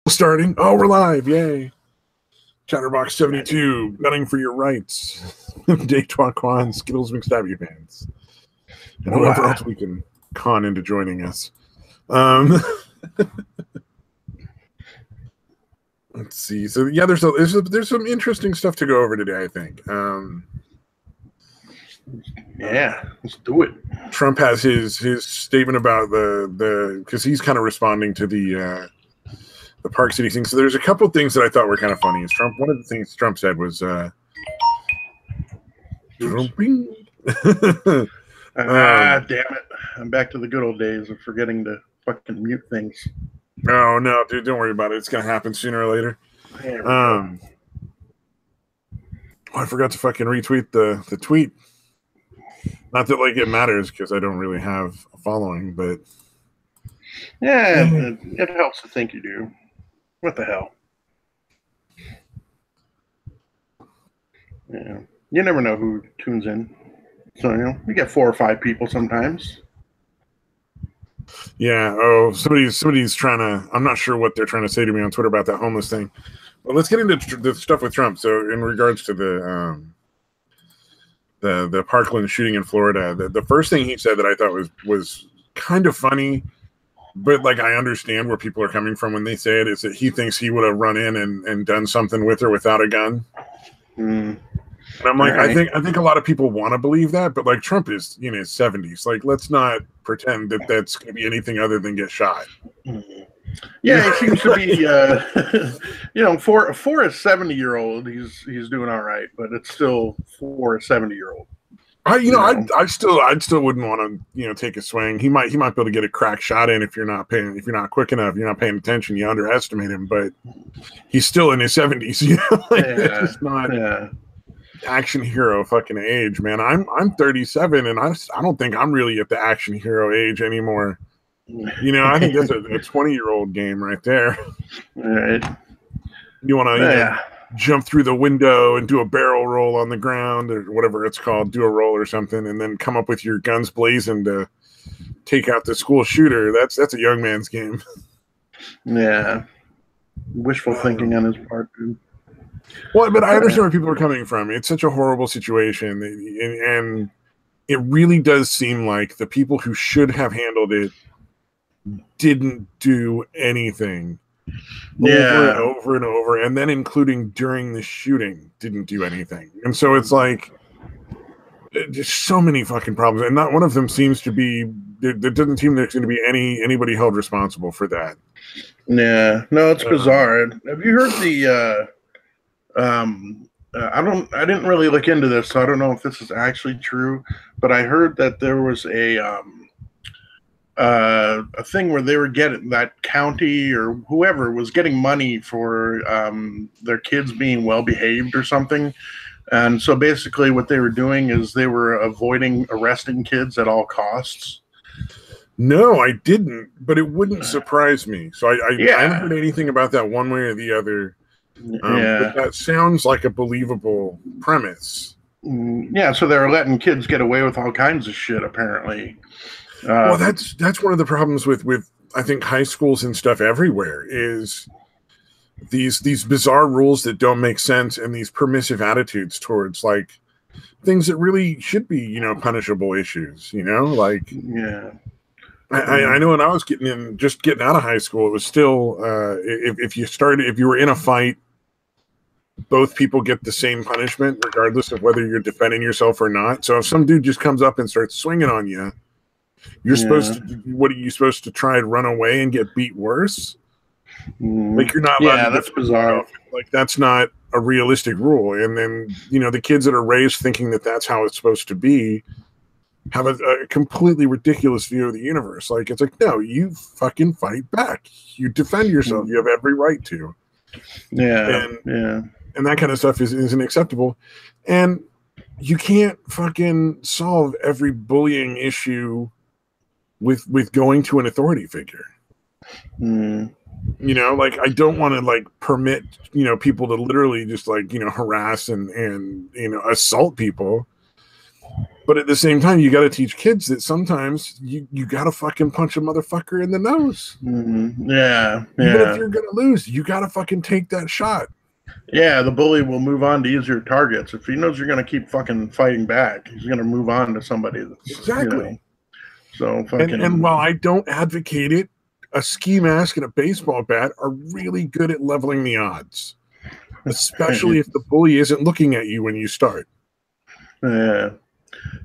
Starting. Oh, we're live. Yay. Chatterbox 72, gunning for your rights. Day Quan, Skittles McStabby fans. And whoever else we can con into joining us. Let's see. So yeah, there's some interesting stuff to go over today, I think. Yeah, let's do it. Trump has his statement about the because he's kind of responding to the Park City thing. So there's a couple things that I thought were kind of funny. One of the things Trump said was damn it. I'm back to the good old days of forgetting to fucking mute things. Oh no, dude, don't worry about it. It's gonna happen sooner or later. I forgot to fucking retweet the tweet. Not that like it matters because I don't really have a following, but yeah, it helps to think you do. What the hell? Yeah, you never know who tunes in. So we get 4 or 5 people sometimes. Yeah. Oh, somebody's trying to. I'm not sure what they're trying to say to me on Twitter about that homeless thing. But let's get into the stuff with Trump. So, in regards to the Parkland shooting in Florida, the first thing he said that I thought was kind of funny, but like I understand where people are coming from when they say it, is that he thinks he would have run in and done something with her without a gun. And I'm like, right. I think a lot of people want to believe that, but like Trump is in his 70s. Like, let's not pretend that that's going to be anything other than get shot. Yeah, he seems to be, for a 70-year-old, he's doing all right, but it's still for a 70-year-old. I still wouldn't want to take a swing. He might be able to get a crack shot in if you're not quick enough, you're not paying attention, you underestimate him. But he's still in his 70s. It's not action hero fucking age, man. I'm 37, and I don't think I'm really at the action hero age anymore. I think that's a 20-year-old game right there. All right. You want to jump through the window and do a barrel roll on the ground or whatever it's called, do a roll or something, and then come up with your guns blazing to take out the school shooter. That's a young man's game. Yeah. Wishful thinking on his part, dude. Well, but I understand where people are coming from. It's such a horrible situation, and it really does seem like the people who should have handled it didn't do anything. Over and over and over, and then including during the shooting, didn't do anything. And so it's like just so many fucking problems, and not one of them seems to be. There doesn't seem there's going to be anybody held responsible for that. Yeah, no, it's bizarre. Have you heard the? I didn't really look into this, so I don't know if this is actually true. But I heard that there was a thing where they were getting, that county or whoever was getting money for their kids being well behaved or something. And so basically what they were doing is they were avoiding arresting kids at all costs. No, I didn't, but it wouldn't surprise me. So I haven't heard anything about that one way or the other. But that sounds like a believable premise. Yeah, so they're letting kids get away with all kinds of shit, apparently. Well, that's one of the problems with I think high schools and stuff everywhere is these bizarre rules that don't make sense and these permissive attitudes towards like things that really should be punishable issues. I know when I was getting out of high school, it was still if you were in a fight, both people get the same punishment regardless of whether you're defending yourself or not. So if some dude just comes up and starts swinging on you, you're supposed to. What are you supposed to try and run away and get beat worse? Like you're not. Yeah, that's bizarre. Like that's not a realistic rule. And then the kids that are raised thinking that that's how it's supposed to be have a completely ridiculous view of the universe. Like it's like no, you fucking fight back. You defend yourself. You have every right to. And that kind of stuff isn't acceptable. And you can't fucking solve every bullying issue with going to an authority figure. Like I don't want to like permit people to literally just like harass and assault people. But at the same time, you got to teach kids that sometimes you got to fucking punch a motherfucker in the nose. Yeah. Even if you're going to lose, you got to fucking take that shot. Yeah, the bully will move on to easier targets. If he knows you're going to keep fucking fighting back, he's going to move on to somebody that's, exactly. So fucking. And while I don't advocate it, a ski mask and a baseball bat are really good at leveling the odds, especially if the bully isn't looking at you when you start. Yeah,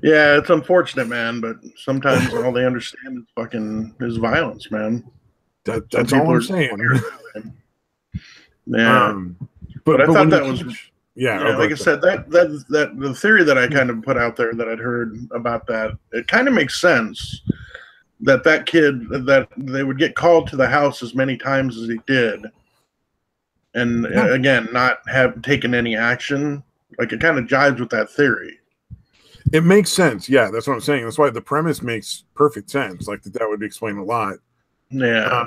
it's unfortunate, man, but sometimes all they understand is violence, man. That's all I'm saying. Yeah, but I thought that was like I said, that the theory that I kind of put out there that I'd heard about that, it kind of makes sense that kid, that they would get called to the house as many times as he did, and again not have taken any action. Like, it kind of jives with that theory. It makes sense. Yeah, that's what I'm saying. That's why the premise makes perfect sense. Like, that would explain a lot. Yeah.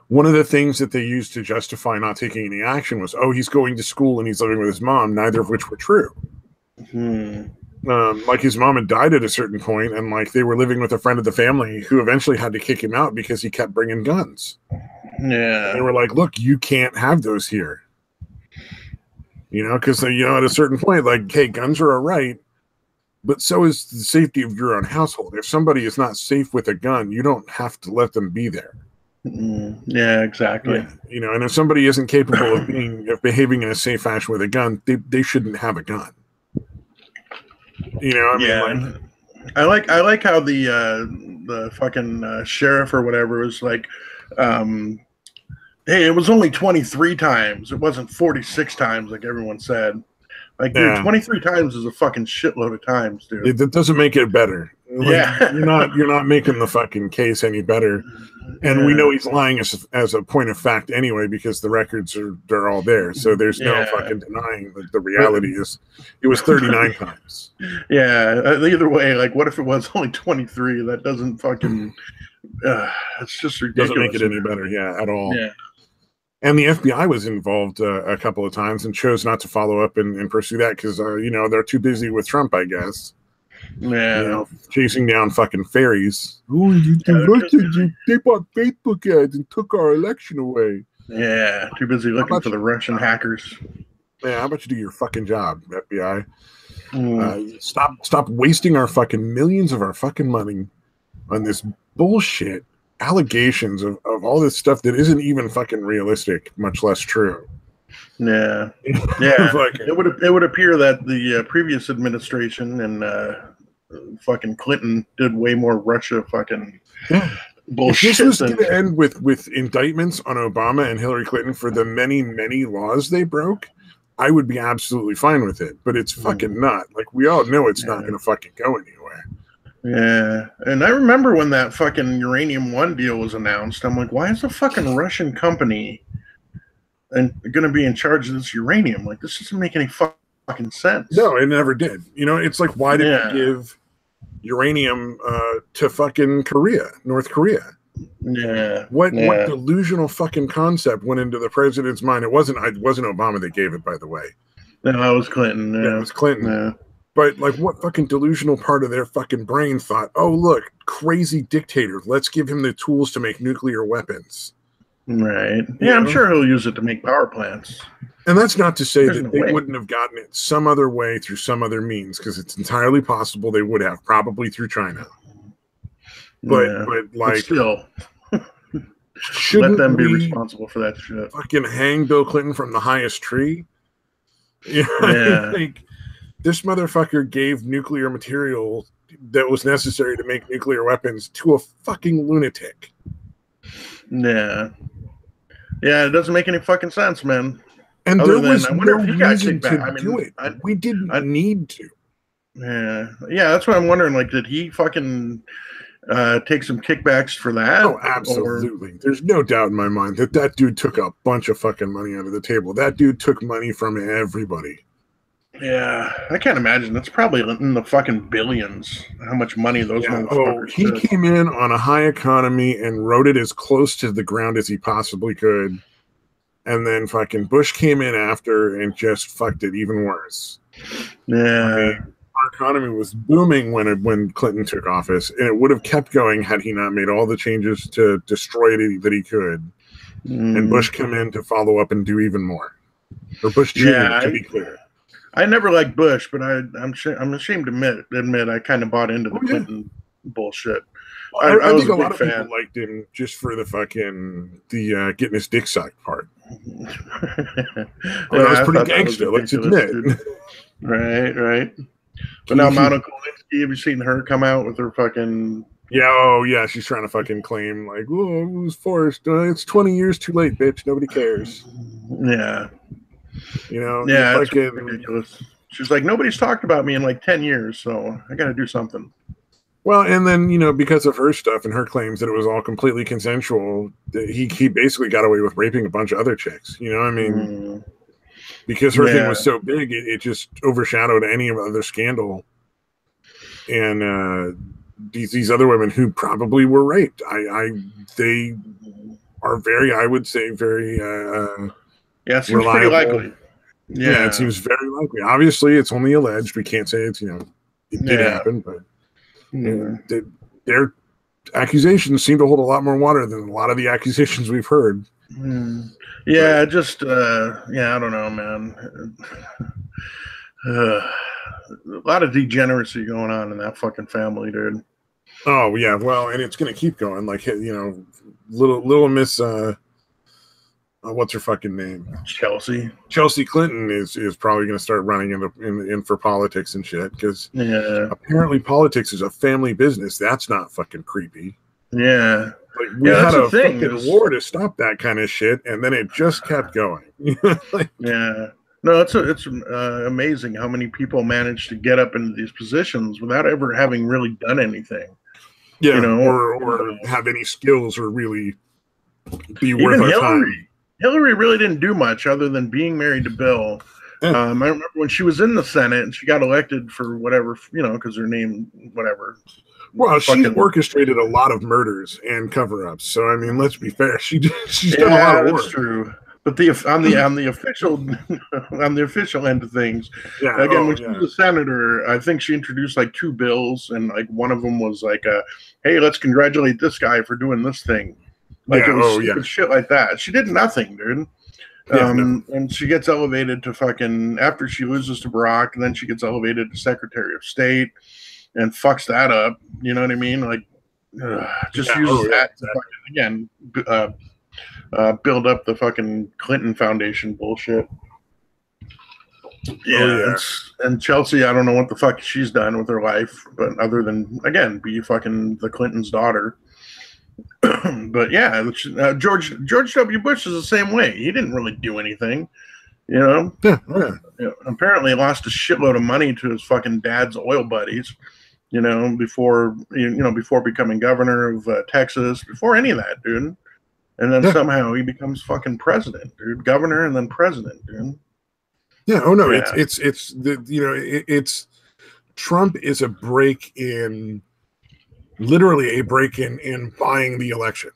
One of the things that they used to justify not taking any action was, he's going to school and he's living with his mom, neither of which were true. Like, his mom had died at a certain point, and like they were living with a friend of the family who eventually had to kick him out because he kept bringing guns. Yeah. And they were like, look, you can't have those here. Because, at a certain point, like, hey, guns are all right, but so is the safety of your own household. If somebody is not safe with a gun, you don't have to let them be there. Yeah, exactly. And if somebody isn't capable of behaving in a safe fashion with a gun, they shouldn't have a gun. I like how the fucking sheriff or whatever was like, hey, it was only 23 times. It wasn't 46 times like everyone said. Like, dude, 23 times is a fucking shitload of times, dude. That doesn't make it better. Like, you're not making the fucking case any better. And we know he's lying as a point of fact anyway, because the records they're all there. So there's no fucking denying that the reality is it was 39 times. Yeah. Either way, like, what if it was only 23? That doesn't fucking. It's just ridiculous. Doesn't make it any better, at all. Yeah. And the FBI was involved a couple of times and chose not to follow up and pursue that because, they're too busy with Trump, I guess. Yeah. Chasing down fucking fairies. Oh, they bought Facebook ads and took our election away. Yeah, too busy looking for the Russian hackers. Yeah, how about you do your fucking job, FBI? Stop wasting our fucking millions of our fucking money on this bullshit allegations of all this stuff that isn't even fucking realistic, much less true. Yeah. It would appear that the previous administration and fucking Clinton did way more Russia fucking bullshit. If this was going to end with indictments on Obama and Hillary Clinton for the many, many laws they broke, I would be absolutely fine with it. But it's fucking not. Like, we all know it's not going to fucking go anywhere. Yeah, and I remember when that fucking Uranium One deal was announced, I'm like, why is the fucking Russian company going to be in charge of this uranium? Like, this doesn't make any fucking sense. No, it never did. It's like, why did you give uranium to fucking North Korea? Yeah. What delusional fucking concept went into the president's mind? It wasn't Obama that gave it, by the way. No, it was Clinton. Yeah, it was Clinton. Yeah. But, like, what fucking delusional part of their fucking brain thought, oh, look, crazy dictator, let's give him the tools to make nuclear weapons. Right. Yeah, I'm sure he'll use it to make power plants. And that's not to say that they wouldn't have gotten it some other way through some other means, because it's entirely possible they would have, probably through China. But still, shouldn't let them be responsible for that shit. Fucking hang Bill Clinton from the highest tree? Like, this motherfucker gave nuclear material that was necessary to make nuclear weapons to a fucking lunatic. Yeah. Yeah, it doesn't make any fucking sense, man. And there was no reason to do it. We didn't need to. Yeah. Yeah, that's what I'm wondering. Like, did he fucking take some kickbacks for that? Oh, absolutely. There's no doubt in my mind that dude took a bunch of fucking money out of the table. That dude took money from everybody. Yeah, I can't imagine. That's probably in the fucking billions. How much money those motherfuckers he came in on a high economy and rode it as close to the ground as he possibly could. And then fucking Bush came in after and just fucked it even worse. Yeah. our economy was booming when Clinton took office, and it would have kept going had he not made all the changes to destroy it that he could. And Bush come in to follow up and do even more. Or Bush Jr., to be clear. I never liked Bush, but I'm ashamed to admit I kind of bought into the Clinton bullshit. Well, I think a lot of people liked him just for the getting his dick sucked part. That was pretty gangster, let's admit. Right. But now Monica Lewinsky, have you seen her come out with her fucking... Yeah, she's trying to fucking claim, like, oh, it was forced. It's 20 years too late, bitch. Nobody cares. Yeah. Yeah, it's ridiculous. She's like, nobody's talked about me in like 10 years, so I got to do something. Well, and then, because of her stuff and her claims that it was all completely consensual, he basically got away with raping a bunch of other chicks. You know what I mean? Because her thing was so big, it just overshadowed any other scandal. And these other women who probably were raped, they are very, I would say, very it seems pretty likely. Yeah, it seems very likely. Obviously, it's only alleged. We can't say it's, it did happen, but their accusations seem to hold a lot more water than a lot of the accusations we've heard. Yeah, I don't know, man. A lot of degeneracy going on in that fucking family, dude. Oh yeah, well, and it's gonna keep going. Like, little Miss what's her fucking name? Chelsea Clinton is probably going to start running in for politics and shit, because apparently politics is a family business. That's not fucking creepy. Yeah. Like, we had a fucking war to stop that kind of shit, and then it just kept going. No, it's amazing how many people manage to get up into these positions without ever having really done anything. Yeah, or have any skills or really be worth our time. Hillary really didn't do much other than being married to Bill. I remember when she was in the Senate and she got elected for whatever, because her name, whatever. Well, she orchestrated a lot of murders and cover-ups. So, I mean, let's be fair. She's done a lot of work. That's true. But on the official end of things, when she was a senator, I think she introduced like 2 bills, and like one of them was like, "Hey, let's congratulate this guy for doing this thing." Like it was stupid shit like that. She did nothing, dude. And she gets elevated to fucking, after she loses to Barack, and then she gets elevated to Secretary of State and fucks that up. You know what I mean? Like, uses that to fucking, again, build up the fucking Clinton Foundation bullshit. And Chelsea, I don't know what the fuck she's done with her life, but other than, again, be fucking the Clinton's daughter. But George W. Bush is the same way. He didn't really do anything, apparently lost a shitload of money to his fucking dad's oil buddies, before becoming governor of Texas, before any of that, dude. And then somehow he becomes fucking president, dude. Governor and then president, dude. Yeah. Oh no, it's Trump is a break in. Literally a break-in in buying the election.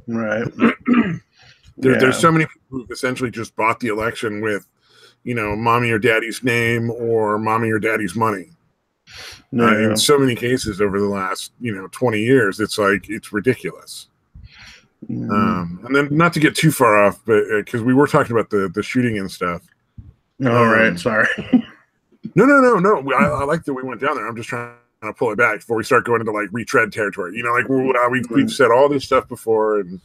Right. There's so many people who essentially just bought the election with, mommy or daddy's name or mommy or daddy's money. In so many cases over the last, 20 years, it's like, it's ridiculous. And then not to get too far off, but because we were talking about the shooting and stuff. All right. Sorry. No. I like that we went down there. I'm just trying to pull it back before we start going into like retread territory. We've said all this stuff before, and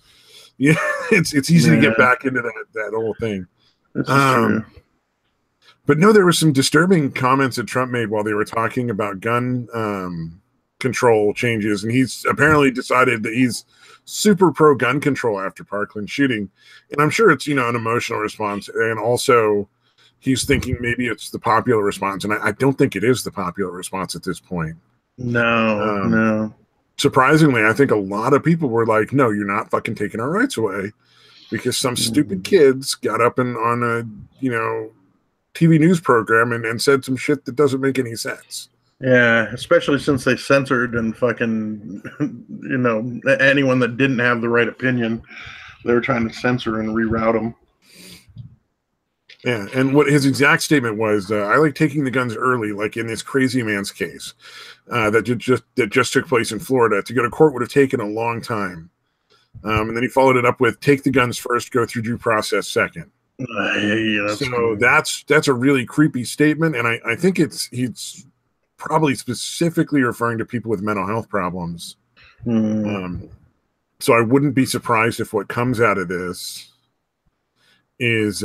it's easy to get back into that whole thing. This is true. But no, there were some disturbing comments that Trump made while they were talking about gun control changes, and he's apparently decided that he's super pro gun control after Parkland shooting, and I'm sure it's an emotional response, and also he's thinking maybe it's the popular response, and I don't think it is the popular response at this point. No. Surprisingly, I think a lot of people were like, no, you're not fucking taking our rights away, because some stupid kids got up on a TV news program and said some shit that doesn't make any sense. Yeah, especially since they censored and fucking, anyone that didn't have the right opinion, they were trying to censor and reroute them. Yeah, and what his exact statement was, I like taking the guns early, like in this crazy man's case that just took place in Florida. To go to court would have taken a long time. And then he followed it up with, take the guns first, go through due process second. Yeah, so cool. that's a really creepy statement, and I think he's probably specifically referring to people with mental health problems. So I wouldn't be surprised if what comes out of this is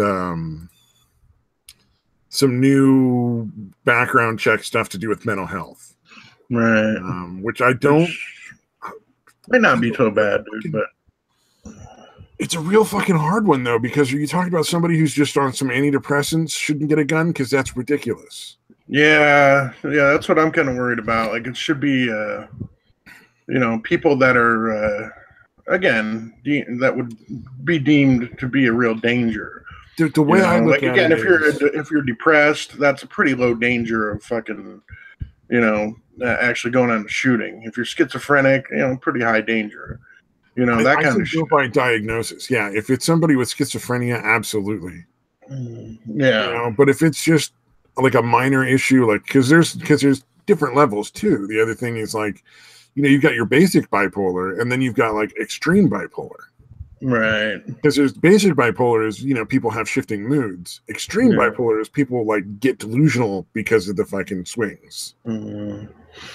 some new background check stuff to do with mental health, right? Which I don't might not be so bad, dude, but it's a real fucking hard one though, because you talk about somebody who's just on some antidepressants shouldn't get a gun, because that's ridiculous. Yeah, that's what I'm kind of worried about. Like, it should be, people that are, again, that would be deemed to be a real danger. The way I look at again, it if you're depressed, that's a pretty low danger of fucking, actually going on a shooting. If you're schizophrenic, pretty high danger. That kind of shit. By diagnosis, yeah. If it's somebody with schizophrenia, absolutely. Yeah. But if it's just like a minor issue, like because there's different levels too. The other thing is, like, you've got your basic bipolar, and then you've got like extreme bipolar. Right. Because there's basic bipolar is, people have shifting moods. Extreme bipolar is people like get delusional because of the fucking swings.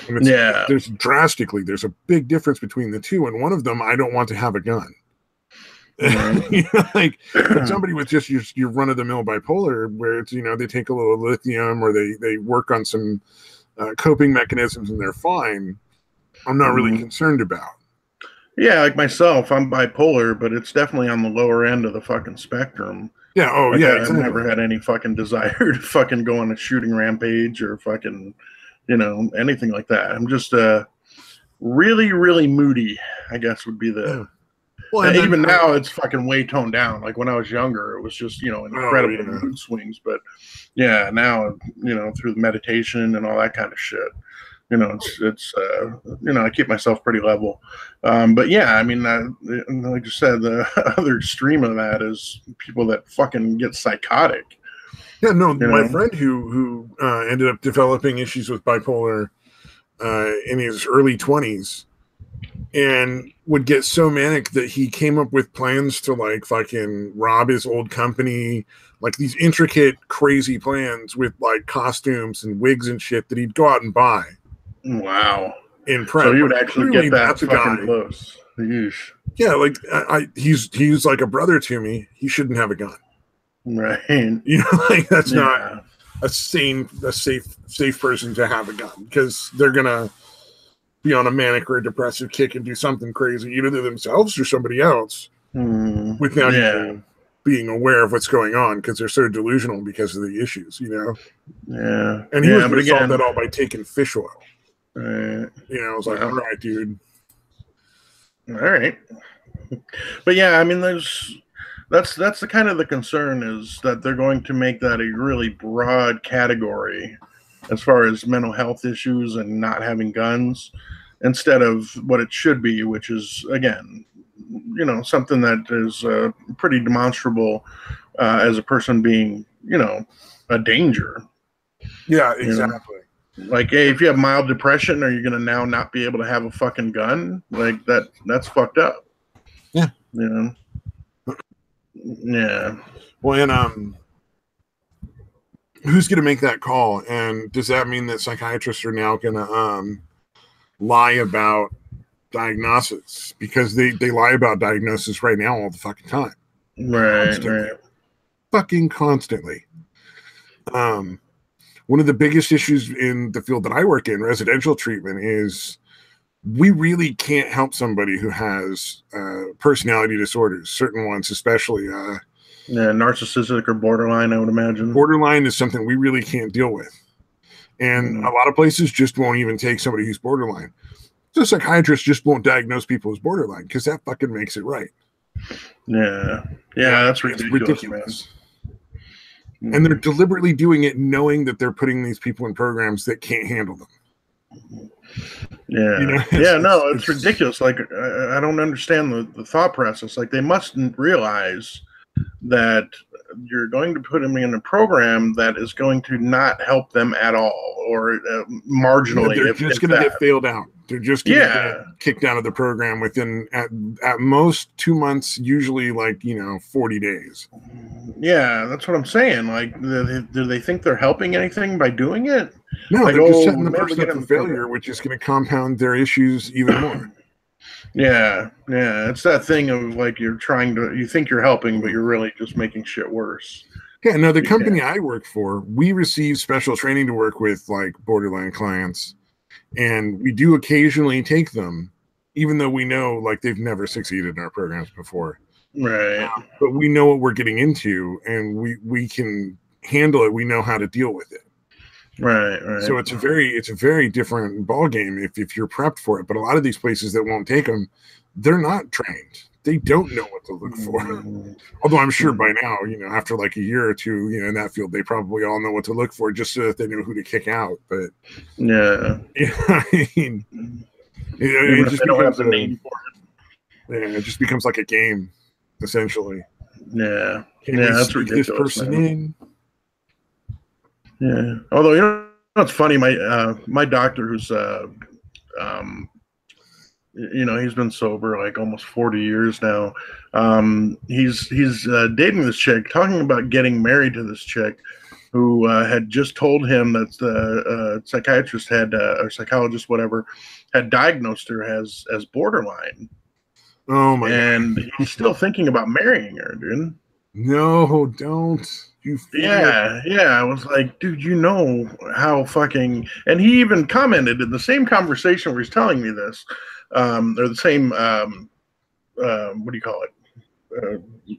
There's a big difference between the two, and one of them, I don't want to have a gun. Like somebody with just your run of the mill bipolar, where it's they take a little lithium or they work on some coping mechanisms and they're fine. I'm not really concerned about. Yeah, like myself, I'm bipolar, but it's definitely on the lower end of the fucking spectrum. Yeah, I've never had any fucking desire to fucking go on a shooting rampage or fucking, anything like that. I'm just really, really moody, I guess would be the... Yeah. Well, even now, it's fucking way toned down. Like when I was younger, it was just, incredible mood swings. But yeah, now, through the meditation and all that kind of shit, it's I keep myself pretty level. But yeah, I mean, like you said, the other extreme of that is people that fucking get psychotic. Yeah, no, my friend who ended up developing issues with bipolar in his early 20s and would get so manic that he came up with plans to like fucking rob his old company, like these intricate, crazy plans with like costumes and wigs and shit that he'd go out and buy. Wow. In prep. So you would actually get that fucking close. Yeesh. Yeah, like he's like a brother to me. He shouldn't have a gun. Right. Like that's not a safe person to have a gun, because they're gonna be on a manic or a depressive kick and do something crazy, either to themselves or somebody else, without even being aware of what's going on, because they're so delusional because of the issues, Yeah. And he was going to solve that all by taking fish oil. Right. I was like, all right, dude. All right. But yeah, I mean, that's the kind of the concern, is that they're going to make that a really broad category as far as mental health issues and not having guns, instead of what it should be, which is, again, something that is pretty demonstrable as a person being, a danger. Yeah, exactly. Like, hey, if you have mild depression, are you going to now not be able to have a fucking gun? Like, that's fucked up. Yeah. Yeah. Well, and who's going to make that call? And does that mean that psychiatrists are now going to lie about diagnosis? Because they lie about diagnosis right now all the fucking time. Right. Fucking constantly. One of the biggest issues in the field that I work in, residential treatment, is we really can't help somebody who has personality disorders, certain ones especially. Narcissistic or borderline, I would imagine. Borderline is something we really can't deal with. And a lot of places just won't even take somebody who's borderline. So psychiatrists just won't diagnose people as borderline, because that fucking makes it right. Yeah, that's ridiculous. And they're deliberately doing it knowing that they're putting these people in programs that can't handle them. Yeah. It's ridiculous. Like, I don't understand the thought process. Like, they mustn't realize that you're going to put them in a program that is going to not help them at all, or marginally. They're just going to get failed out. They're just going to get kicked out of the program within at most 2 months, usually 40 days. Yeah, that's what I'm saying. Like, do they think they're helping anything by doing it? No, they're just setting the person up for failure, which is going to compound their issues even more. Yeah, it's that thing of like you think you're helping, but you're really just making shit worse. Yeah, no, the company I work for, we receive special training to work with borderline clients, and we do occasionally take them, even though we know they've never succeeded in our programs before. Right. But we know what we're getting into, and we can handle it. We know how to deal with it. Right. So it's a very different ball game if you're prepped for it. But a lot of these places that won't take them, they're not trained. They don't know what to look for. Although I'm sure by now, after a year or two, in that field, they probably all know what to look for just so that they know who to kick out. But yeah, I mean, it just becomes a name for it. Yeah, it just becomes like a game, essentially. Yeah, that's ridiculous. This person in. Yeah. Although it's funny, my doctor, who's he's been sober almost 40 years now. He's dating this chick, talking about getting married to this chick, who had just told him that the psychiatrist or psychologist, whatever, had diagnosed her as borderline. Oh my God! And he's still thinking about marrying her, dude. No, don't. Yeah. I was like, dude, how fucking. And he even commented in the same conversation where he's telling me this, or the same, what do you call it?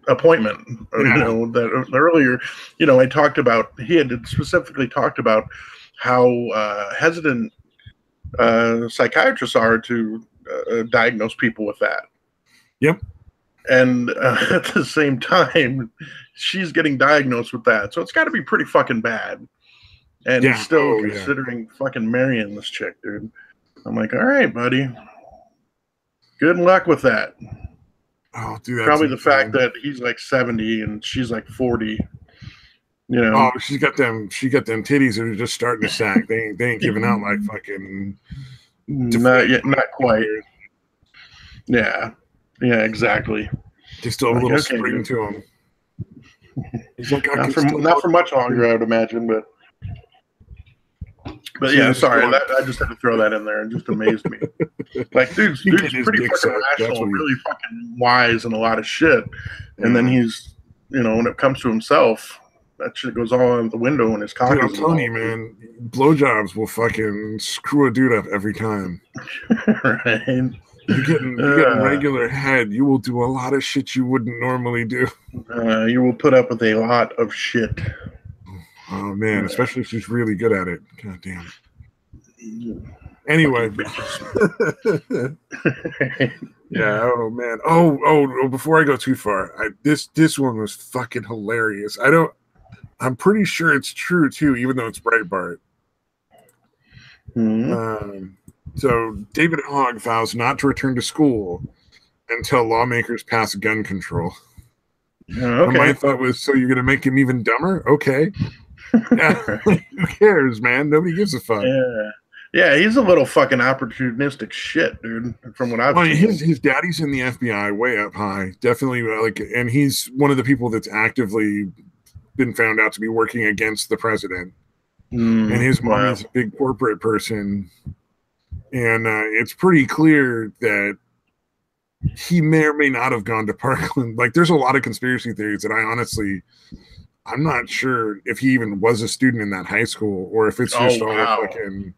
Appointment. That earlier, I talked about, he had specifically talked about how hesitant psychiatrists are to diagnose people with that. Yep. And at the same time, she's getting diagnosed with that. So it's got to be pretty fucking bad. And he's still considering fucking marrying this chick, dude. I'm like, all right, buddy. Good luck with that. Oh, dude, probably the fact that he's 70 and she's 40. Oh, she got them titties that are just starting to sag. They ain't giving out fucking. Not quite. Yeah, exactly. They still have a little spring to them. He's not for much longer, I would imagine, but yeah, sorry, I just had to throw that in there. It just amazed me. Dude's pretty fucking rational, really fucking wise and a lot of shit. And then he's, when it comes to himself, that shit goes all out the window when his cock is. I'm telling you, man, blowjobs will fucking screw a dude up every time. Right. You getting regular head, you will do a lot of shit you wouldn't normally do. You will put up with a lot of shit. Oh man, especially if she's really good at it. God damn it. Anyway. Yeah, oh man. Oh, before I go too far, this one was fucking hilarious. I'm pretty sure it's true too, even though it's Breitbart. Mm-hmm. So David Hogg vows not to return to school until lawmakers pass gun control. Okay. And my thought was, so you're going to make him even dumber? Okay. Yeah, who cares, man? Nobody gives a fuck. Yeah, he's a little fucking opportunistic shit, dude. From what I've seen. His daddy's in the FBI, way up high. Definitely, and he's one of the people that's actively been found out to be working against the president. And his mom is a big corporate person. And it's pretty clear that he may or may not have gone to Parkland. There's a lot of conspiracy theories that I'm not sure if he even was a student in that high school or if it's just all fucking.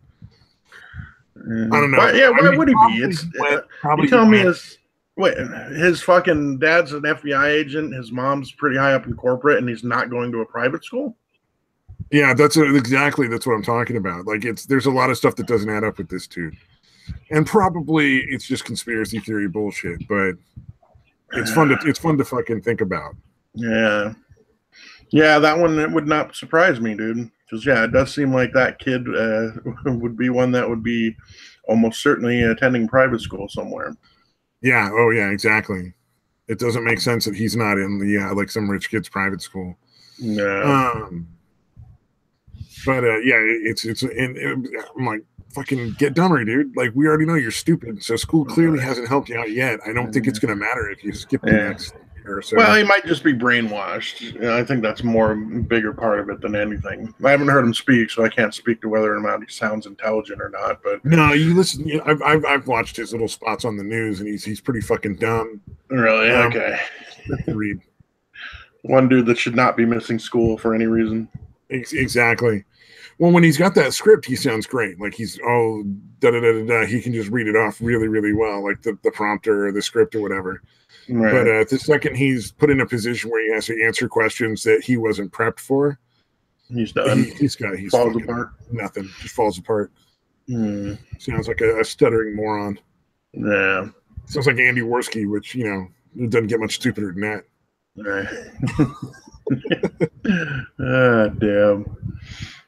I don't know. Why would he be? You tell me his fucking dad's an FBI agent, his mom's pretty high up in corporate, and he's not going to a private school? Yeah, that's what I'm talking about. There's a lot of stuff that doesn't add up with this dude, and probably it's just conspiracy theory bullshit. But it's fun to fucking think about. Yeah, that one would not surprise me, dude. Because it does seem like that kid would be one that would be almost certainly attending private school somewhere. Yeah. Oh yeah. Exactly. It doesn't make sense that he's not in the like some rich kid's private school. No. But I'm like, fucking get dumber, dude. Like, we already know you're stupid, so school clearly hasn't helped you out yet. I don't think it's going to matter if you skip the next year or so. Well, he might just be brainwashed. I think that's more bigger part of it than anything. I haven't heard him speak, so I can't speak to whether or not he sounds intelligent or not. But no, you listen. I've watched his little spots on the news, and he's pretty fucking dumb. Really? Okay. Read. One dude that should not be missing school for any reason. Exactly. Well, when he's got that script, he sounds great. Like he's he can just read it off really, really well, like the prompter or the script or whatever. Right. But the second he's put in a position where he has to answer questions that he wasn't prepped for, he's done. He falls apart. Nothing, just falls apart. Sounds like a stuttering moron. Yeah. Sounds like Andy Worski, which it doesn't get much stupider than that. Right. Damn.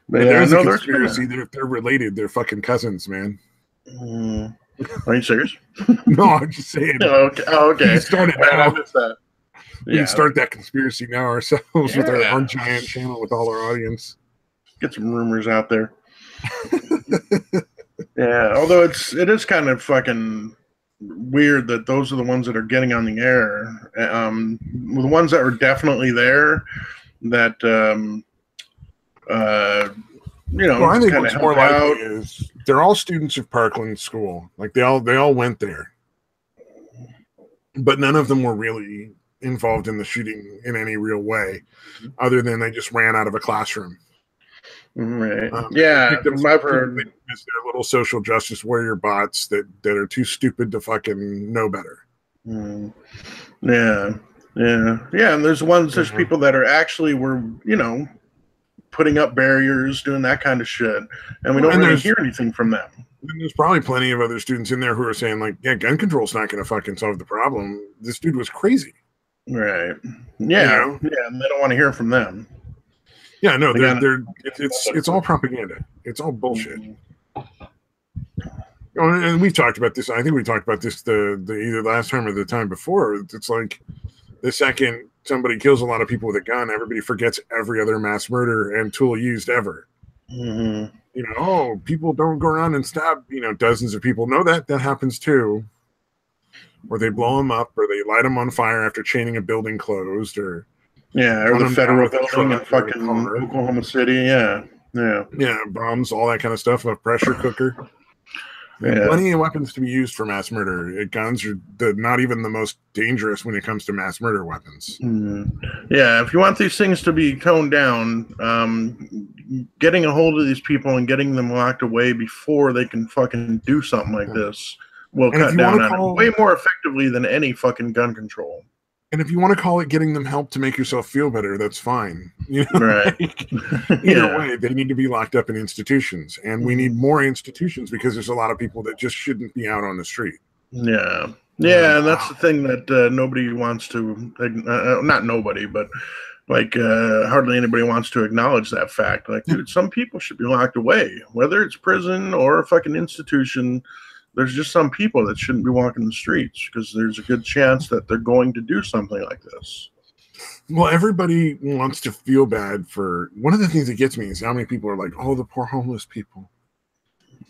But there's a conspiracy. They're related. They're fucking cousins, man. Are you serious? No, I'm just saying. Okay. We started now. I missed that. We can start that conspiracity now ourselves with our giant channel with all our audience. Get some rumors out there. Yeah, although it is kind of fucking weird that those are the ones that are getting on the air. The ones that were definitely there that well, I think what's more likely is they're all students of Parkland School. Like they all went there, but none of them were really involved in the shooting in any real way, other than they just ran out of a classroom. Right. I've heard it's their little social justice warrior bots that are too stupid to fucking know better. Yeah. And there's people that are actually were putting up barriers, doing that kind of shit, and we don't really hear anything from them. And there's probably plenty of other students in there who are saying like, yeah, gun control's not going to fucking solve the problem. This dude was crazy. Right. Yeah. And they don't want to hear from them. Yeah, no, it's all propaganda. It's all bullshit. And we've talked about this. I think we talked about this the either last time or the time before. It's like the second somebody kills a lot of people with a gun, everybody forgets every other mass murder and tool used ever. People don't go around and stab dozens of people. No, that happens too. Or they blow them up, or they light them on fire after chaining a building closed, or the federal building in fucking Oklahoma City. Bombs, all that kind of stuff. A pressure cooker. Plenty of weapons to be used for mass murder. Guns are not even the most dangerous when it comes to mass murder weapons. If you want these things to be toned down, getting a hold of these people and getting them locked away before they can fucking do something like this will cut down on it way more effectively than any fucking gun control. And if you want to call it getting them help to make yourself feel better, that's fine. Right. Either way, they need to be locked up in institutions. And we need more institutions because there's a lot of people that just shouldn't be out on the street. Yeah. And that's the thing that nobody wants to, not nobody, but hardly anybody wants to acknowledge that fact. Like, dude, some people should be locked away, whether it's prison or a fucking institution. There's just some people that shouldn't be walking the streets because there's a good chance that they're going to do something like this. Well, everybody wants to feel bad for... One of the things that gets me is how many people are like, oh, the poor homeless people.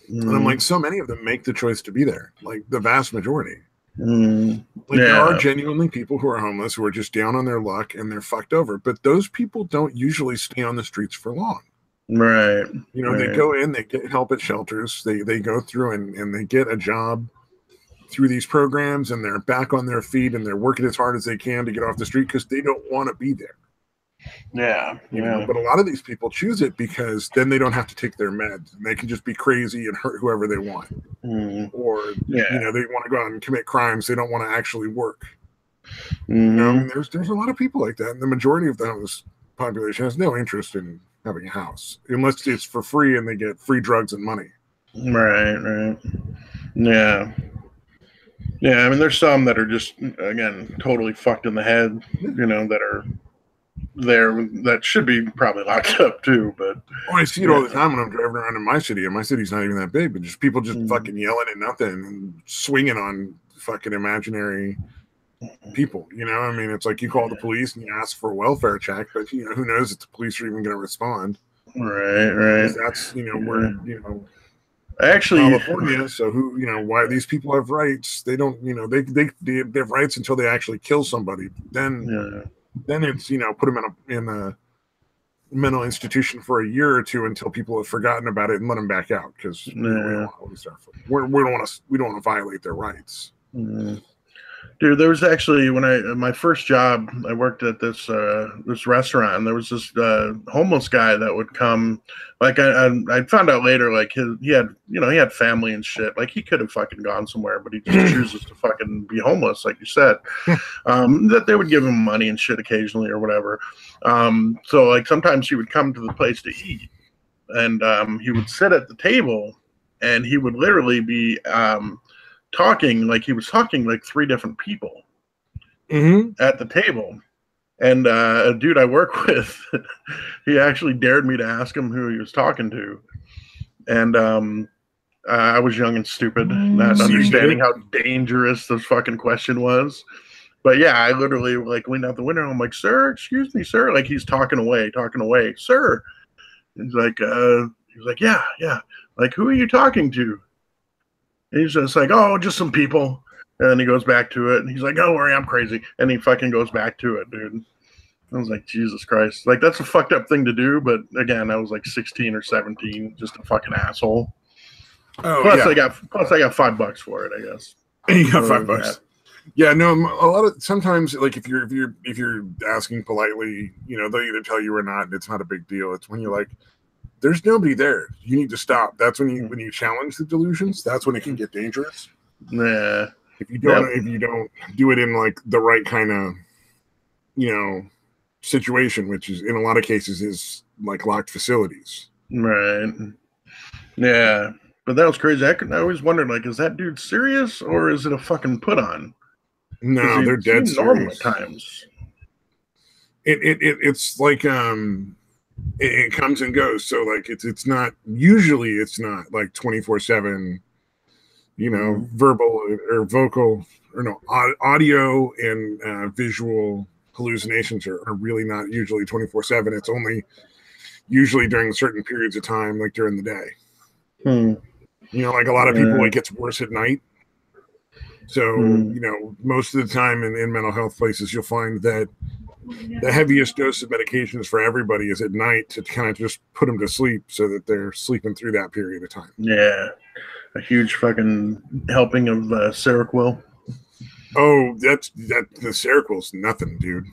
And I'm like, so many of them make the choice to be there. Like, the vast majority. There are genuinely people who are homeless who are just down on their luck and they're fucked over. But those people don't usually stay on the streets for long. Right. They go in, they get help at shelters, they go through and they get a job through these programs, and they're back on their feet and they're working as hard as they can to get off the street because they don't want to be there. But a lot of these people choose it because then they don't have to take their meds and they can just be crazy and hurt whoever they want. Or they want to go out and commit crimes. They don't want to actually work. There's a lot of people like that, and the majority of the homeless population has no interest in having a house unless it's for free and they get free drugs and money. Right. Yeah. I mean, there's some that are just, again, totally fucked in the head, that are there that should be probably locked up too. But I see it all the time when I'm driving around in my city, and my city's not even that big, but just people just fucking yelling at nothing and swinging on fucking imaginary people. You know, I mean, it's like you call the police and you ask for a welfare check, but you know, who knows if the police are even going to respond? Right. Because that's, you know, we're, you know, actually, California. So who, you know, why these people have rights? They don't, you know, they have rights until they actually kill somebody. Then it's, you know, put them in a mental institution for a year or two until people have forgotten about it and let them back out, because you know, we don't want to violate their rights. Dude, there was actually when my first job, I worked at this restaurant, and there was this homeless guy that would come. Like I found out later, like he had family and shit. Like he could have fucking gone somewhere, but he just chooses to fucking be homeless, like you said. That they would give him money and shit occasionally or whatever. So like sometimes he would come to the place to eat, and he would sit at the table, and he would literally be talking like he was talking like three different people at the table. And a dude I work with, he actually dared me to ask him who he was talking to. And I was young and stupid, not understanding how dangerous this fucking question was. But yeah, I literally like leaned out the window. I'm like, "Sir, excuse me, sir." Like he's talking away, "Sir." He's like, "Yeah, yeah." Like, "Who are you talking to?" And he's just like, "Oh, just some people." And then he goes back to it, and he's like, "Don't worry, I'm crazy." And he fucking goes back to it, dude. I was like, Jesus Christ. Like, that's a fucked up thing to do, but again, I was like 16 or 17, just a fucking asshole. Oh, plus, yeah. I got $5 for it, I guess. You got $5. Yeah, no, a lot of sometimes, like if you're asking politely, you know, they'll either tell you or not, and it's not a big deal. It's when you're like, there's nobody there, you need to stop. That's when you challenge the delusions. That's when it can get dangerous. Yeah. If you don't do it in like the right kind of, you know, situation, which is in a lot of cases is like locked facilities. Right. Yeah. But that was crazy. I always wondered, like, is that dude serious or is it a fucking put on? No, they're dead serious at times. It's like it comes and goes. So like it's not usually it's not like 24/7, you know, verbal or vocal or no audio and visual hallucinations are really not usually 24/7. It's only usually during certain periods of time, like during the day. You know, like a lot of people, it gets worse at night. So, you know, most of the time in mental health places, you'll find that the heaviest dose of medications for everybody is at night to kind of just put them to sleep so that they're sleeping through that period of time. Yeah. A huge fucking helping of Seroquel. Oh, the Seroquel's nothing, dude.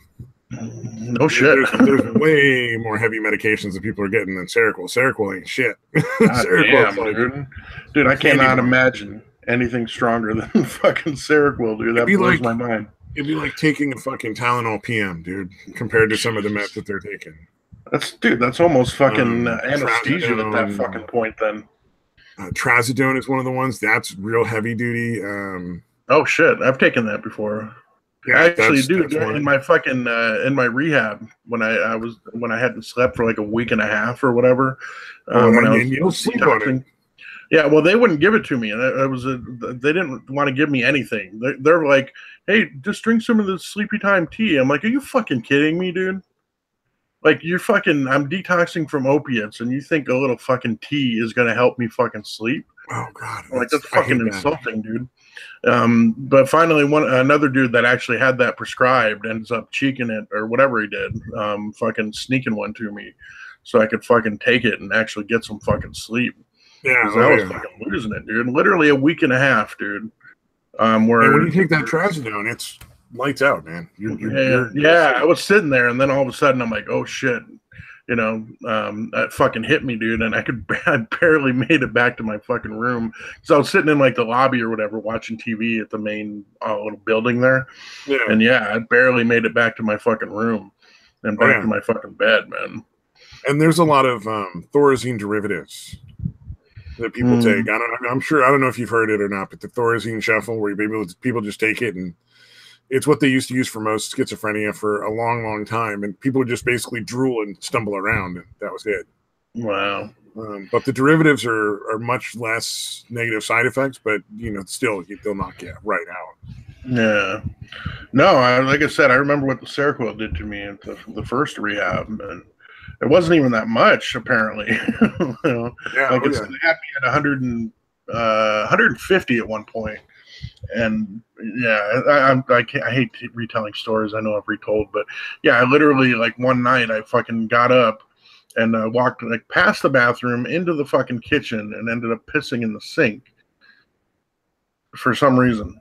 No shit. There's way more heavy medications that people are getting than Seroquel. Seroquel ain't shit. Damn, like, dude, I cannot imagine anything stronger than fucking Seroquel, dude. That blows my mind. It'd be like taking a fucking Tylenol PM, dude, compared to some of the meds that they're taking. That's almost fucking anesthesia at that fucking point. Then Trazodone is one of the ones that's real heavy duty. Oh shit, I've taken that before. Yeah, actually, dude, in my fucking in my rehab when I hadn't slept for like a week and a half or whatever. When I was sleep on it. Yeah, well, they wouldn't give it to me, and they didn't want to give me anything. They're like, "Hey, just drink some of this sleepy time tea." I'm like, "Are you fucking kidding me, dude? Like, I'm detoxing from opiates, and you think a little fucking tea is gonna help me fucking sleep?" Oh god, like that's fucking insulting, dude. But finally, another dude that actually had that prescribed ends up cheeking it or whatever he did, fucking sneaking one to me, so I could fucking take it and actually get some fucking sleep. Yeah, I was fucking losing it, dude. Literally a week and a half, dude. Where when you take that Trazodone, it's lights out, man. I was sitting there, and then all of a sudden, I'm like, oh shit, you know, that fucking hit me, dude. And I barely made it back to my fucking room because I was sitting in like the lobby or whatever, watching TV at the main little building there. Yeah. And yeah, I barely made it back to my fucking room and back to my fucking bed, man. And there's a lot of Thorazine derivatives that people take. I'm sure, I don't know if you've heard it or not, but the Thorazine shuffle, where people just take it, and it's what they used to use for most schizophrenia for a long, long time, and people would just basically drool and stumble around, and that was it. Wow. But the derivatives are much less negative side effects, but you know, still they'll knock you right out. Yeah. No, like I said, I remember what the Seroquel did to me at the first rehab, and it wasn't even that much, apparently. Yeah, Like it had me at 100 and 150 at one point, and yeah, I hate retelling stories. I know I've retold, but yeah, I literally like one night I fucking got up and walked like past the bathroom into the fucking kitchen and ended up pissing in the sink for some reason.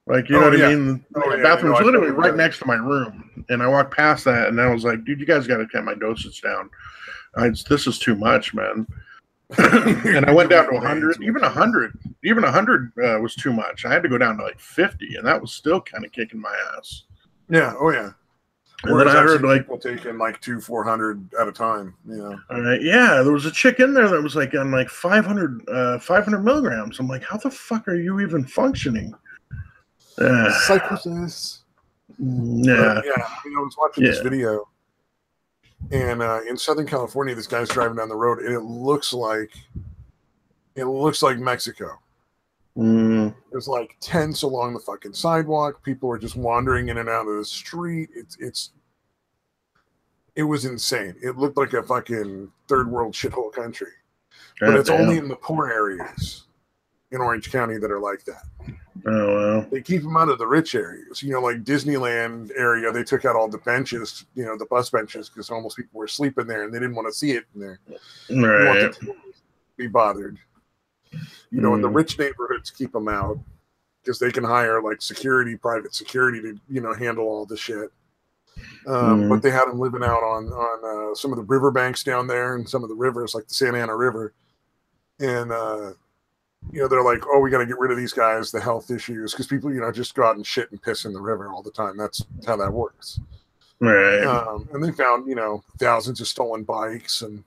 Like, you know what I mean? The bathroom's literally right next to my room. And I walked past that and I was like, dude, you guys got to get my dosage down. This is too much, man. And I went down to 100. Even 100 was too much. I had to go down to like 50, and that was still kind of kicking my ass. Yeah. Oh, yeah. And then I heard like people taking like 400 at a time. Yeah. Yeah, there was a chick in there that was like on like 500 milligrams. I'm like, how the fuck are you even functioning? Psychosis. Yeah. Yeah. I mean, I was watching this video, and in Southern California, this guy's driving down the road, and it looks like Mexico. There's like tents along the fucking sidewalk. People are just wandering in and out of the street. It was insane. It looked like a fucking third world shithole country. But it's only in the poor areas in Orange County that are like that. Oh, wow. They keep them out of the rich areas. You know, like Disneyland area, they took out all the benches, you know, the bus benches, because almost people were sleeping there and they didn't want to see it in there. Right. To be bothered. You know, in the rich neighborhoods, keep them out because they can hire like private security to, you know, handle all the shit. But they had them living out on some of the riverbanks down there and some of the rivers, like the Santa Ana River. And, you know, they're like, oh, we got to get rid of these guys, the health issues, because people, you know, just go out and shit and piss in the river all the time. That's how that works. Right. And they found, you know, thousands of stolen bikes and,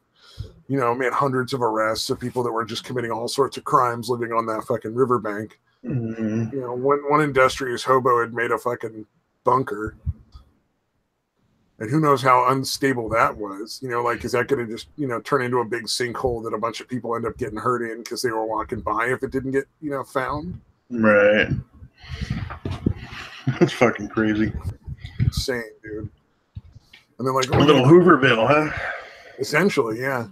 you know, made hundreds of arrests of people that were just committing all sorts of crimes living on that fucking riverbank. You know, one industrious hobo had made a fucking bunker. And who knows how unstable that was? You know, like, is that going to just, you know, turn into a big sinkhole that a bunch of people end up getting hurt in because they were walking by if it didn't get, you know, found? Right. That's fucking crazy. Insane, dude. And then, like, a little Hooverville, huh? Essentially, yeah.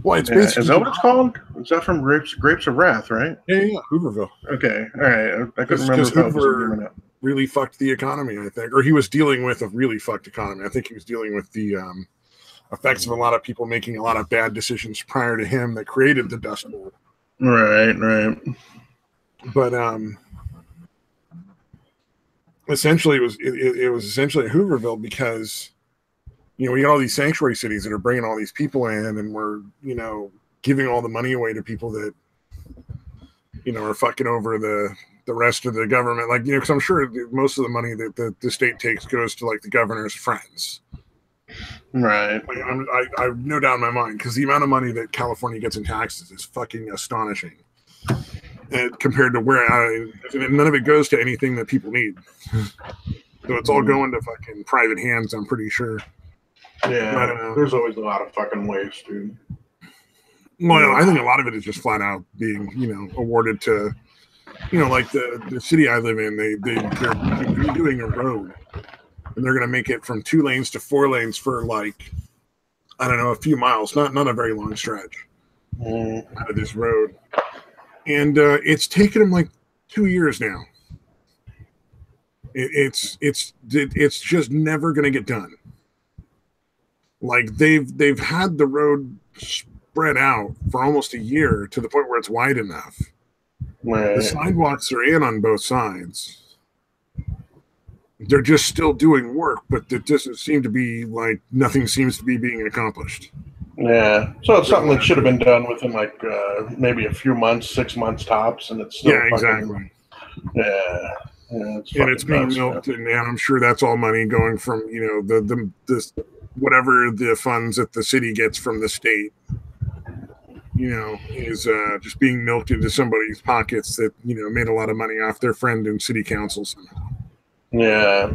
Well, it's basically. Is that what it's called? Is that from Grapes of Wrath, right? Yeah, Hooverville. Okay, all right. I couldn't remember if Hoover really fucked the economy, I think, or he was dealing with a really fucked economy. I think he was dealing with the effects of a lot of people making a lot of bad decisions prior to him that created the Dust Bowl. Right. But essentially, it was essentially Hooverville because, you know, we got all these sanctuary cities that are bringing all these people in, and we're, you know, giving all the money away to people that, you know, are fucking over the rest of the government. Like, you know, because I'm sure most of the money that the state takes goes to, like, the governor's friends. Right. Like, I have no doubt in my mind, because the amount of money that California gets in taxes is fucking astonishing. And compared to none of it goes to anything that people need. So it's all going to fucking private hands, I'm pretty sure. Yeah, but, there's always a lot of fucking waste, dude. Well, I think a lot of it is just flat out being, you know, awarded to, you know, like the city I live in, they're doing a road, and they're going to make it from 2 lanes to 4 lanes for, like, I don't know, a few miles, not a very long stretch out of this road. And it's taken them like 2 years now. It's just never going to get done. Like, they've had the road spread out for almost a year to the point where it's wide enough. Right. The sidewalks are in on both sides. They're just still doing work, but it doesn't seem to be like nothing seems to be being accomplished. Yeah. So it's something that should have been done within like maybe a few months, 6 months tops, and it's still exactly. Yeah. And it's being milked, and I'm sure that's all money going from, you know, the whatever the funds that the city gets from the state, you know, is just being milked into somebody's pockets that, you know, made a lot of money off their friend in city council somehow. Yeah.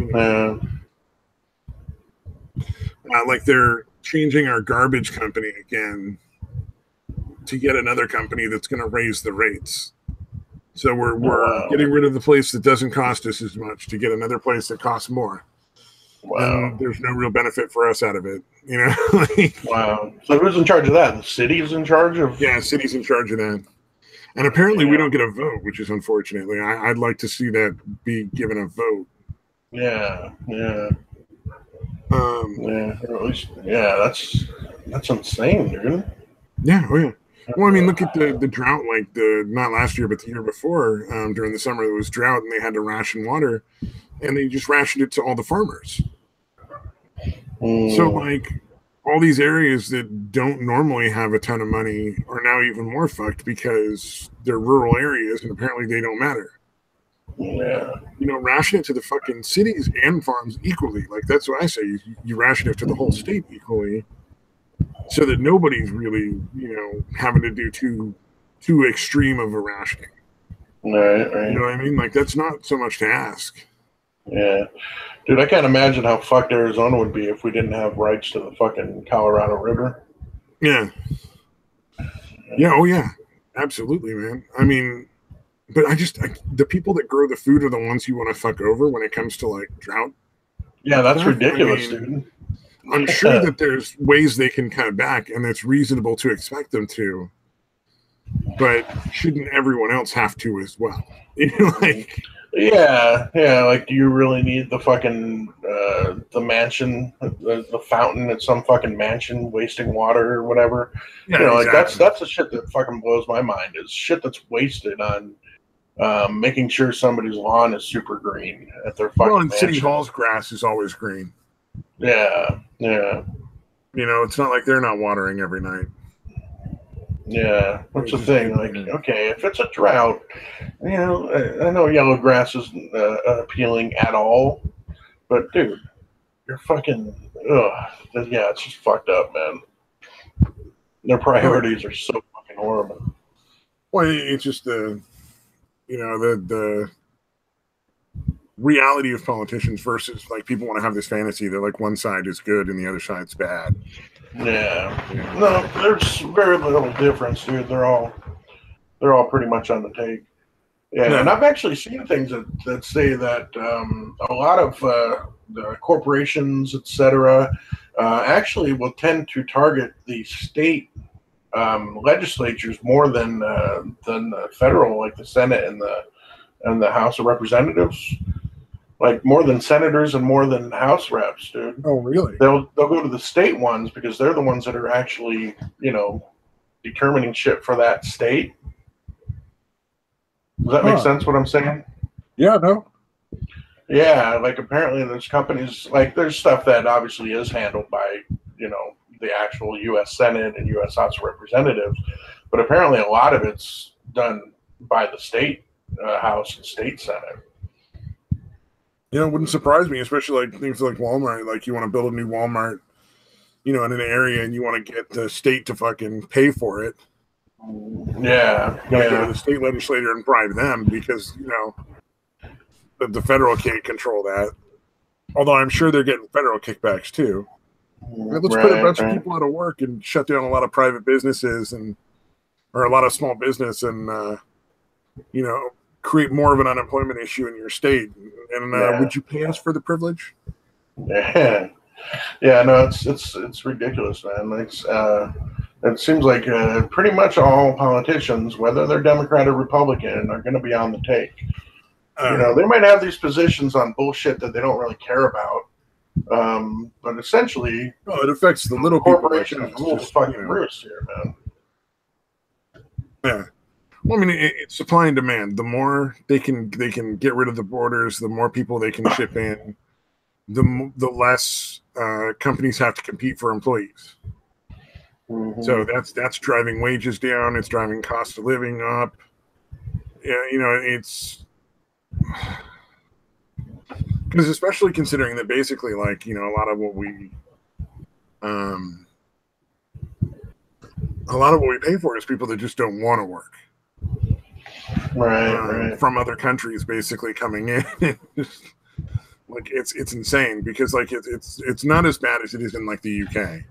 Like they're changing our garbage company again to get another company that's going to raise the rates. So we're getting rid of the place that doesn't cost us as much to get another place that costs more. Wow. And there's no real benefit for us out of it, you know? Wow. So who's in charge of that? The city's in charge of? Yeah, city's in charge of that. And apparently we don't get a vote, which is unfortunately. I'd like to see that be given a vote. Yeah. Or at least, that's insane, dude. Yeah, oh yeah. Well, I mean, look at the drought, like not last year, but the year before, during the summer, there was drought and they had to ration water, and they just rationed it to all the farmers. So, like, all these areas that don't normally have a ton of money are now even more fucked because they're rural areas and apparently they don't matter. Yeah. You know, ration it to the fucking cities and farms equally. Like, that's what I say. You ration it to the whole state equally so that nobody's really, you know, having to do too extreme of a rationing. Right. You know what I mean? Like, that's not so much to ask. Yeah. Dude, I can't imagine how fucked Arizona would be if we didn't have rights to the fucking Colorado River. Yeah. Yeah, oh yeah. Absolutely, man. I mean, but the people that grow the food are the ones you want to fuck over when it comes to, like, drought. Yeah, that's ridiculous, dude. I'm sure that there's ways they can cut back, and it's reasonable to expect them to. But shouldn't everyone else have to as well? You know, like... Yeah, like, do you really need the fucking the mansion, the fountain at some fucking mansion wasting water or whatever? Yeah, you know, exactly. like that's the shit that fucking blows my mind, is shit that's wasted on making sure somebody's lawn is super green at their fucking and mansion. City Hall's grass is always green. Yeah. You know, it's not like they're not watering every night. Yeah, that's the thing. Like, okay, if it's a drought, you know, I know yellow grass isn't appealing at all, but dude, you're fucking, yeah, it's just fucked up, man. Their priorities are so fucking horrible. Well, it's just the reality of politicians versus, like, people want to have this fantasy that, like, one side is good and the other side's bad. Yeah. No, there's very little difference, dude. They're all pretty much on the take. Yeah, and I've actually seen things that say that a lot of the corporations, etc., actually will tend to target the state legislatures more than the federal, like the Senate and the House of Representatives. Like, more than senators and more than House reps, dude. Oh, really? They'll go to the state ones because they're the ones that are actually, you know, determining shit for that state. Does that make sense, what I'm saying? Yeah, no. Yeah, like, apparently there's companies, like, there's stuff that obviously is handled by, you know, the actual U.S. Senate and U.S. House of Representatives, but apparently a lot of it's done by the state House and state Senate. You know, it wouldn't surprise me, especially like things like Walmart. Like, you want to build a new Walmart, you know, in an area, and you want to get the state to fucking pay for it. Yeah. You got to go to the state legislator and bribe them because, you know, the federal can't control that. Although I'm sure they're getting federal kickbacks too. Let's put a bunch of people out of work and shut down a lot of private businesses or a lot of small business and, you know, create more of an unemployment issue in your state. And would you pay us for the privilege? Yeah, no, it's ridiculous, man. It seems like pretty much all politicians, whether they're Democrat or Republican, are going to be on the take. You know, they might have these positions on bullshit that they don't really care about, but essentially, it affects the little corporations rule the fucking roost here, man. Yeah. Well, I mean, it's supply and demand. The more they can get rid of the borders, the more people they can ship in, the less companies have to compete for employees. Mm-hmm. So that's driving wages down. It's driving cost of living up. Yeah, you know, it's because especially considering that basically, like, you know, a lot of what we pay for is people that just don't want to work. Right. From other countries basically coming in. Like, it's insane because, like, it's not as bad as it is in, like, the UK.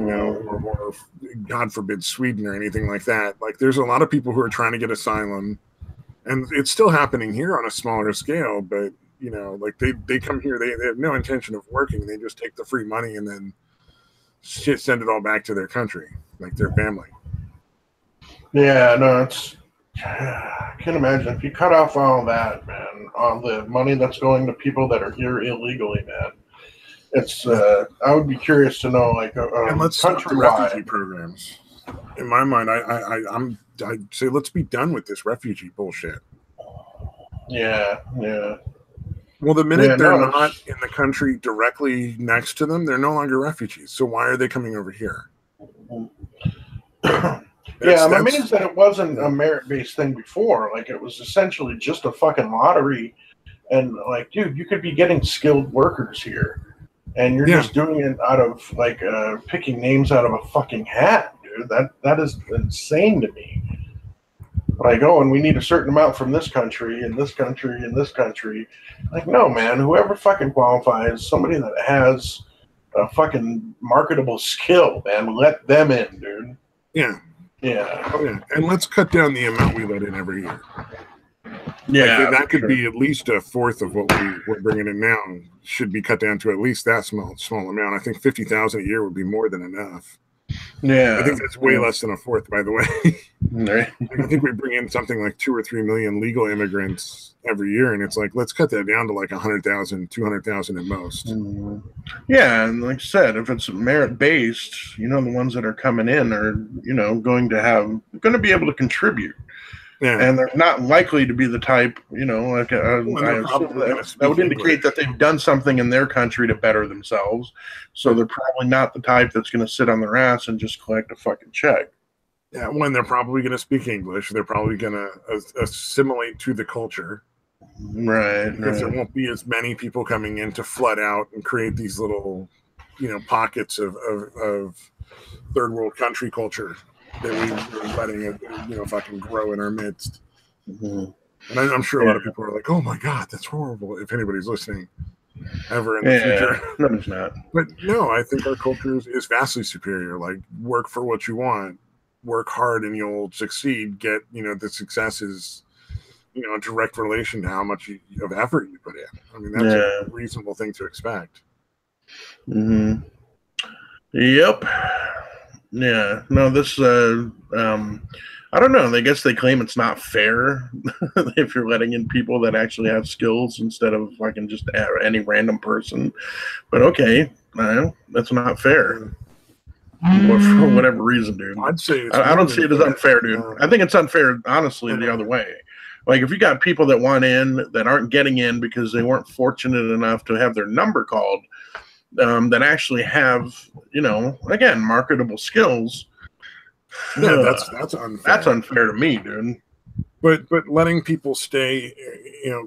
or God forbid Sweden or anything like that. Like there's a lot of people who are trying to get asylum, and it's still happening here on a smaller scale, but like they come here, they have no intention of working. They just take the free money and then send it all back to their country, like their family. Yeah, no, I can't imagine if you cut off all that, man, all the money that's going to people that are here illegally, man. It's I would be curious to know, like, and let's stop the refugee programs. In my mind, I'd say let's be done with this refugee bullshit. Yeah. Well, the minute they're not in the country directly next to them, they're no longer refugees. So why are they coming over here? I'm amazed that it wasn't a merit-based thing before. Like, it was essentially just a fucking lottery. And, like, dude, you could be getting skilled workers here. And you're just doing it out of, like, picking names out of a fucking hat, dude. That is insane to me. Like, oh, and we need a certain amount from this country, and this country, and this country. Like, no, man, whoever fucking qualifies, somebody that has a fucking marketable skill, man, let them in, dude. Yeah. Yeah. Oh, yeah. And let's cut down the amount we let in every year. Yeah. Like, that could be at least a fourth of what we're bringing in now. Should be cut down to at least that small amount. I think 50,000 a year would be more than enough. Yeah. I think that's way less than a fourth, by the way. Right. I think we bring in something like 2 or 3 million legal immigrants every year, and it's like, let's cut that down to like 100,000, 200,000 at most. Mm-hmm. Yeah, and like I said, if it's merit-based, the ones that are coming in are, going to be able to contribute. Yeah. And they're not likely to be the type, like that would indicate that they've done something in their country to better themselves. So they're probably not the type that's going to sit on their ass and just collect a fucking check. Yeah, when they're probably going to speak English, they're probably going to assimilate to the culture. Right. Because there won't be as many people coming in to flood out and create these little, pockets of third world country culture that we're letting it, fucking grow in our midst. Mm-hmm. And I'm sure a lot of people are like, "Oh my God, that's horrible." If anybody's listening, ever in the future, no, it's not. But no, I think our culture is vastly superior. Like, work for what you want, work hard, and you'll succeed. Get the success is, a direct relation to how much of effort you put in. I mean, that's a reasonable thing to expect. Mm-hmm. Yep. Yeah, no, this, I don't know. I guess they claim it's not fair if you're letting in people that actually have skills instead of fucking just any random person. But okay, that's not fair. For whatever reason, dude. I'd say I don't see it as unfair, dude. I think it's unfair, honestly, the other way. Like, if you got people that want in that aren't getting in because they weren't fortunate enough to have their number called, that actually have, again, marketable skills. Yeah, that's unfair. That's unfair to me, dude. But letting people stay,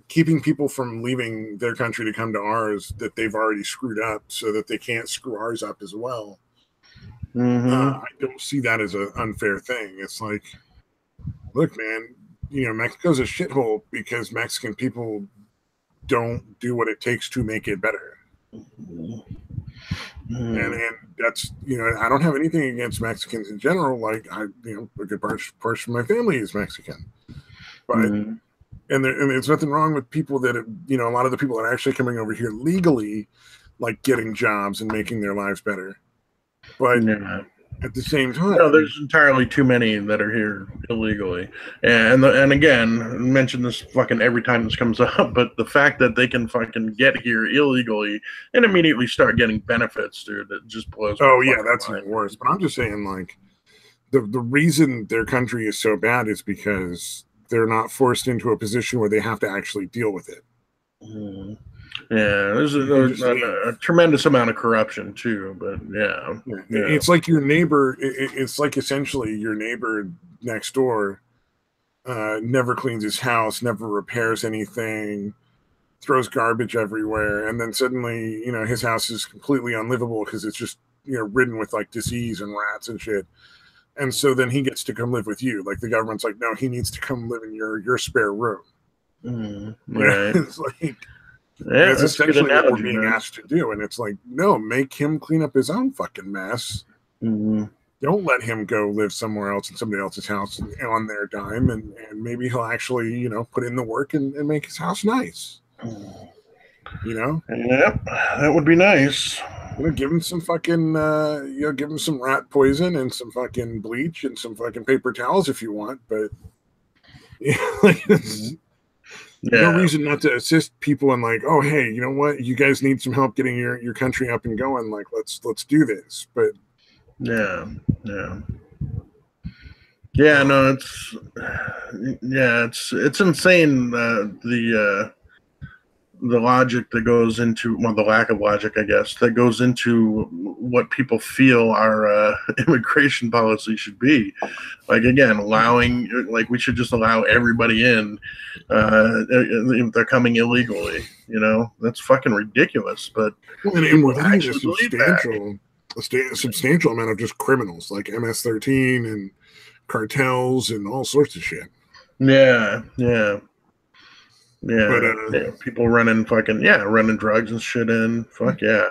keeping people from leaving their country to come to ours that they've already screwed up so that they can't screw ours up as well. Mm-hmm. I don't see that as an unfair thing. It's like, look, man, Mexico's a shithole because Mexican people don't do what it takes to make it better. And that's, I don't have anything against Mexicans in general. Like, a good portion of my family is Mexican, but and there's nothing wrong with people that a lot of the people that are actually coming over here legally, like getting jobs and making their lives better. But at the same time, there's entirely too many that are here illegally, and again, I mention this fucking every time this comes up, but the fact that they can fucking get here illegally and immediately start getting benefits, dude, it just blows. Oh yeah, that's even worse. But I'm just saying, like, the reason their country is so bad is because they're not forced into a position where they have to actually deal with it. Yeah, there's a tremendous amount of corruption too, but yeah. It's like your neighbor. It's like essentially your neighbor next door never cleans his house, never repairs anything, throws garbage everywhere, and then suddenly, his house is completely unlivable because it's just, ridden with like disease and rats and shit. And so then he gets to come live with you. Like, the government's like, no, he needs to come live in your spare room. Right. It's like. Yeah, it's essentially what we're being asked to do. And it's like, no, make him clean up his own fucking mess Mm-hmm. Don't let him go live somewhere else in somebody else's house on their dime, and maybe he'll actually, you know, put in the work and make his house nice. You know? Yep, that would be nice. You know, give him some fucking, give him some rat poison and some fucking bleach and some fucking paper towels if you want, but no reason not to assist people and like, oh, hey, you know what? You guys need some help getting your country up and going. Like, let's do this. But yeah. No, it's insane. The logic that goes into, well, the lack of logic, I guess, that goes into what people feel our immigration policy should be. Like, again, we should just allow everybody in if they're coming illegally. You know, that's fucking ridiculous. But and we're looking at a substantial amount of just criminals like MS-13 and cartels and all sorts of shit. Yeah. But people running drugs and shit in. Fuck yeah.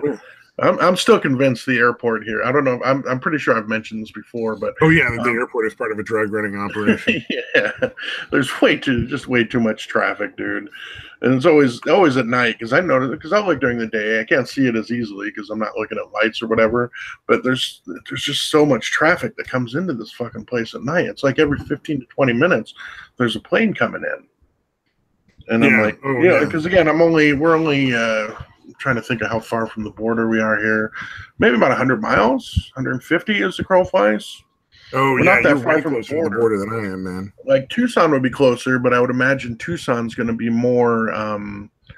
I'm still convinced the airport here. I don't know. I'm pretty sure I've mentioned this before, but the airport is part of a drug running operation. Yeah, there's way too much traffic, dude, and it's always at night because I notice because I look during the day. I can't see it as easily because I'm not looking at lights or whatever. But there's just so much traffic that comes into this fucking place at night. It's like every 15 to 20 minutes, there's a plane coming in. And I'm like, because again, we're only trying to think of how far from the border we are here. Maybe about 100 miles, 150 as the crow flies. Oh, we're not that far from the border than I am, man. Like Tucson would be closer, but I would imagine Tucson's going to be more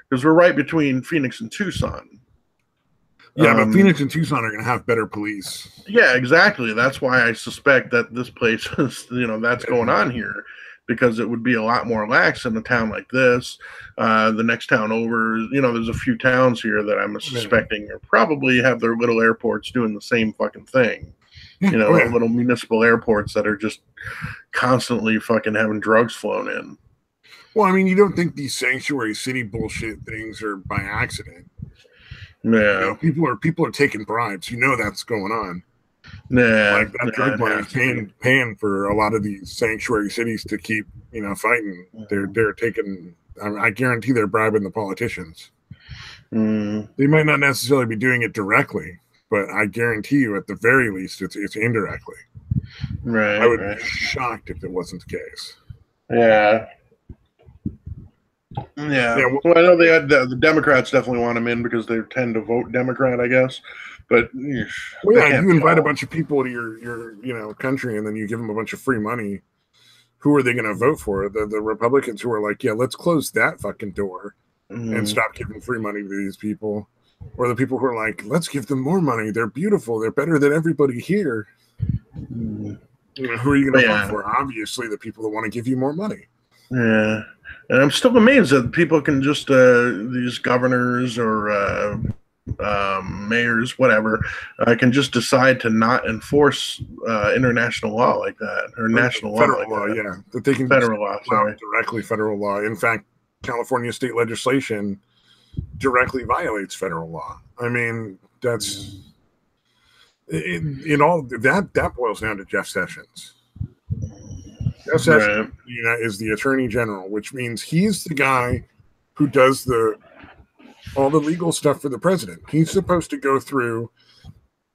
because we're right between Phoenix and Tucson. Yeah, but Phoenix and Tucson are going to have better police. Yeah, exactly. That's why I suspect that this place is, that's going on here. Because it would be a lot more lax in a town like this. The next town over, there's a few towns here that I'm suspecting are probably have their little airports doing the same fucking thing. Little municipal airports that are just constantly fucking having drugs flown in. Well, I mean, you don't think these sanctuary city bullshit things are by accident? Yeah, people are taking bribes. That's going on. Yeah, like that drug money is paying for a lot of these sanctuary cities to keep, fighting. They're taking. I guarantee they're bribing the politicians. They might not necessarily be doing it directly, but I guarantee you, at the very least, it's indirectly. Right. I would be shocked if it wasn't the case. Yeah. Well, I know they had the Democrats definitely want them in because they tend to vote Democrat, I guess. But you invite a bunch of people to your country, and then you give them a bunch of free money. Who are they going to vote for? The Republicans who are like, yeah, let's close that fucking door and stop giving free money to these people, or the people who are like, let's give them more money. They're beautiful. They're better than everybody here. Who are you going to vote for? Obviously, the people that want to give you more money. Yeah, and I'm still amazed that people can just these governors or mayors, whatever, can just decide to not enforce international law like that or national federal law. Like that. That they can federal law, directly federal law. In fact, California state legislation directly violates federal law. I mean, that's in all that boils down to Jeff Sessions. Jeff Sessions is the Attorney General, which means he's the guy who does all the legal stuff for the president. He's supposed to go through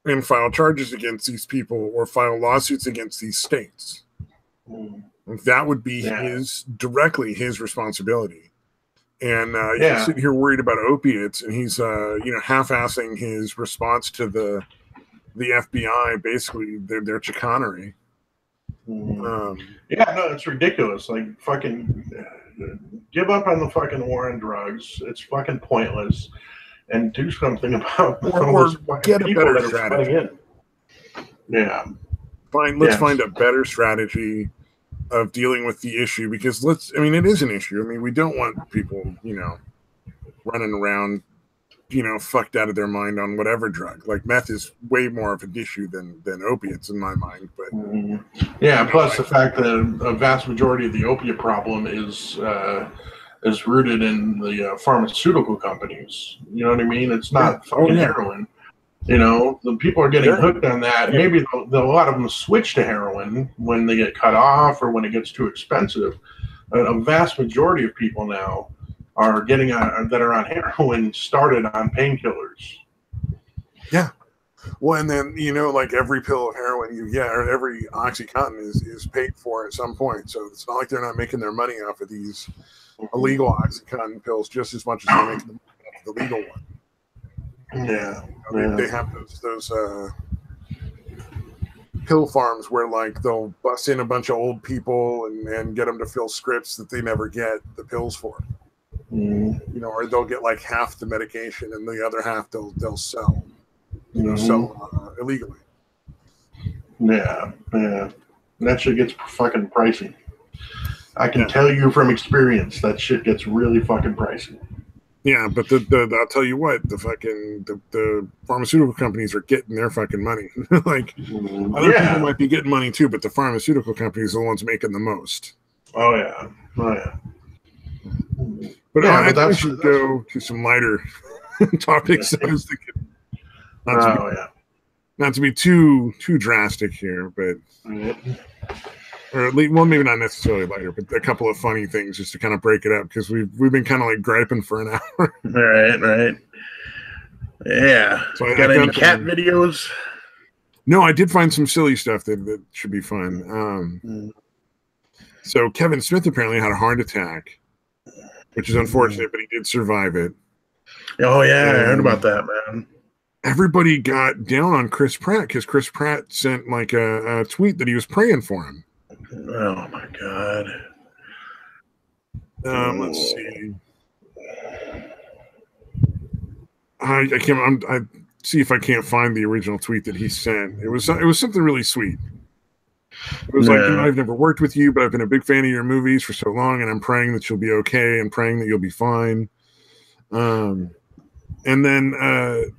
and file charges against these people or file lawsuits against these states. That would be directly his responsibility. And he's sitting here worried about opiates, and he's half-assing his response to the FBI, basically their chicanery. It's ridiculous. Like, fucking give up on the fucking war on drugs. It's fucking pointless, and do something about or get a better strategy. Let's find a better strategy of dealing with the issue, because it is an issue. I mean, we don't want people, running around, fucked out of their mind on whatever drug. Like meth is way more of an issue than opiates in my mind. But plus the fact that a vast majority of the opiate problem is rooted in the pharmaceutical companies. You know what I mean? It's not fucking heroin. The people are getting hooked on that. Maybe a lot of them switch to heroin when they get cut off or when it gets too expensive. A vast majority of people now are getting that are on heroin started on painkillers. Yeah. Well, and then like every pill of heroin you get, or every OxyContin is paid for at some point. So it's not like they're not making their money off of these illegal OxyContin pills just as much as they're making the money off of the legal one. Yeah, they have those pill farms where like they'll bust in a bunch of old people and get them to fill scripts that they never get the pills for. Or they'll get like half the medication and the other half they'll sell. Sell illegally. Yeah. That shit gets fucking pricey. I can tell you from experience that shit gets really fucking pricey. Yeah, but I'll tell you what, the pharmaceutical companies are getting their fucking money. Like other people might be getting money too, but the pharmaceutical companies are the ones making the most. Oh yeah. But I think we should go to some lighter topics. I was thinking not to be too drastic here, but or at least, well, maybe not necessarily lighter, but a couple of funny things just to kind of break it up, because we've been kind of like griping for an hour. Right. Yeah. So got any cat videos? No, I did find some silly stuff that should be fun. So Kevin Smith apparently had a heart attack, which is unfortunate, but he did survive it. Oh yeah, I heard about that, man. Everybody got down on Chris Pratt because Chris Pratt sent like a tweet that he was praying for him. Oh my god. Let's see. I see if I can't find the original tweet that he sent. It was something really sweet. It was like, I've never worked with you, but I've been a big fan of your movies for so long, and I'm praying that you'll be okay and praying that you'll be fine. And then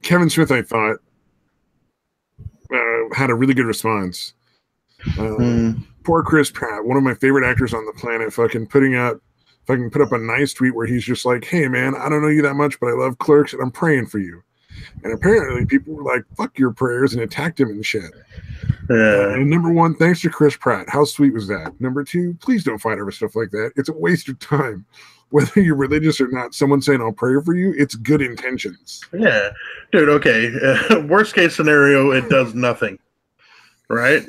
Kevin Smith, I thought, had a really good response. Poor Chris Pratt, one of my favorite actors on the planet, fucking put up a nice tweet where he's just like, hey man, I don't know you that much, but I love Clerks and I'm praying for you. And apparently people were like, fuck your prayers, and attacked him and shit. And number one, thanks to Chris Pratt. How sweet was that? Number two, please don't fight over stuff like that. It's a waste of time. Whether you're religious or not, someone saying I'll pray for you, it's good intentions. Yeah. Dude, okay. Worst case scenario, it does nothing. Right?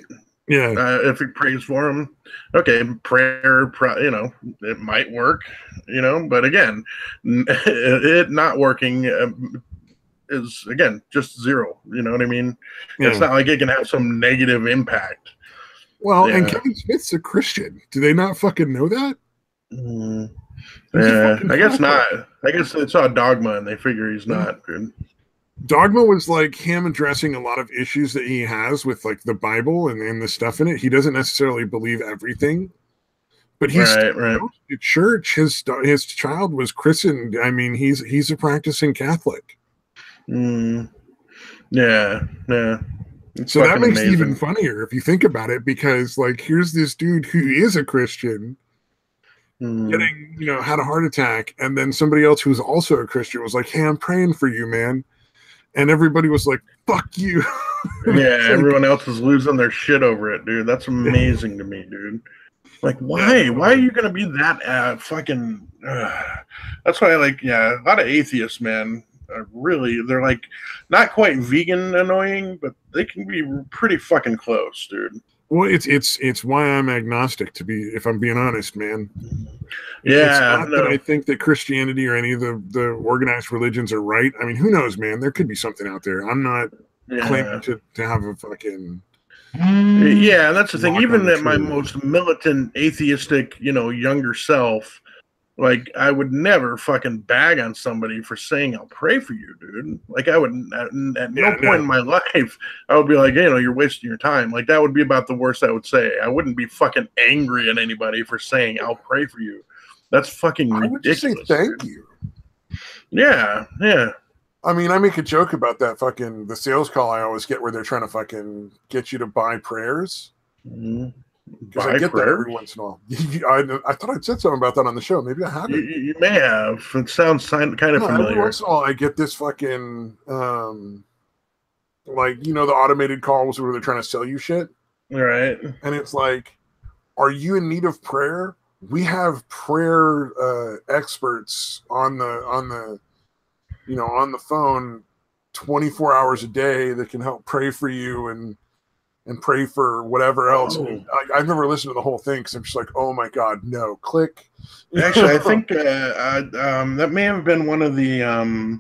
Yeah. If he prays for him, okay, prayer, it might work, but again, it not working is, again, just zero. You know what I mean? Yeah. It's not like it can have some negative impact. Well, and Kevin Smith's a Christian. Do they not fucking know that? Yeah, I guess not. I guess they saw Dogma and they figure he's not, dude. Dogma was like him addressing a lot of issues that he has with like the Bible and the stuff in it. He doesn't necessarily believe everything, but he's right. At church. His child was christened. I mean, he's a practicing Catholic. Yeah. It's so that makes it even funnier if you think about it, because like here's this dude who is a Christian getting, had a heart attack, and then somebody else who's also a Christian was like, hey, I'm praying for you, man. And everybody was like, fuck you. Yeah, everyone else is losing their shit over it, dude. That's amazing to me, dude. Like, why? Yeah, why are you going to be that fucking... That's why, a lot of atheists, man, are really... They're, like, not quite vegan annoying, but they can be pretty fucking close, dude. Well, it's why I'm agnostic, if I'm being honest, man. Yeah, it's not that I think that Christianity or any of the organized religions are right. I mean, who knows, man? There could be something out there. I'm not claiming to have a fucking... Yeah, and that's the thing. Even at my most militant, atheistic, younger self, like, I would never fucking bag on somebody for saying I'll pray for you, dude. Like, I would at no point in my life I would be like, you're wasting your time. Like, that would be about the worst I would say. I wouldn't be fucking angry at anybody for saying I'll pray for you. That's fucking ridiculous. I would just say thank you. Yeah. I mean, I make a joke about that the sales call I always get where they're trying to fucking get you to buy prayers. Because I get that every once in a while. I thought I'd said something about that on the show. Maybe I haven't. You may have. It sounds kind of familiar. Every once in a while, I get this fucking like, the automated calls where they're trying to sell you shit. Right. And it's like, are you in need of prayer? We have prayer experts on the phone 24 hours a day that can help pray for you and pray for whatever else. I've never listened to the whole thing because I'm just like, oh my God, no, click. Actually, I think that may have been one of the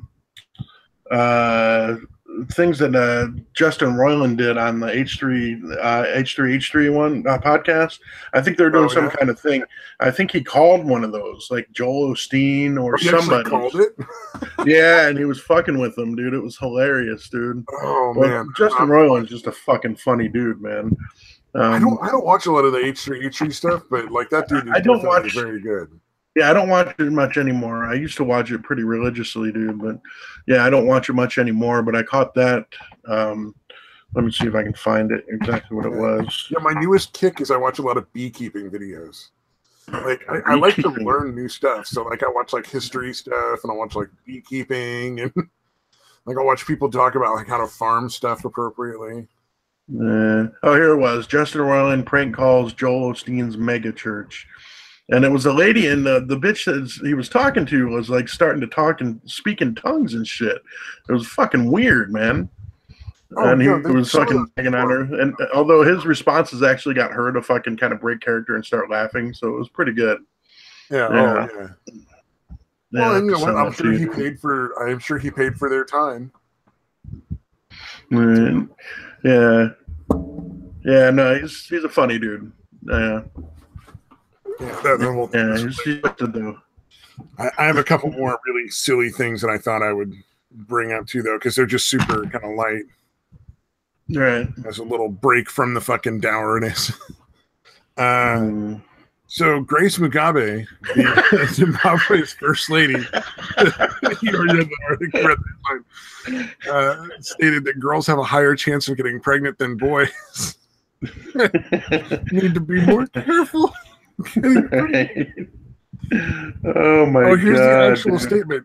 things that Justin Roiland did on the H3H3 podcast. I think they're doing some kind of thing. I think he called one of those, like Joel Osteen or somebody. Called it? Yeah, and he was fucking with them, dude. It was hilarious, dude. Oh man, Justin Roiland's just a fucking funny dude, man. I don't watch a lot of the H3H3 stuff, but like that dude is definitely very good. Yeah, I don't watch it much anymore. I used to watch it pretty religiously, dude. But yeah, I don't watch it much anymore. But I caught that. Let me see if I can find it exactly what it was. Yeah, my newest kick is I watch a lot of beekeeping videos. Like I like to learn new stuff. So like I watch like history stuff and I watch like beekeeping and like I watch people talk about like how to farm stuff appropriately. Oh, here it was. Justin Roiland prank calls Joel Osteen's mega church. And it was a lady, and the bitch that he was talking to was like starting to talk and speak in tongues and shit. It was fucking weird, man. And he was fucking tagging on her. And although his responses actually got her to fucking kind of break character and start laughing, so it was pretty good. Yeah. Oh yeah. Well, and you know what? I'm sure he paid for their time. Right. Yeah. Yeah. No, he's a funny dude. Yeah. He's what to do. I have a couple more really silly things that I thought I would bring up too, though, because they're just super kind of light. Right. As a little break from the fucking dourness. So Grace Mugabe, Zimbabwe's first lady, you already read that line, stated that girls have a higher chance of getting pregnant than boys. Need to be more careful. Right. Oh my God. Here's the actual statement.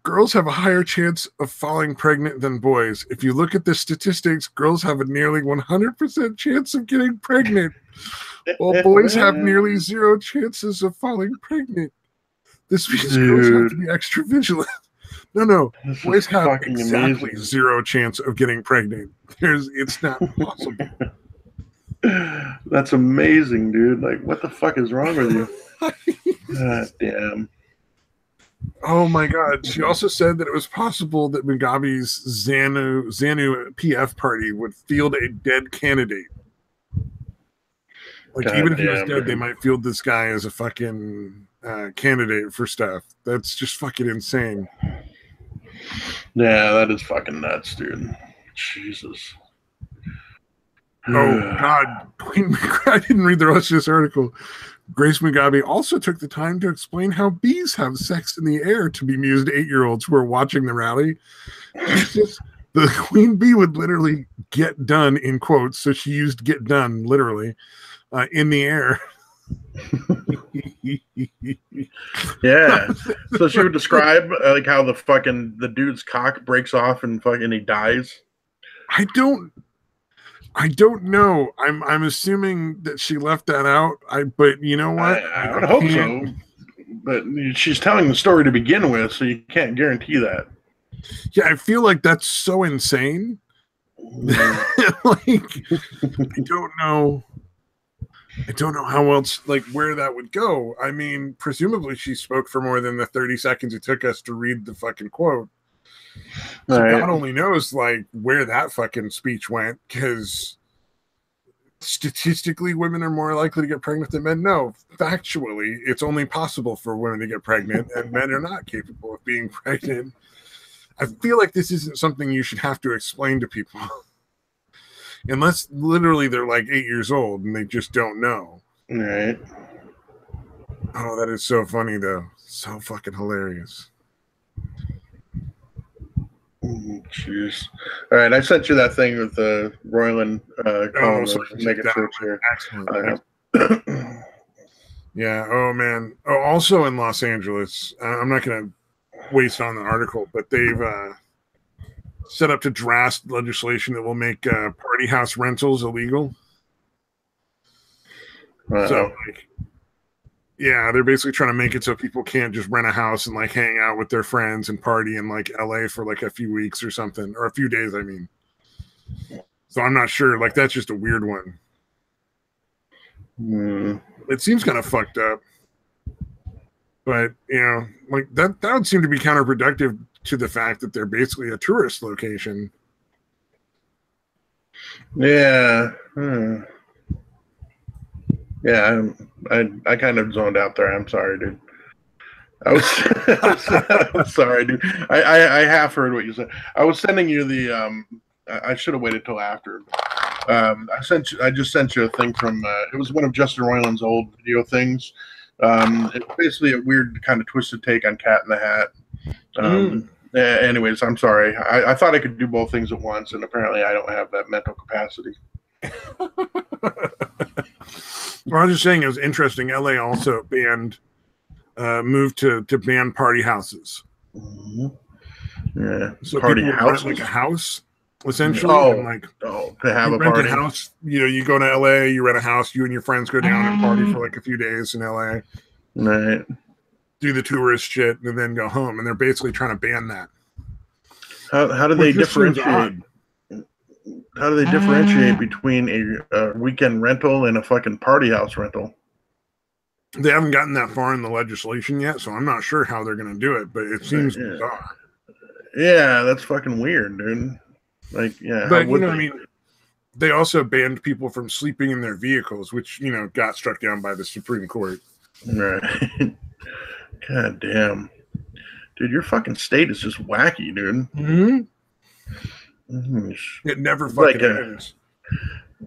Girls have a higher chance of falling pregnant than boys. If you look at the statistics, girls have a nearly 100% chance of getting pregnant, while boys have nearly 0 chances of falling pregnant. This means girls have to be extra vigilant. No. Boys have exactly 0 chance of getting pregnant. It's not possible. That's amazing, dude. Like, what the fuck is wrong with you? God damn. Oh my God. She also said that it was possible that Mugabe's ZANU PF party would field a dead candidate. Like, God, even if he was dead, they might field this guy as a fucking candidate for stuff. That's just fucking insane. Yeah, that is fucking nuts, dude. Jesus. Oh God, I didn't read the rest of this article. Grace Mugabe also took the time to explain how bees have sex in the air to bemused 8-year-olds who are watching the rally. The queen bee would literally get done in quotes, so she used "get done" literally in the air. Yeah, so she would describe like how the dude's cock breaks off and fucking he dies. I don't know. I'm assuming that she left that out. But you know what? I would hope so. But she's telling the story to begin with, so you can't guarantee that. Yeah, I feel like that's so insane. Like, I don't know how else, like, where that would go. I mean, presumably she spoke for more than the 30 seconds it took us to read the fucking quote. So right. God only knows, like, where that fucking speech went, because statistically women are more likely to get pregnant than men. No, factually, it's only possible for women to get pregnant, and men are not capable of being pregnant. I feel like this isn't something you should have to explain to people. Unless literally they're like 8 years old and they just don't know. Right. Oh, that is so funny, though. So fucking hilarious. Jeez. All right, I sent you that thing with the Royland calling So the mega church here. Excellent. Yeah. Oh man. Oh, also in Los Angeles, I'm not going to waste on the article, but they've set up to draft legislation that will make party house rentals illegal. So, like, yeah, they're basically trying to make it so people can't just rent a house and like hang out with their friends and party in like LA for like a few weeks or something, or a few days, I mean. So I'm not sure. Like, that's just a weird one. It seems kind of fucked up. But, you know, like that would seem to be counterproductive to the fact that they're basically a tourist location. Yeah. Yeah, I kind of zoned out there. I'm sorry, dude. I'm sorry, dude. I half heard what you said. I was sending you the I should have waited till after. I just sent you a thing from it was one of Justin Roiland's old video things. It's basically a weird kind of twisted take on Cat in the Hat. Anyways, I'm sorry. I thought I could do both things at once, and apparently I don't have that mental capacity. Well, I was just saying it was interesting. LA also moved to ban party houses. Yeah, so party house, like a house, essentially. And like, to have a party house. You know, you go to LA, you rent a house, you and your friends go down and party for like a few days in LA. Right. Do the tourist shit and then go home. And they're basically trying to ban that. How do they differentiate? How do they differentiate between a weekend rental and a fucking party house rental? They haven't gotten that far in the legislation yet, so I'm not sure how they're going to do it, but it seems bizarre. Yeah, that's fucking weird, dude. Like, yeah. But, you know, I mean, they also banned people from sleeping in their vehicles, which, you know, got struck down by the Supreme Court. Right. God damn. Dude, your fucking state is just wacky, dude. It never fucking ends.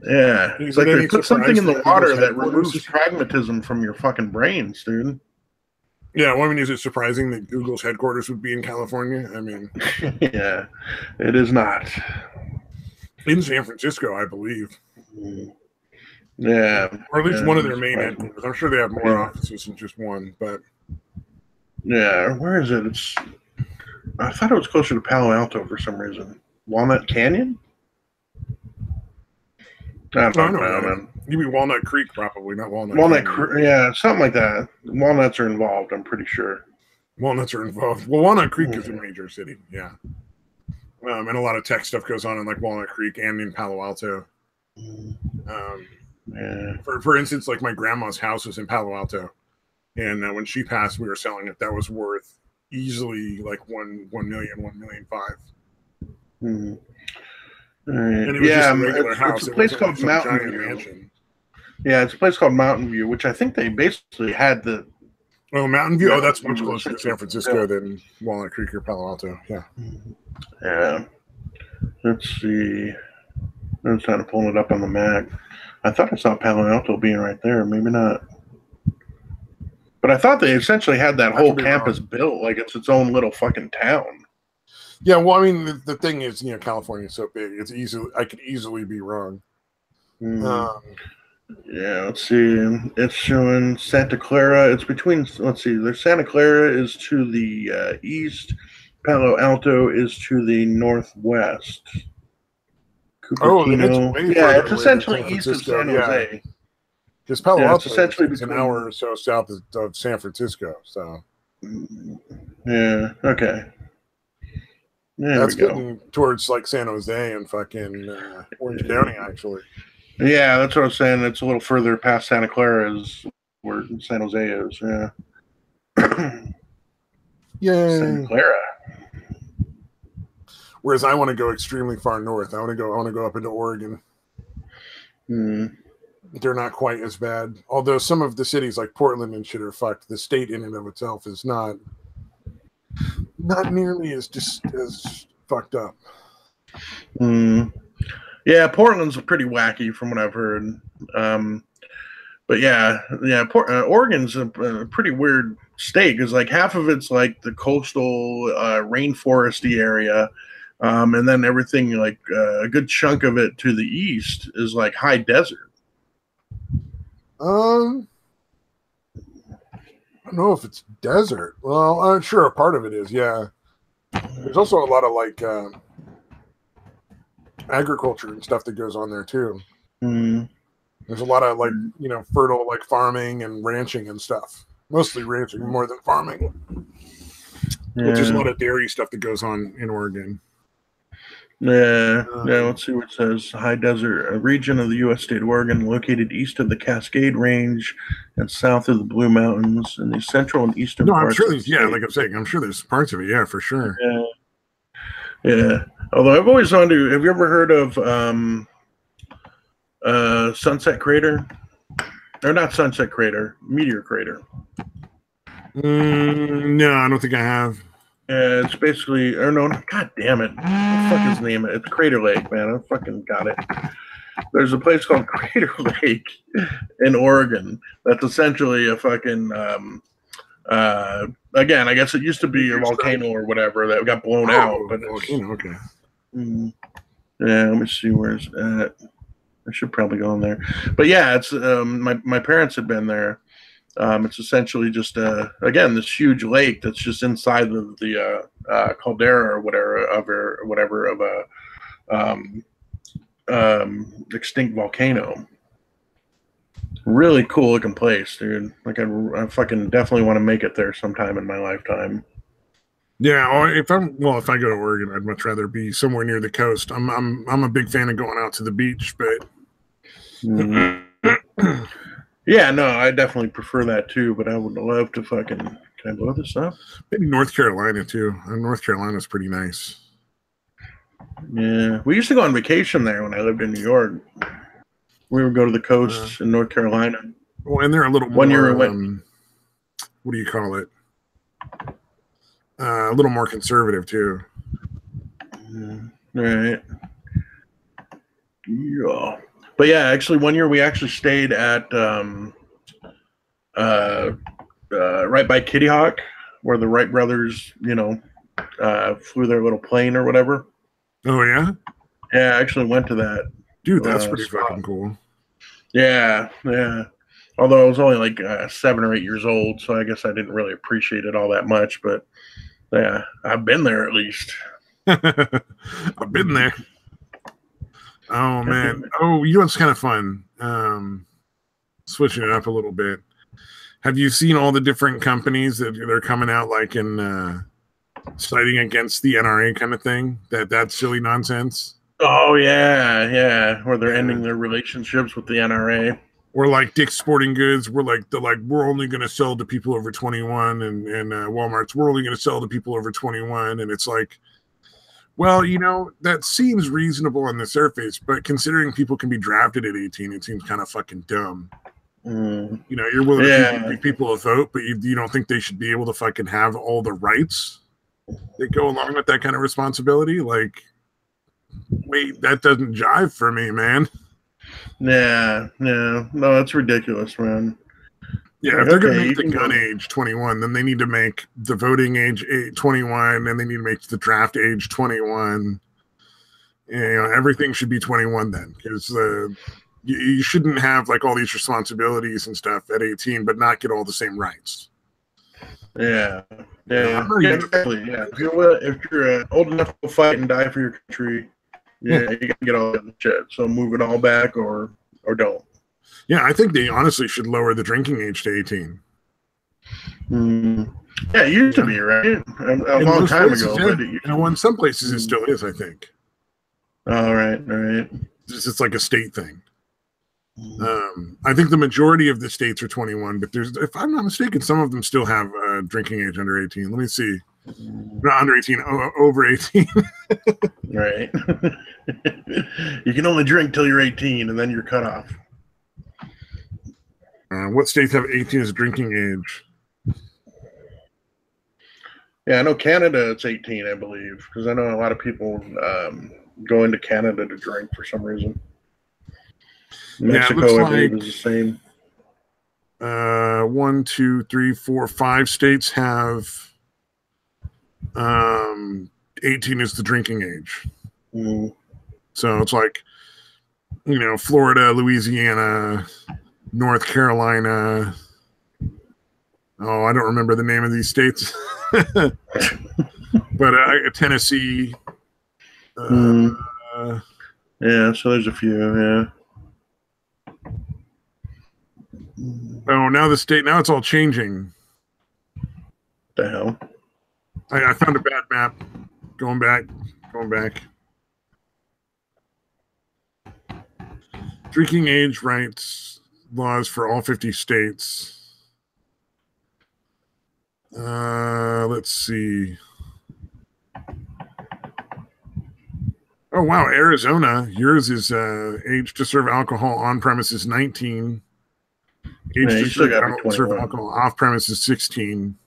Yeah. It's like they put something in the water that removes pragmatism from your fucking brains, dude. Yeah, well, I mean, is it surprising that Google's headquarters would be in California? I mean... Yeah, it is not. In San Francisco, I believe. Yeah. Or at least one of their main headquarters. I'm sure they have more offices than just one, but... Yeah, where is it? I thought it was closer to Palo Alto for some reason. Walnut Canyon? I don't know. You mean Walnut Creek, probably, not Walnut. Walnut Creek, yeah, something like that. Walnuts are involved, I'm pretty sure. Walnuts are involved. Well, Walnut Creek is a major city, yeah. And a lot of tech stuff goes on in like Walnut Creek and in Palo Alto. For instance, like my grandma's house was in Palo Alto, and when she passed, we were selling it. That was worth easily like $1 million, $1.5 million. And it was just a regular house. It's a place called Mountain View. Mansion. Yeah, it's a place called Mountain View, which I think they basically had the. Oh, Mountain View. Oh, that's much closer to San Francisco than Walnut Creek or Palo Alto. Yeah. Yeah. Let's see. I'm trying to pull it up on the map. I thought I saw Palo Alto being right there. Maybe not. But I thought they essentially had that whole campus built like it's its own little fucking town. Yeah, well, I mean, the thing is, you know, California is so big. I could easily be wrong. Yeah, let's see. It's showing Santa Clara. It's between. Let's see. There's Santa Clara is to the east. Palo Alto is to the northwest. Cupertino. It's essentially east of San Jose. Because Palo Alto is essentially an hour or so south of San Francisco. So. Yeah. Okay. That's getting towards like San Jose and fucking Orange County, actually. Yeah, that's what I was saying. It's a little further past Santa Clara is where San Jose is. Yeah. Yeah. Santa Clara. Whereas I want to go extremely far north. I want to go up into Oregon. They're not quite as bad. Although some of the cities like Portland and shit are fucked. The state in and of itself is not nearly as fucked up. Yeah, Portland's pretty wacky from what I've heard. But Oregon's a pretty weird state because like half of it's like the coastal rainforesty area, And then everything like a good chunk of it to the east is like high desert. I don't know if it's desert. Well, I'm sure a part of it is. Yeah, there's also a lot of like agriculture and stuff that goes on there too. Mm. There's a lot of like fertile like farming and ranching and stuff. Mostly ranching more than farming. Yeah. Which is a lot of dairy stuff that goes on in Oregon. Yeah, let's see what it says. High desert, a region of the U.S. state of Oregon located east of the Cascade Range and south of the Blue Mountains in the central and eastern No, I'm parts sure of the there's, state. like I'm saying, I'm sure there's parts of it, yeah, for sure. Yeah. Although I've always wanted to, have you ever heard of Sunset Crater? Or not Sunset Crater, Meteor Crater. No, I don't think I have. It's basically, or no, god damn it. What the fuck is the name? It's Crater Lake, man. I fucking got it. There's a place called Crater Lake in Oregon that's essentially a fucking, again, I guess it used to be a volcano or whatever that got blown out. But volcano, okay. Yeah, let me see where's at. I should probably go in there. But yeah, it's my parents had been there. It's essentially just again this huge lake that's just inside of the caldera or whatever of a extinct volcano. Really cool looking place, dude. Like I fucking definitely want to make it there sometime in my lifetime. Yeah, or if I go to Oregon, I'd much rather be somewhere near the coast. I'm a big fan of going out to the beach, but yeah, no, I definitely prefer that too. But I would love to fucking. Can I blow this up? Maybe North Carolina too. North Carolina's pretty nice. Yeah, we used to go on vacation there when I lived in New York. We would go to the coast in North Carolina. Well, and they're a little more. 1 year we went. What do you call it? A little more conservative too. Right. Yeah. But yeah, actually, 1 year we actually stayed at right by Kitty Hawk, where the Wright brothers, flew their little plane or whatever. Oh yeah. Yeah, I actually went to that. Dude, that's pretty fucking cool. Yeah, yeah. Although I was only like 7 or 8 years old, so I guess I didn't really appreciate it all that much. But yeah, I've been there at least. I've been there. Oh man. Oh, it's kind of fun. Switching it up a little bit. Have you seen all the different companies that they're coming out like in citing against the NRA kind of thing? That's silly nonsense. Oh yeah. Where they're ending their relationships with the NRA. Or like Dick's Sporting Goods, we're only going to sell to people over 21, and Walmart's we're only going to sell to people over 21, and it's like, well, that seems reasonable on the surface, but considering people can be drafted at 18, it seems kind of fucking dumb. You're willing to give people a vote, but you don't think they should be able to fucking have all the rights that go along with that kind of responsibility? Like, wait, that doesn't jive for me, man. Yeah, no, that's ridiculous, man. Yeah, if they're going to make the gun age 21, then they need to make the voting age 21, and they need to make the draft age 21. Everything should be 21 then, because you shouldn't have like all these responsibilities and stuff at 18, but not get all the same rights. Yeah, exactly. Yeah, if you're old enough to fight and die for your country, you gotta get all that shit. So move it all back, or don't. Yeah, I think they honestly should lower the drinking age to 18. Yeah, it used to be, right? A long time ago. But in some places it still is, I think. All right. It's like a state thing. I think the majority of the states are 21, but if I'm not mistaken, some of them still have drinking age under 18. Let me see. Not under 18, over 18. Right. You can only drink till you're 18, and then you're cut off. What states have 18 as drinking age? Yeah, I know Canada, it's 18, I believe, because I know a lot of people go into Canada to drink for some reason. Mexico, I believe, is the same. 1, 2, 3, 4, 5 states have 18 is the drinking age. Mm. So it's like, Florida, Louisiana, North Carolina. Oh, I don't remember the name of these states. But Tennessee. Yeah, so there's a few, yeah. Oh, now it's all changing. The hell? I found a bad map. Going back. Drinking age rights laws for all 50 states. Let's see. Oh, wow. Arizona. Yours is age to serve alcohol on premise is 19. Age to serve alcohol off premise is 16.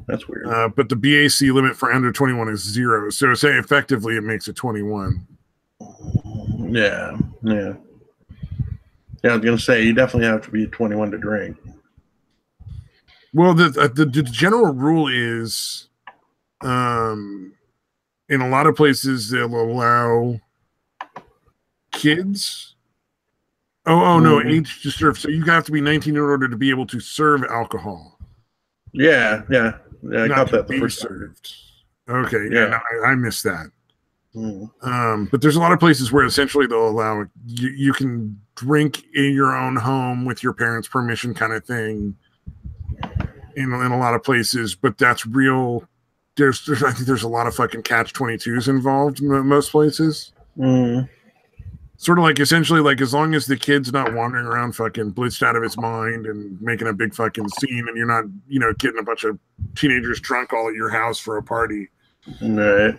That's weird. But the BAC limit for under 21 is 0. So say effectively it makes it 21. Yeah. I was gonna say you definitely have to be 21 to drink. Well, the general rule is, in a lot of places they'll allow kids. No, age to serve. So you have to be 19 in order to be able to serve alcohol. Yeah. I got that the first served. Okay, yeah, no, I missed that. But there's a lot of places where essentially they'll allow you can drink in your own home with your parents' permission, kind of thing. In a lot of places, but that's real. I think there's a lot of fucking catch-22s involved in most places. Sort of like essentially like as long as the kid's not wandering around fucking blitzed out of his mind and making a big fucking scene, and you're not getting a bunch of teenagers drunk all at your house for a party. Right.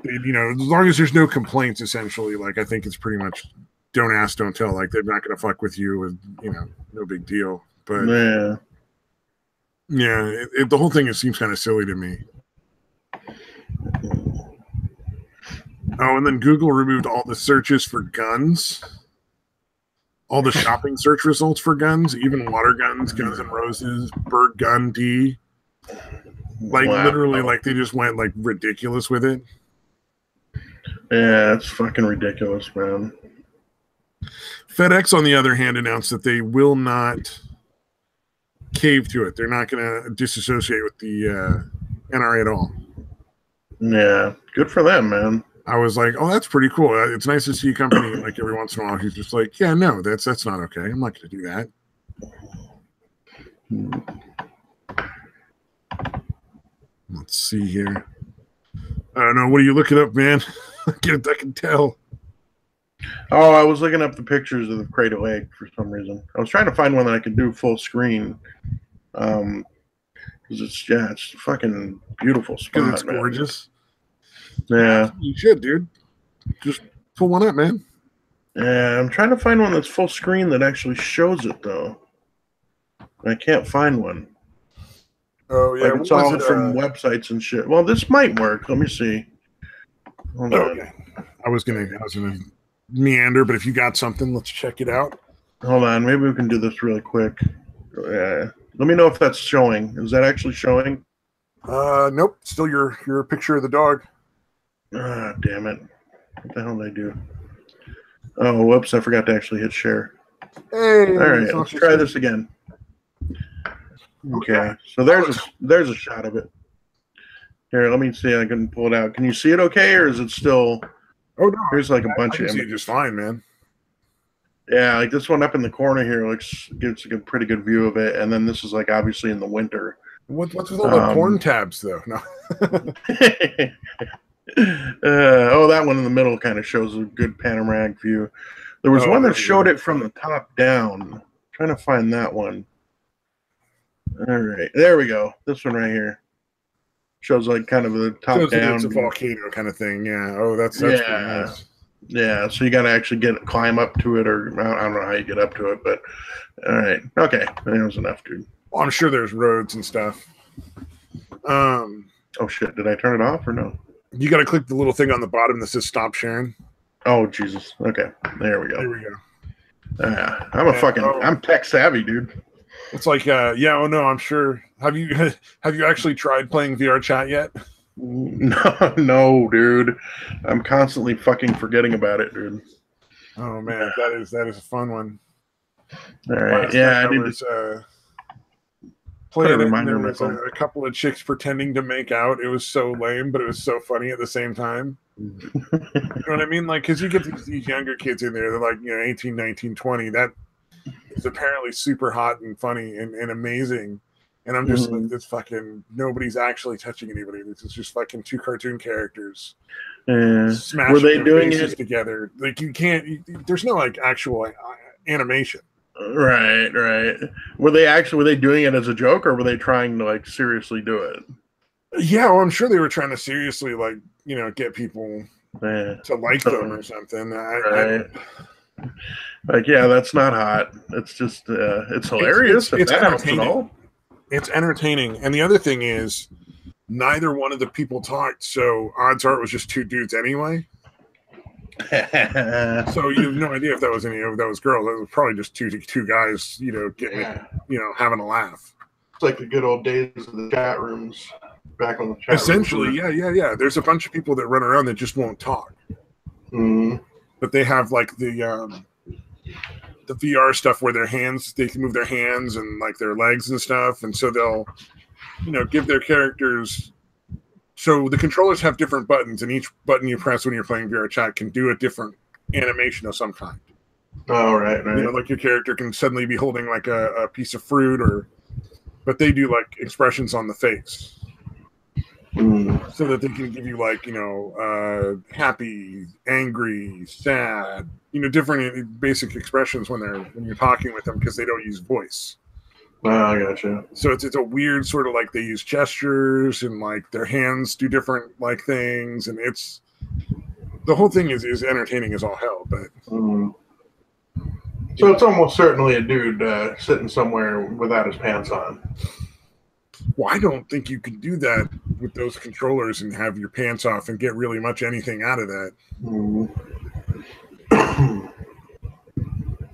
As long as there's no complaints, essentially, like I think it's pretty much don't ask, don't tell. Like they're not gonna fuck with you, with no big deal. But the whole thing seems kind of silly to me. Oh, and then Google removed all the searches for guns, all the shopping search results for guns, even water guns, Guns N' Roses, Berg Gun D. Like literally, like they just went like ridiculous with it. Yeah, it's fucking ridiculous, man. FedEx, on the other hand, announced that they will not cave to it. They're not going to disassociate with the NRA at all. Yeah, good for them, man. I was like, oh, that's pretty cool. It's nice to see a company like every once in a while who's just like, yeah, no, that's not okay. I'm not going to do that. Let's see here. I don't know. What are you looking up, man? I can tell. Oh, I was looking up the pictures of the Cradle Egg for some reason. I was trying to find one that I could do full screen. Because it's a fucking beautiful spot. It's gorgeous. Yeah. You should, dude. Just pull one up, man. Yeah, I'm trying to find one that's full screen that actually shows it, though. I can't find one. Oh, yeah. Like it's all from websites and shit. Well, this might work. Let me see. Okay. I was gonna meander, but if you got something, let's check it out. Hold on. Maybe we can do this really quick. Let me know if that's showing. Is that actually showing? Nope. Still your picture of the dog. Ah, damn it. What the hell did I do? Oh, whoops. I forgot to actually hit share. Hey. All right. Let's try this again. Okay. So there's a shot of it. Here, let me see. I can pull it out. Can you see it okay, or is it still... Oh, no. Here's like a bunch of images. See it just fine, man. Yeah, like this one up in the corner here gives a pretty good view of it, and then this is like obviously in the winter. What's with all the porn tabs, though? No. That one in the middle kind of shows a good panoramic view. There was one that showed it from the top down. I'm trying to find that one. All right, there we go. This one right here shows like kind of the top down. It's a volcano kind of thing. Yeah. Oh, that's pretty nice. Yeah. So you got to actually climb up to it, or I don't know how you get up to it, but all right. Okay, that was enough, dude. Well, I'm sure there's roads and stuff. Oh shit! Did I turn it off or no? You got to click the little thing on the bottom that says "Stop Sharing." Oh Jesus! Okay, there we go. There we go. I'm tech savvy, dude. It's like, oh no, I'm sure. Have you actually tried playing VR chat yet? No, no, dude. I'm constantly fucking forgetting about it, dude. Oh man, that is a fun one. All right, Last night yeah, I I need to was put a playing it, and reminder there on my was phone. a couple of chicks pretending to make out. It was so lame, but it was so funny at the same time. You know what I mean? Like, because you get these younger kids in there, they're like, 18, 19, 20. That is apparently super hot and funny and amazing. And I'm just like, this fucking, nobody's actually touching anybody. This is just fucking two cartoon characters Were smashing they their doing faces it? together. Like, you can't, there's no like actual animation. Right, right. Were they doing it as a joke, or were they trying to like seriously do it? Yeah, well, I'm sure they were trying to seriously, like, get people Yeah. to like them or something. Right. Like, yeah, that's not hot. It's just, it's hilarious if it's that helps at entertaining. all. It's entertaining. And the other thing is, neither one of the people talked, so odds are it was just two dudes anyway. So you have no idea if that was any of those girls. It was probably just two guys, getting it, having a laugh. It's like the good old days of the chat rooms back on the chat Essentially, yeah. There's a bunch of people that run around that just won't talk. But they have like the VR stuff where they can move their hands and like their legs and stuff, and so they'll give their characters. So the controllers have different buttons, and each button you press when you're playing VR chat can do a different animation of some kind. Oh, right. Like your character can suddenly be holding like a piece of fruit, but they do like expressions on the face. So that they can give you like happy, angry, sad, different basic expressions when you're talking with them, because they don't use voice. Oh, I gotcha. So it's a weird sort of like they use gestures, and like their hands do different like things, and it's the whole thing is entertaining as all hell. But so it's almost certainly a dude sitting somewhere without his pants on. Well, I don't think you can do that with those controllers and have your pants off and get really much anything out of that.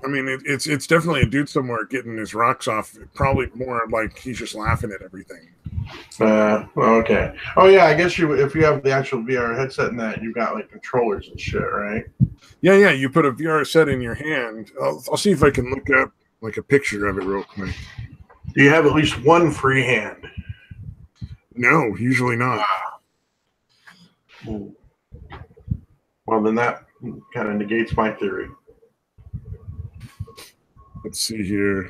I mean, it's definitely a dude somewhere getting his rocks off. Probably more like he's just laughing at everything. Okay. Oh yeah, I guess if you have the actual VR headset and that, you've got like controllers and shit, right? Yeah. You put a VR set in your hand. I'll see if I can look up like a picture of it real quick. Do you have at least one free hand? No, usually not. Well, then that kind of negates my theory. Let's see here.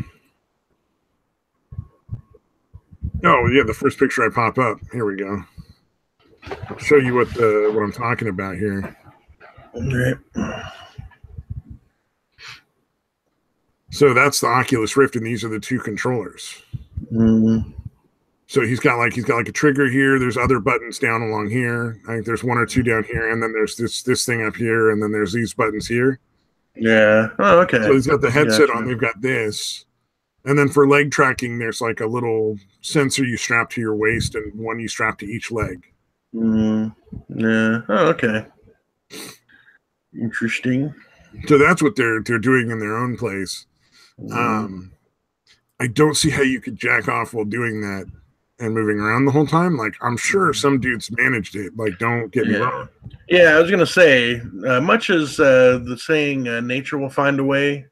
Oh, yeah, the first picture I pop up. Here we go. I'll show you what I'm talking about here. Right. So that's the Oculus Rift, and these are the two controllers. So he's got like a trigger here. There's other buttons down along here. I think there's one or two down here, and then there's this thing up here, and then there's these buttons here. Yeah. Oh, okay. So he's got the headset on. They've got this. And then for leg tracking, there's like a little sensor you strap to your waist and one you strap to each leg. Yeah. Oh, okay. Interesting. So that's what they're doing in their own place. I don't see how you could jack off while doing that and moving around the whole time. Like, I'm sure some dudes managed it. Like, don't get me wrong. Yeah, I was going to say, much as the saying nature will find a way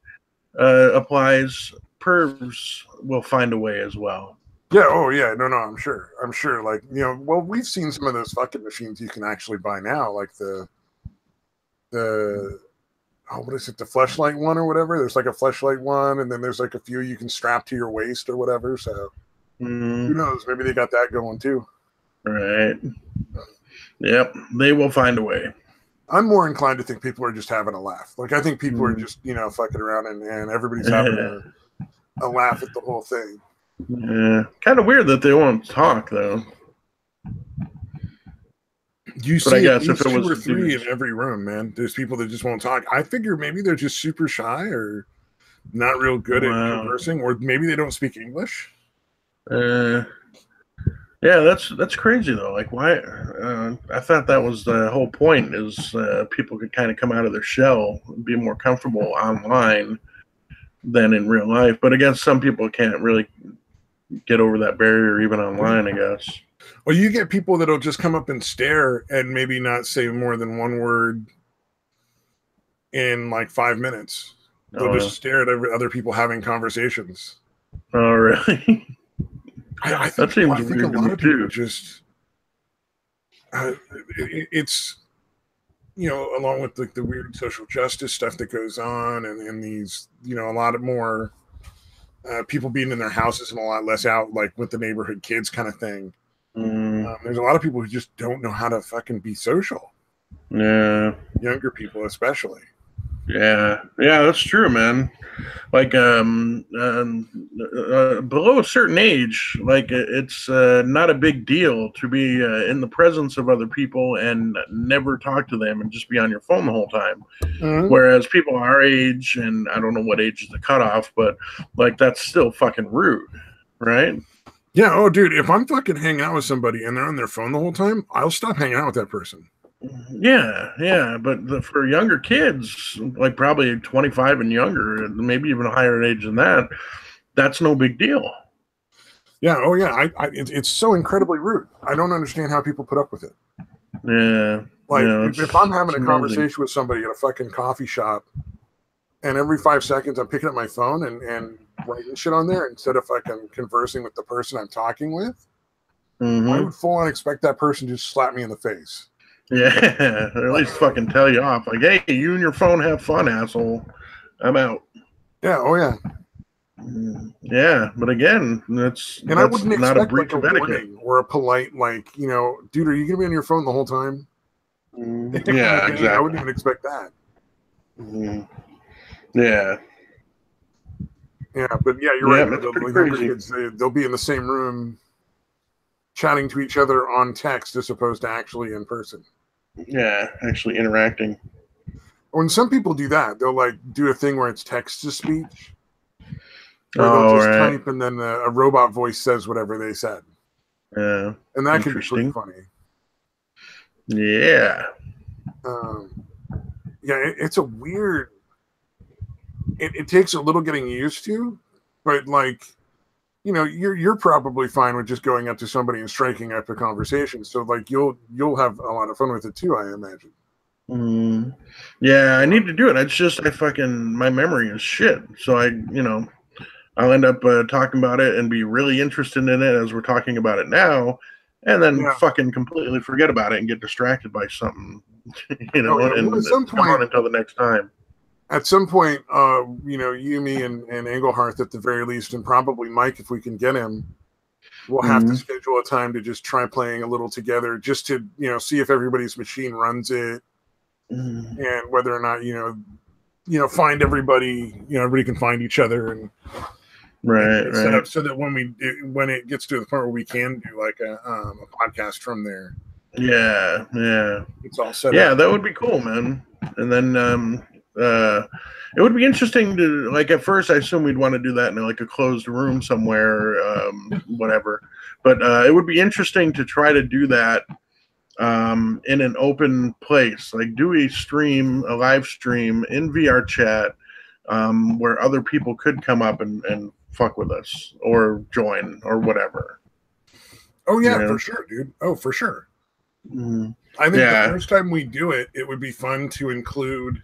applies, pervs will find a way as well. Yeah, oh yeah, no, I'm sure. Like, well, we've seen some of those fucking machines you can actually buy now, like the what is it, the fleshlight one or whatever? There's like a fleshlight one, and then there's like a few you can strap to your waist or whatever. So who knows? Maybe they got that going too. Right. Yep, they will find a way. I'm more inclined to think people are just having a laugh. Like, I think people are just, fucking around, and everybody's having a laugh at the whole thing. Yeah. Kind of weird that they won't talk, though. You see at least 2 or 3 in every room, man. There's people that just won't talk. I figure maybe they're just super shy or not real good at conversing, or maybe they don't speak English. Yeah, that's crazy though. Like, why? I thought that was the whole point, is people could kind of come out of their shell and be more comfortable online than in real life. But I guess some people can't really get over that barrier even online, I guess. Well, you get people that'll just come up and stare and maybe not say more than one word in like 5 minutes. They'll just stare at other people having conversations. Oh, really? I That think, seems I think weird a to lot me of people too. just, it's, you know, along with the weird social justice stuff that goes on and these, you know, a lot of more people being in their houses and a lot less out, like with the neighborhood kids kind of thing. There's a lot of people who just don't know how to fucking be social. Yeah. Younger people, especially. Yeah, that's true, man. Like, below a certain age, like it's not a big deal to be in the presence of other people and never talk to them and just be on your phone the whole time. Mm-hmm. Whereas people our age, and I don't know what age is the cutoff, but like that's still fucking rude, right? Yeah. Oh, dude, if I'm fucking hanging out with somebody and they're on their phone the whole time, I'll stop hanging out with that person. Yeah, but for younger kids, like probably 25 and younger, maybe even a higher age than that, that's no big deal. Yeah. Oh, yeah. It's so incredibly rude. I don't understand how people put up with it. Yeah. Like, Yeah, if I'm having a amazing. conversation with somebody at a fucking coffee shop, and every 5 seconds I'm picking up my phone and writing shit on there instead of fucking conversing with the person I'm talking with, I would full on expect that person to just slap me in the face. Yeah, or at least fucking tell you off. Like, hey, you and your phone have fun, asshole. I'm out. Yeah. Oh, yeah. Yeah, but again, that's I wouldn't not a expect like breach a of etiquette. warning or a polite, like, you know, dude, are you gonna be on your phone the whole time? Yeah, exactly. I wouldn't even expect that. Yeah. Yeah, but yeah, you're right. That's The pretty younger crazy. kids, they'll be in the same room chatting to each other on text as opposed to actually in person. Yeah, actually interacting. When some people do that, they'll like do a thing where it's text to speech, where they'll Oh, just right. type and then a robot voice says whatever they said. Yeah. And that can be pretty funny. Yeah. Yeah, it's a weird. It takes a little getting used to, but like, you know, you're probably fine with just going up to somebody and striking up a conversation. So like you'll have a lot of fun with it too, I imagine. Yeah, I need to do it. It's just my memory is shit. So I'll end up talking about it and be really interested in it as we're talking about it now, and then fucking completely forget about it and get distracted by something, and at some come on until the next time. At some point, you know, you, me, and Engelhardt at the very least, and probably Mike if we can get him, we'll have to schedule a time to just try playing a little together, just to, you know, see if everybody's machine runs it, and whether or not you know find everybody, you know, everybody can find each other and set up so that when it gets to the point where we can do like a podcast from there. Yeah, it's all set up. Yeah, that would be cool, man. And then it would be interesting to, like, at first I assume we'd want to do that in like a closed room somewhere, whatever. But it would be interesting to try to do that in an open place, like do a live stream in VR chat, where other people could come up and fuck with us or join or whatever. Oh yeah, for sure, dude. Oh, for sure. I think the first time we do it, it would be fun to include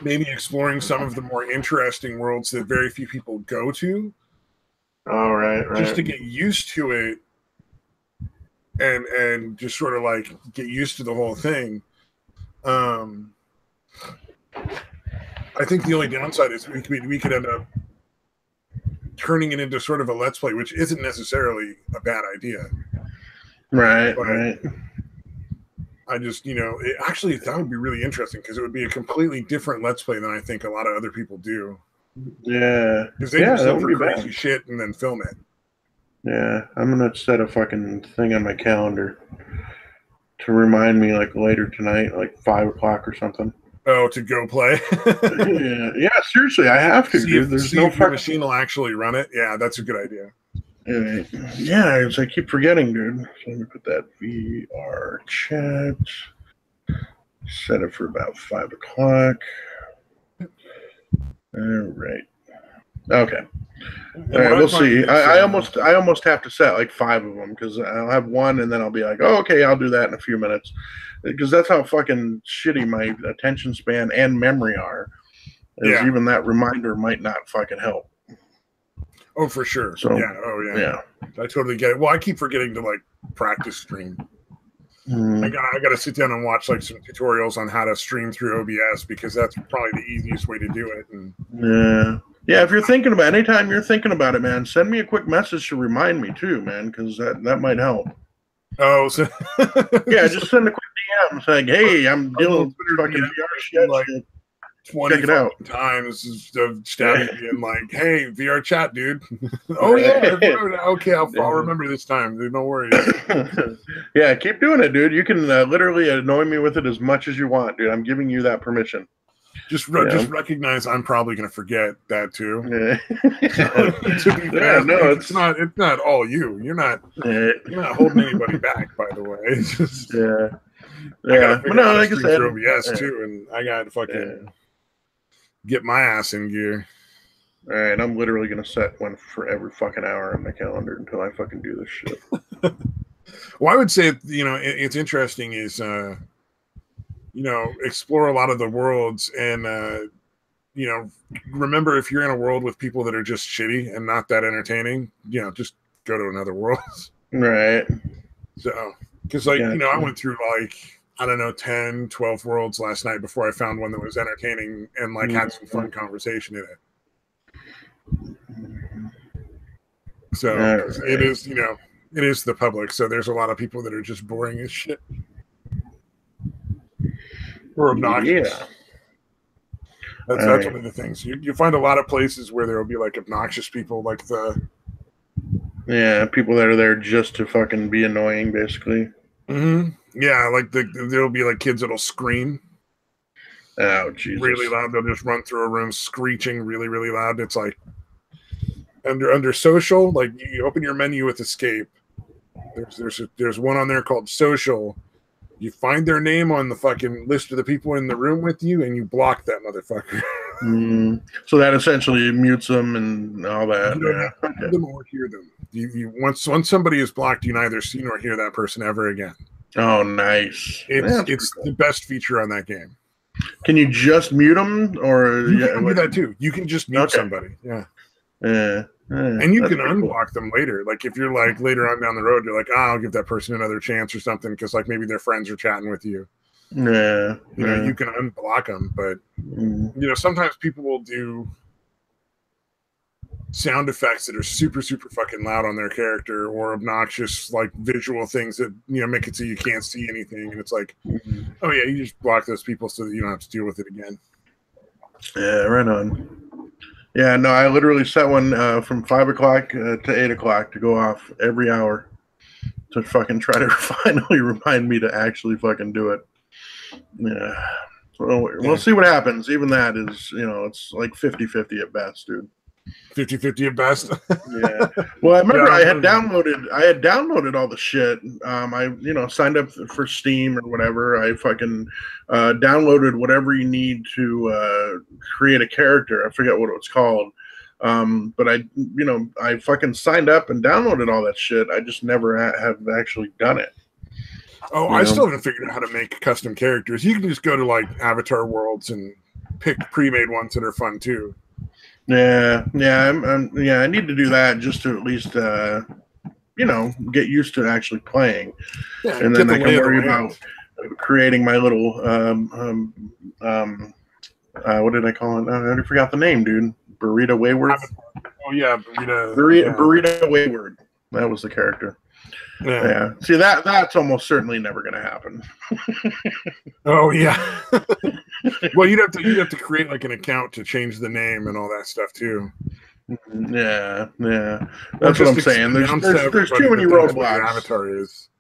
maybe exploring some of the more interesting worlds that very few people go to. Oh, right. Just to get used to it and just sort of like get used to the whole thing. I think the only downside is we could end up turning it into sort of a let's play, which isn't necessarily a bad idea. Right. I just, you know, actually that would be really interesting because it would be a completely different let's play than I think a lot of other people do. Yeah. Because they just look for crazy shit and then film it. Yeah, I'm gonna set a fucking thing on my calendar to remind me, like later tonight, like 5 o'clock or something. Oh, to go play? Yeah, seriously, I have to, dude. There's no if your machine will actually run it. Yeah, that's a good idea. Yeah, I keep forgetting, dude. So let me put that VR chat. Set it for about 5 o'clock. All right. Okay. And All right, what I we'll find see. is, I almost have to set like 5 of them because I'll have one and then I'll be like, oh, okay, I'll do that in a few minutes, because that's how fucking shitty my attention span and memory are. Is yeah. even that reminder might not fucking help. Oh, for sure. So Yeah. Oh, yeah. yeah. I totally get it. Well, I keep forgetting to like practice stream. I got to sit down and watch like some tutorials on how to stream through OBS because that's probably the easiest way to do it. And yeah. If you're thinking about anytime you're thinking about it, man, send me a quick message to remind me too, man, because that might help. oh, so Yeah, just send a quick DM saying, "Hey, I'm dealing with fucking VR shit. like 20 check it out." times of stabbing me and like, hey, VR chat, dude. Oh yeah, okay, I'll remember this time, dude. Don't worry. Yeah, keep doing it, dude. You can literally annoy me with it as much as you want, dude. I'm giving you that permission. Just recognize I'm probably gonna forget that too. To be fair, no, it's not all you. You're not holding anybody back, by the way. It's just, I gotta figure out how to stream through OBS too, and I gotta fucking get my ass in gear. All right, I'm literally gonna set one for every fucking hour on my calendar until I fucking do this shit. Well, I would say it's interesting is explore a lot of the worlds and remember if you're in a world with people that are just shitty and not that entertaining, just go to another world. Right. So, because I went through like, I don't know, 10, 12 worlds last night before I found one that was entertaining and like had some fun conversation in it. So it is, it is the public. So there's a lot of people that are just boring as shit. Or obnoxious. Yeah. That's one of the things. You find a lot of places where there will be like obnoxious people, like people that are there just to fucking be annoying, basically. Mm-hmm. Yeah, like there'll be like kids that'll scream. Oh, Jesus. Really loud. They'll just run through a room screeching really, really loud. It's like under social, like you open your menu with escape. There's one on there called social. You find their name on the fucking list of the people in the room with you, and you block that motherfucker. So that essentially mutes them and all that. You don't have to see them or hear them. You once somebody is blocked, you neither see nor hear that person ever again. Oh, nice! It's the best feature on that game. Can you just mute them, or you can do that too? You can just mute somebody. Yeah. And you can unblock them later. Like if you're like later on down the road, you're like, I'll give that person another chance or something because like maybe their friends are chatting with you. You can unblock them, but sometimes people will do sound effects that are super, super fucking loud on their character or obnoxious like visual things that make it so you can't see anything. And it's like, oh yeah, you just block those people so that you don't have to deal with it again. Yeah, right on. Yeah, no, I literally set one from 5 o'clock to 8 o'clock to go off every hour to fucking try to finally remind me to actually fucking do it. Yeah. So we'll see what happens. Even that is, it's like 50-50 at best, dude. 50-50 at best. Yeah. Well, I remember I had downloaded all the shit. I signed up for Steam or whatever. I fucking downloaded whatever you need to create a character. I forget what it was called. But I fucking signed up and downloaded all that shit. I just never have actually done it. Oh, I still haven't figured out how to make custom characters. You can just go to like Avatar Worlds and pick pre-made ones that are fun too. Yeah. I need to do that just to at least, get used to actually playing, and then I can worry about creating my little, what did I call it? I already forgot the name, dude. Burrito Wayward. Oh yeah, Burrito Wayward. That was the character. Yeah. See, that's almost certainly never going to happen. Oh yeah. Well, you'd have to create like an account to change the name and all that stuff too. Yeah. That's what I'm saying. There's too many roadblocks. Avatar is.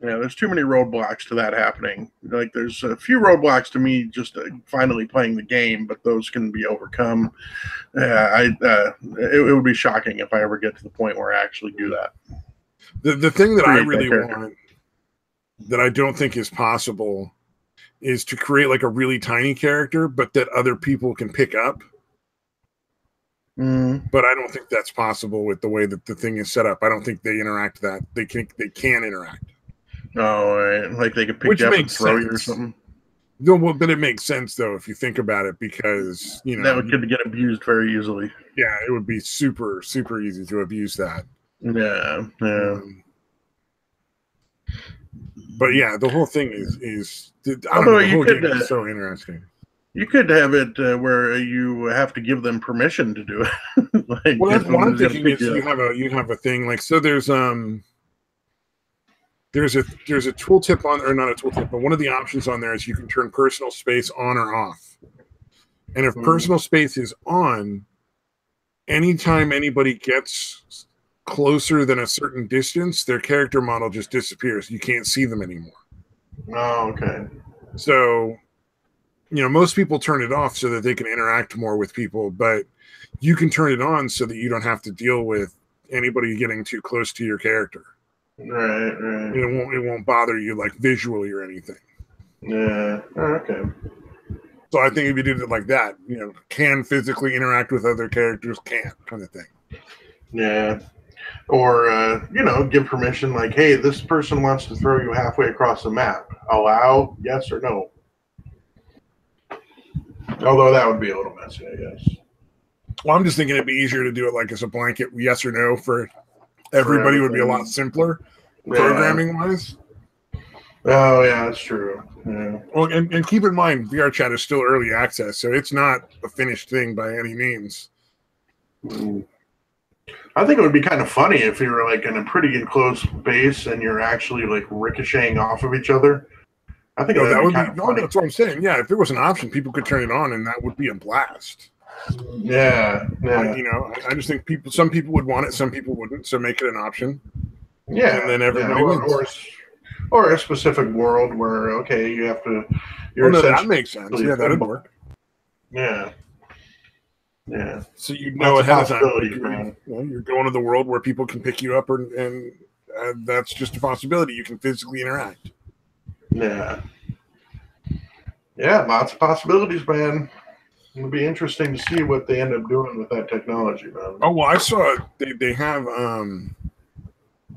Yeah, there's too many roadblocks to that happening. Like, there's a few roadblocks to me just finally playing the game, but those can be overcome. Yeah, it would be shocking if I ever get to the point where I actually do that. The thing that I really want, that I don't think is possible, is to create like a really tiny character, but that other people can pick up. But I don't think that's possible with the way that the thing is set up. I don't think they interact that they can interact. Oh, right. Like they could pick you up and throw you or something. No, well, but it makes sense though if you think about it, because that could get abused very easily. Yeah, it would be super, super easy to abuse that. Yeah. But yeah, the whole thing is although you could is so interesting. You could have it where you have to give them permission to do it. Like, well, that's what I'm thinking. Is you have a thing like, so there's a tooltip on, or not a tooltip, but one of the options on there is you can turn personal space on or off. And if personal space is on, anytime anybody gets closer than a certain distance, their character model just disappears. You can't see them anymore. Oh, okay. So, most people turn it off so that they can interact more with people, but you can turn it on so that you don't have to deal with anybody getting too close to your character. Right. It won't bother you like visually or anything. Yeah. Okay. So I think if you did it like that, can physically interact with other characters, can't, kind of thing. Yeah. Or, give permission like, hey, this person wants to throw you halfway across the map. Allow, yes or no? Although that would be a little messy, I guess. Well, I'm just thinking it'd be easier to do it like as a blanket yes or no for everybody. Would be a lot simpler programming-wise. Oh, yeah, that's true. Yeah. Well, and keep in mind, VR chat is still early access, so it's not a finished thing by any means. I think it would be kind of funny if you were like in a pretty enclosed space and you're actually like ricocheting off of each other. I think that would be kind of funny. That's what I'm saying. Yeah, if there was an option, people could turn it on, and that would be a blast. Yeah. I just think some people would want it, some people wouldn't. So make it an option. Yeah, and then everybody wins. Or a specific world where you have to. That makes sense. Yeah, that'd work. Yeah. So ahead of time. You're going to the world where people can pick you up, and that's just a possibility. You can physically interact. Yeah. Yeah, lots of possibilities, man. It'll be interesting to see what they end up doing with that technology, man. Oh, well, I saw they have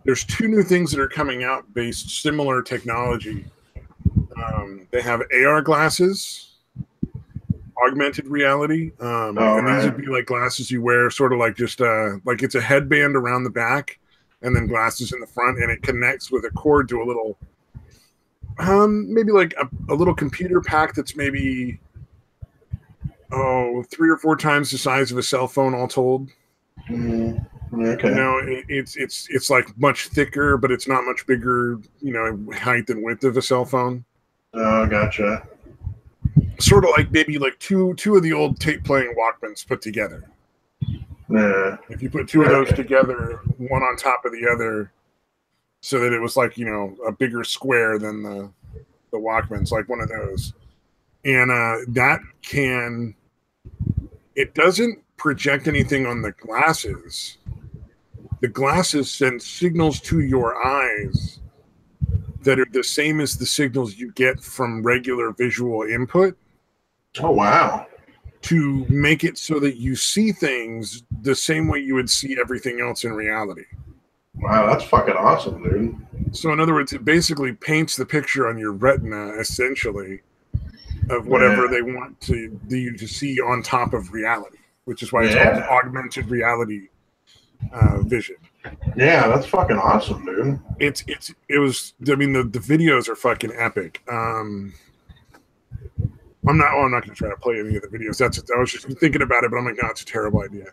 there's 2 new things that are coming out based similar technology. They have AR glasses, augmented reality, and these would be like glasses you wear, sort of like just like it's a headband around the back, and then glasses in the front, and it connects with a cord to a little, maybe like a little computer pack that's maybe 3 or 4 times the size of a cell phone, all told. Okay. It's like much thicker, but it's not much bigger, height and width of a cell phone. Oh, gotcha. Sort of like maybe like two of the old tape playing Walkmans put together. Yeah. If you put 2 of those together, one on top of the other, so that it was like, a bigger square than the Walkmans, like one of those. And it doesn't project anything on the glasses. The glasses send signals to your eyes that are the same as the signals you get from regular visual input. Oh, wow. To make it so that you see things the same way you would see everything else in reality. Wow, that's fucking awesome, dude. So in other words, it basically paints the picture on your retina, essentially, of whatever they want you to see on top of reality, which is why it's called augmented reality vision. Yeah, that's fucking awesome, dude. The videos are fucking epic. I'm not going to try to play any of the videos. I was just thinking about it, but I'm like, no, it's a terrible idea.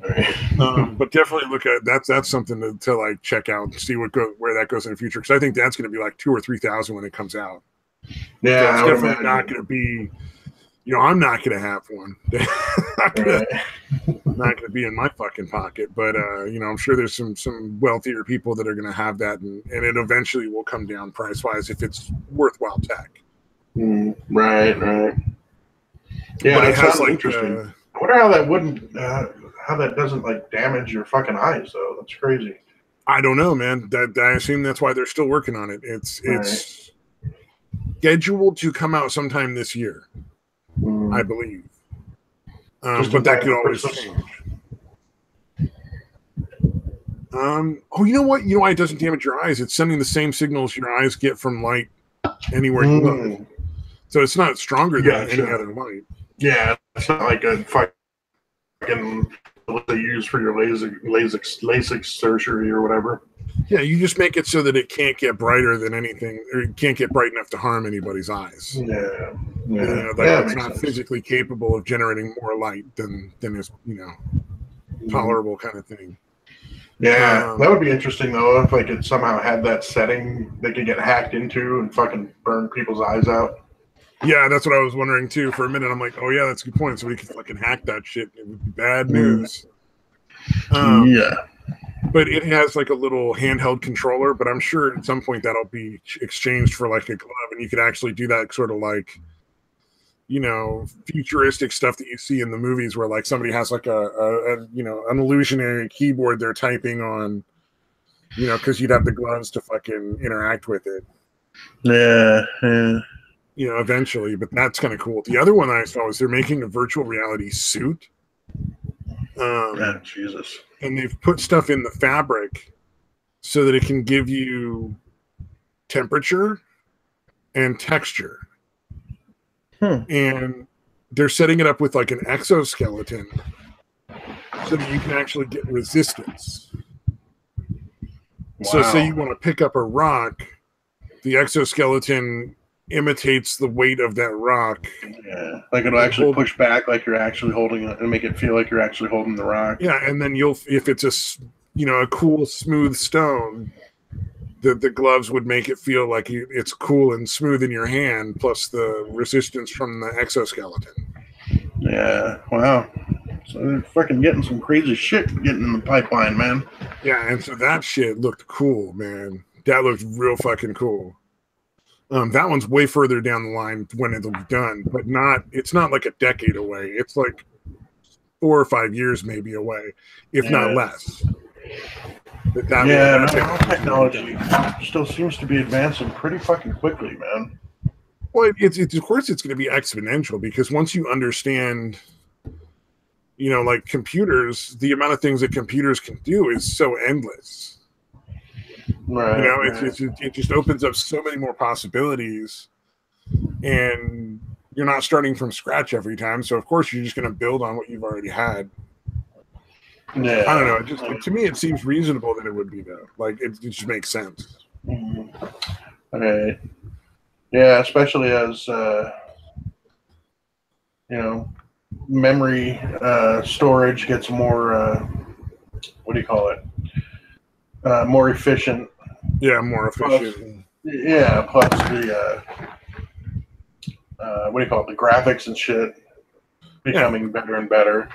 Right. But definitely look at that's something to like check out and see where that goes in the future. Because I think that's going to be like 2,000 or 3,000 when it comes out. Yeah, so it's definitely not going to be. I'm not going to have one. Not going to be in my fucking pocket. But I'm sure there's some wealthier people that are going to have that, and it eventually will come down price wise if it's worthwhile tech. Right. Yeah, but it has like interesting. I wonder how that wouldn't, how that doesn't like damage your fucking eyes though. That's crazy. I don't know, man. I assume that's why they're still working on it. It's scheduled to come out sometime this year, I believe. But that could always change. Oh, you know what? You know why it doesn't damage your eyes? It's sending the same signals your eyes get from light anywhere you look. So it's not stronger than any other light. Yeah, it's not like a fucking what they use for your LASIK surgery or whatever. Yeah, you just make it so that it can't get brighter than anything, or it can't get bright enough to harm anybody's eyes. Yeah. You know, it's not sense. Physically capable of generating more light than is, tolerable kind of thing. Yeah, that would be interesting though if like it somehow had that setting they could get hacked into and fucking burn people's eyes out. Yeah, that's what I was wondering too. For a minute, I'm like, oh yeah, that's a good point. So we could fucking hack that shit. It would be bad news. Yeah. But it has like a little handheld controller, but I'm sure at some point that'll be exchanged for like a glove, and you could actually do that sort of like, futuristic stuff that you see in the movies where like somebody has like an illusionary keyboard they're typing on, because you'd have the gloves to fucking interact with it. Yeah. Eventually, but that's kind of cool. The other one I saw was they're making a virtual reality suit. Jesus. And they've put stuff in the fabric so that it can give you temperature and texture. And they're setting it up with like an exoskeleton so that you can actually get resistance. Wow. So say you want to pick up a rock, the exoskeleton imitates the weight of that rock. Yeah, like it'll actually push back like you're actually holding it and make it feel like you're actually holding the rock. Yeah, and then if it's a cool smooth stone, the gloves would make it feel like it's cool and smooth in your hand, plus the resistance from the exoskeleton. Yeah, wow. So they're fucking getting some crazy shit getting in the pipeline, man. Yeah, and so that shit looked cool, man. That looked real fucking cool. That one's way further down the line when it'll be done, but it's not like a decade away. It's like 4 or 5 years maybe away, if not less. Technology still seems to be advancing pretty fucking quickly, man. Well, it's of course it's going to be exponential because once you understand, like computers, the amount of things that computers can do is so endless. Right. It just opens up so many more possibilities, and you're not starting from scratch every time. So of course you're just going to build on what you've already had. Yeah. I don't know. To me, it seems reasonable that it would be though. Like it just makes sense. Okay. Yeah, especially as memory storage gets more. What do you call it? More efficient. Yeah, more efficient. Plus the what do you call it? The graphics and shit becoming better and better.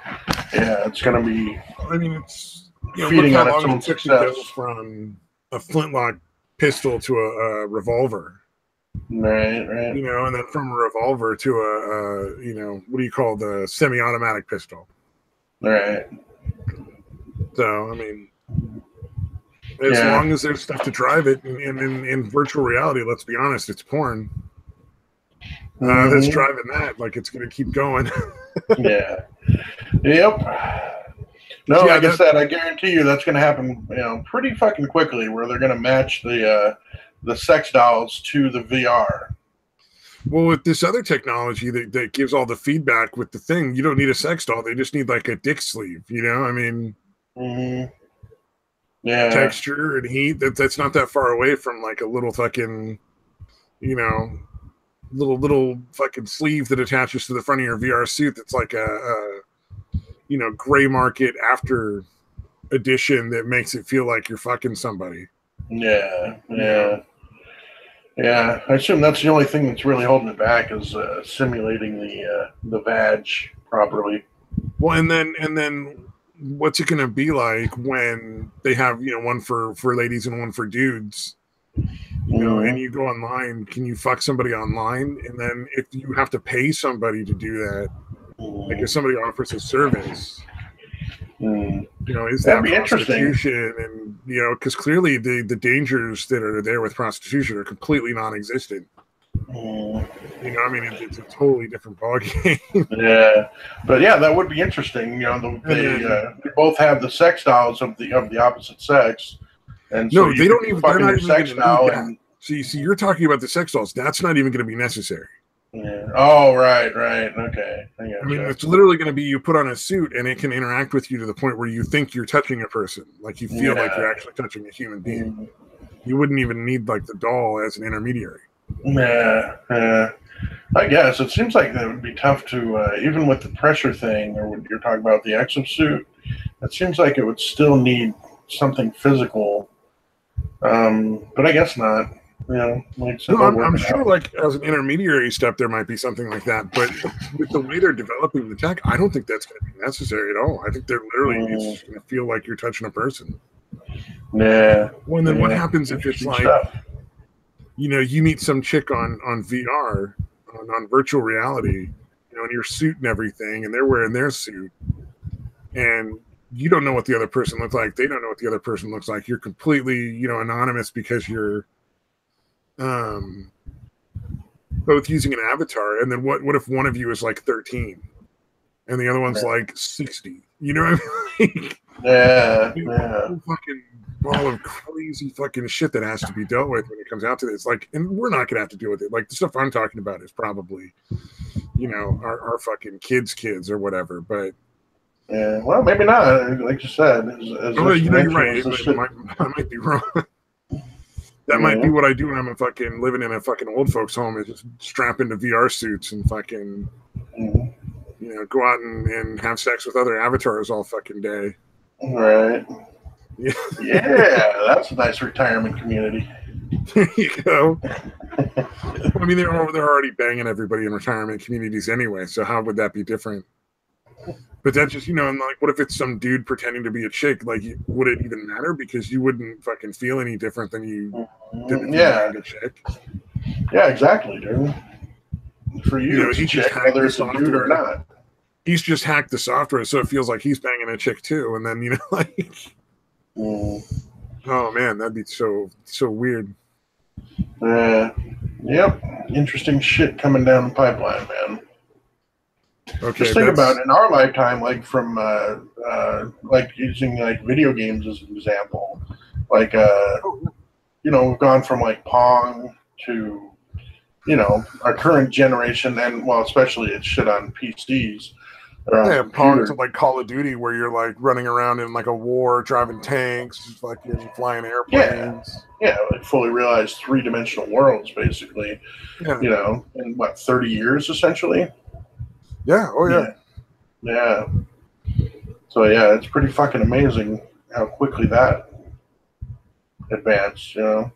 Yeah, it's going to be. I mean, it's feeding on its own success. Go from a flintlock pistol to a revolver. Right. And then from a revolver to a what do you call the semi-automatic pistol? Right. So I mean. As long as there's stuff to drive it, and in virtual reality, let's be honest, it's porn. That's driving that. Like, it's going to keep going. Yeah. Yep. No, like I said, I guarantee you that's going to happen, pretty fucking quickly, where they're going to match the sex dolls to the VR. Well, with this other technology that gives all the feedback with the thing, you don't need a sex doll. They just need, like, a dick sleeve, I mean... Yeah. Texture and heat, that's not that far away from like a little fucking little fucking sleeve that attaches to the front of your VR suit that's like a gray market after edition that makes it feel like you're fucking somebody. Yeah. I assume that's the only thing that's really holding it back is simulating the vag properly. Well, and then what's it going to be like when they have one for ladies and one for dudes, and you go online? Can you fuck somebody online? And then if you have to pay somebody to do that, like if somebody offers a service, is that prostitution? And because clearly the dangers that are there with prostitution are completely non-existent. You know, I mean, it's a totally different ballgame. Yeah, but yeah, that would be interesting. You know, they both have the sex dolls of the opposite sex, and so No, you they could don't be even. They're fucking not your even going sex to need doll, that. and See, you're talking about the sex dolls. That's not even going to be necessary. yeah. Oh, right, okay. I mean, it's literally going to be you put on a suit and it can interact with you to the point where you think you're touching a person, like you feel like you're actually touching a human being. You wouldn't even need like the doll as an intermediary. Yeah. I guess it seems like that would be tough to even with the pressure thing, or what you're talking about the exosuit. It seems like it would still need something physical, but I guess not. You know, like so No, I'm sure, like as an intermediary step, there might be something like that. But with the way they're developing the tech, I don't think that's going to be necessary at all. I think they're literally it's just going to feel like you're touching a person. Yeah. Well, and then what happens if it's like, you know, you meet some chick on VR, on virtual reality, you know, in your suit and everything, and they're wearing their suit, and you don't know what the other person looks like. They don't know what the other person looks like. You're completely, you know, anonymous because you're both using an avatar. And then what if one of you is like 13 and the other one's like 60? You know what I mean? Yeah. Whole fucking ball of crazy fucking shit that has to be dealt with when it comes out to this. Like, and we're not gonna have to deal with it. Like the stuff I'm talking about is probably, you know, our fucking kids or whatever. But yeah, well, maybe not. Like you said, you know, you're right. I might be wrong. That might be what I do when I'm fucking living in a fucking old folks' home, is just strap into VR suits and fucking, you know, go out and have sex with other avatars all fucking day. Right. Yeah, that's a nice retirement community. There you go. I mean, they're already banging everybody in retirement communities anyway, so how would that be different? But that's just, you know, and like, what if it's some dude pretending to be a chick? Like, would it even matter? Because you wouldn't fucking feel any different than you did if you were a chick. Yeah, exactly, dude. For you, it's a chick, whether it's a dude or not. He's just hacked the software, so it feels like he's banging a chick too. And then, you know, like, oh man, that'd be so weird. Yep. Interesting shit coming down the pipeline, man. Okay, just think about it in our lifetime, like from like using like video games as an example. Like you know, we've gone from like Pong to, you know, our current generation, and well, especially it's shit on PCs. Yeah, Pong to like Call of Duty, where you're like running around in like a war, driving tanks, fucking flying airplanes. Yeah, like fully realized 3-dimensional worlds, basically. Yeah. You know, in what, 30 years essentially. Yeah. Oh yeah. Yeah. So yeah, it's pretty fucking amazing how quickly that advanced, you know.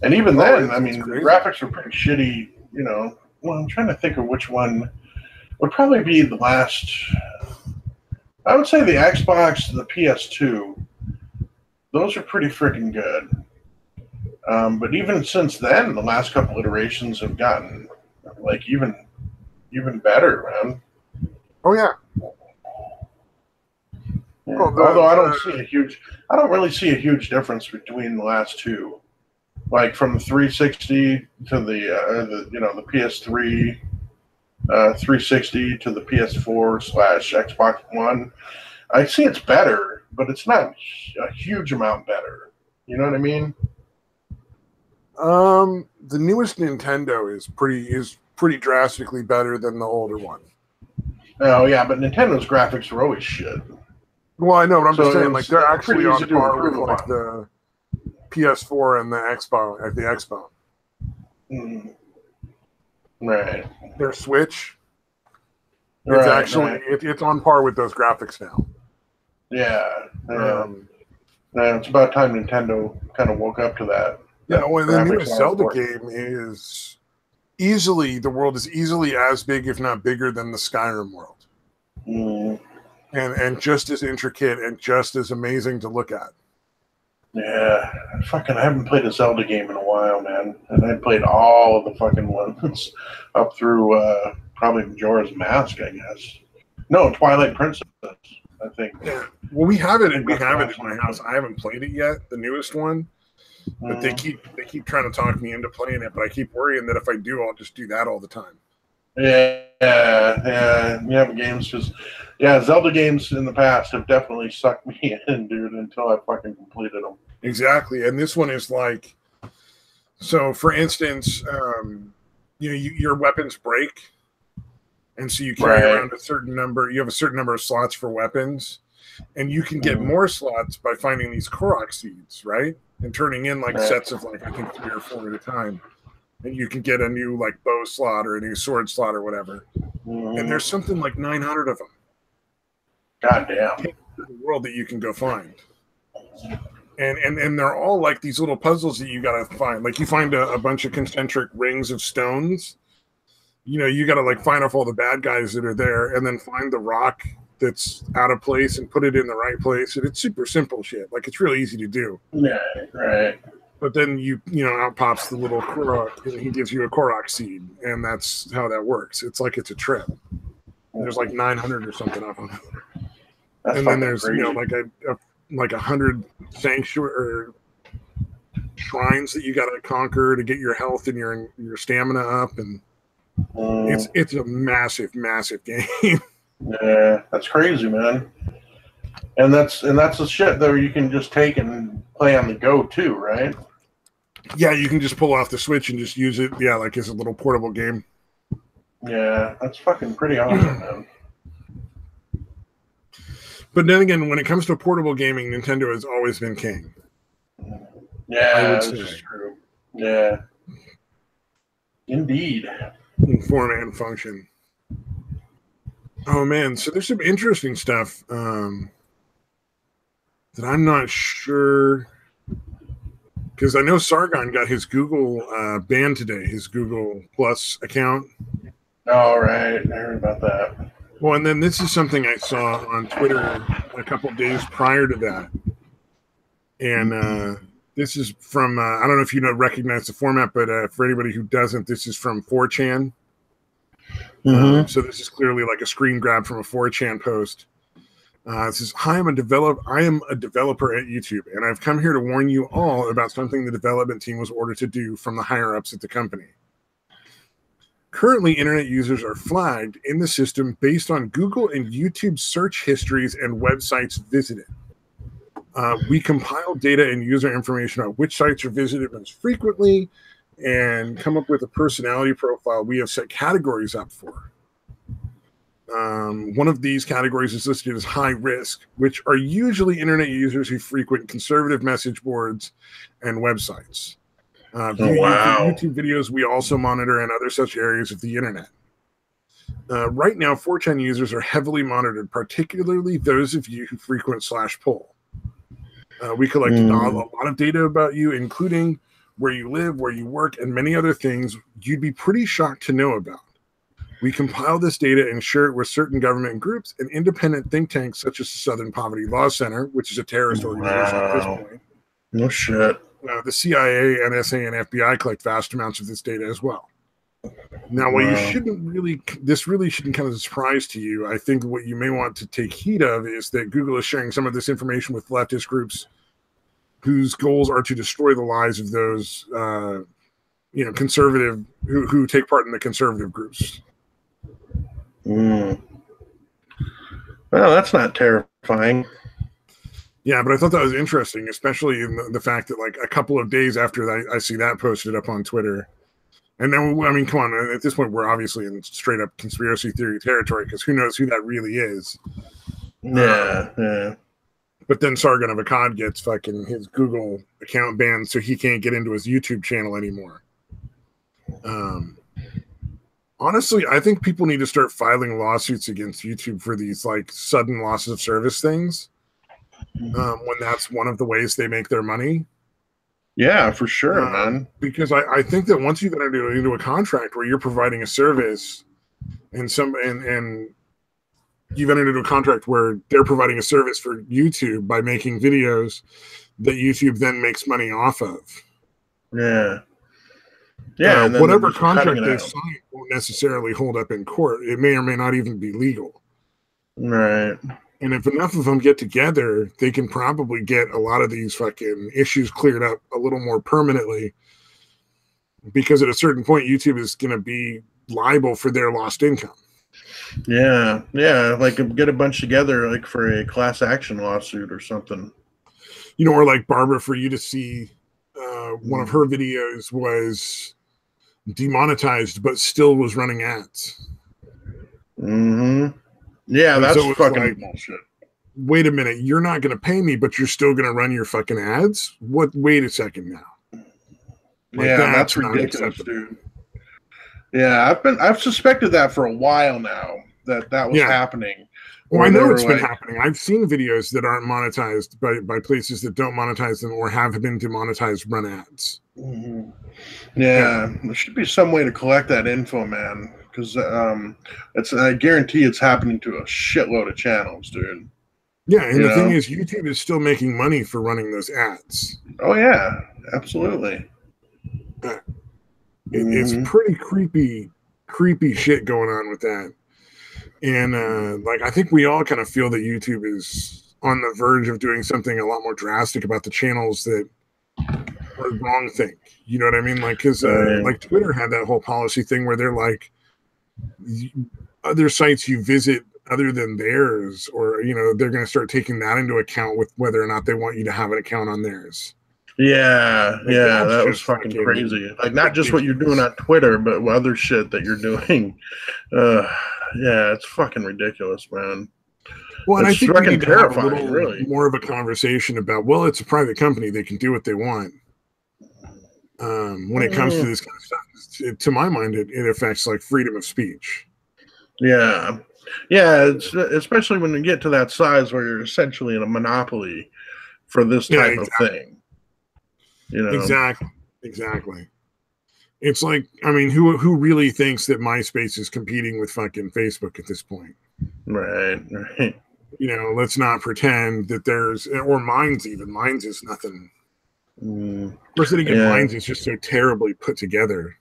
And even then, I mean, the graphics were pretty shitty, you know. Well, I'm trying to think of which one would probably be the last. I would say the Xbox and the PS2. Those are pretty freaking good. But even since then, the last couple iterations have gotten like even better, man. Oh yeah. Although I don't really see a huge difference between the last two. Like from the 360 to the you know, the PS3, 360 to the PS4/Xbox One. I see it's better, but it's not a huge amount better. You know what I mean? The newest Nintendo is pretty drastically better than the older one. Oh yeah, but Nintendo's graphics are always shit. Well, I know, but I'm just saying, like, they're actually on par with like the PS4 and the Xbox. Right. Their Switch. It's actually it's on par with those graphics now. Yeah. It's about time Nintendo kind of woke up to that. Yeah, well, the newest Zelda game is the world is easily as big, if not bigger, than the Skyrim world. And just as intricate and just as amazing to look at. Yeah, I haven't played a Zelda game in a while, man. And I played all of the fucking ones up through probably Majora's Mask, I guess. No, Twilight Princess, I think. Yeah. Well, we have it in my house. I haven't played it yet, the newest one. But they keep trying to talk me into playing it, but I keep worrying that if I do, I'll just do that all the time. Yeah. Games Zelda games in the past have definitely sucked me in, dude, until I fucking completed them. Exactly, and this one is like, so for instance, your weapons break, and so you carry around a certain number. You have a certain number of slots for weapons, and you can get more slots by finding these Korok seeds, right? And turning in like sets of like I think 3 or 4 at a time. And you can get a new like bow slot or a new sword slot or whatever. And there's something like 900 of them. God damn. In the world that you can go find. And they're all like these little puzzles that you gotta find. Like you find a bunch of concentric rings of stones. You gotta like find off all the bad guys that are there and then find the rock that's out of place and put it in the right place. And it's super simple shit. Like it's really easy to do. Yeah, right. But then out pops the little Korok, and he gives you a Korok seed, and that's how that works. It's like it's a trip. There's like 900 or something of them. And then there's crazy. like 100 sanctuary or shrines that you got to conquer to get your health and your stamina up, and it's a massive game. Yeah, that's crazy, man. And that's the shit that you can just take and play on the go too, right? Yeah, you can just pull off the Switch and just use it. Yeah, like as a little portable game. Yeah, that's fucking pretty awesome, man. But then again, when it comes to portable gaming, Nintendo has always been king. Yeah, that's true. Yeah, indeed. In form and function. Oh man, so there's some interesting stuff that I'm not sure, because I know Sargon got his Google banned today, his Google Plus account. All right, I heard about that. Well, and then this is something I saw on Twitter a couple of days prior to that, and this is from I don't know if you recognize the format, but for anybody who doesn't, this is from 4chan. So this is clearly like a screen grab from a 4chan post. It says, "Hi, I am a developer at YouTube, and I've come here to warn you all about something the development team was ordered to do from the higher-ups at the company. Currently, internet users are flagged in the system based on Google and YouTube search histories and websites visited. We compile data and user information about which sites are visited most frequently and come up with a personality profile we have set categories up for. One of these categories is listed as high risk, which are usually internet users who frequent conservative message boards and websites. YouTube videos we also monitor and other such areas of the internet. Right now, 4chan users are heavily monitored, particularly those of you who frequent /poll. We collect a lot of data about you, including where you live, where you work, and many other things you'd be pretty shocked to know about. We compile this data and share it with certain government groups and independent think tanks such as the Southern Poverty Law Center, which is a terrorist organization at this point. No shit. The CIA, NSA, and FBI collect vast amounts of this data as well. Now, what this really shouldn't come as a surprise to you. I think what you may want to take heed of is that Google is sharing some of this information with leftist groups whose goals are to destroy the lives of those, conservative who take part in the conservative groups. Well, that's not terrifying. Yeah, but I thought that was interesting, especially in the fact that like a couple of days after that, I see that posted up on Twitter. And then, I mean, come on, at this point, we're obviously in straight up conspiracy theory territory because who knows who that really is. Yeah. But then Sargon of Akkad gets fucking his Google account banned, so he can't get into his YouTube channel anymore. Honestly, I think people need to start filing lawsuits against YouTube for these like sudden losses of service things. When that's one of the ways they make their money. Yeah, for sure, man. Because I think that once you get into a contract where you're providing a service and you've entered into a contract where they're providing a service for YouTube by making videos that YouTube then makes money off of. Yeah. Whatever contract they sign won't necessarily hold up in court. It may or may not even be legal. Right. And if enough of them get together, they can probably get a lot of these fucking issues cleared up a little more permanently. Because at a certain point, YouTube is going to be liable for their lost income. Yeah, like get a bunch together, like for a class action lawsuit or something. You know, or like Barbara, for you to see one of her videos was demonetized, but still was running ads. Mm-hmm. Yeah, and that's so fucking like, bullshit. Wait a minute, you're not going to pay me, but you're still going to run your fucking ads? What? Wait a second now. Like, yeah, that's ridiculous, dude. Yeah, I've suspected that for a while now that was happening. Well, I know it's been happening. I've seen videos that aren't monetized by places that don't monetize them or have been demonetized run ads. Mm-hmm. Yeah, there should be some way to collect that info, man. Because I guarantee it's happening to a shitload of channels, dude. Yeah, and the thing is, YouTube is still making money for running those ads. Oh yeah, absolutely. It's pretty creepy shit going on with that. And like, I think we all kind of feel that YouTube is on the verge of doing something a lot more drastic about the channels that are wrong thing. You know what I mean? Like, because like Twitter had that whole policy thing where they're like, other sites you visit other than theirs, or they're going to start taking that into account with whether or not they want you to have an account on theirs. Yeah, like, that was fucking crazy. Like, not just what you're doing on Twitter, but other shit that you're doing. Yeah, it's fucking ridiculous, man. Well, and I think we need to have a little more of a conversation about, well, it's a private company. They can do what they want. When it comes to this kind of stuff, to my mind, it affects like freedom of speech. Yeah. It's especially when you get to that size where you're essentially in a monopoly for this type of thing. Exactly. It's like, I mean, who really thinks that MySpace is competing with fucking Facebook at this point? Right. Let's not pretend that there's, or Minds even. Minds is nothing. First thing again, Minds is just so terribly put together.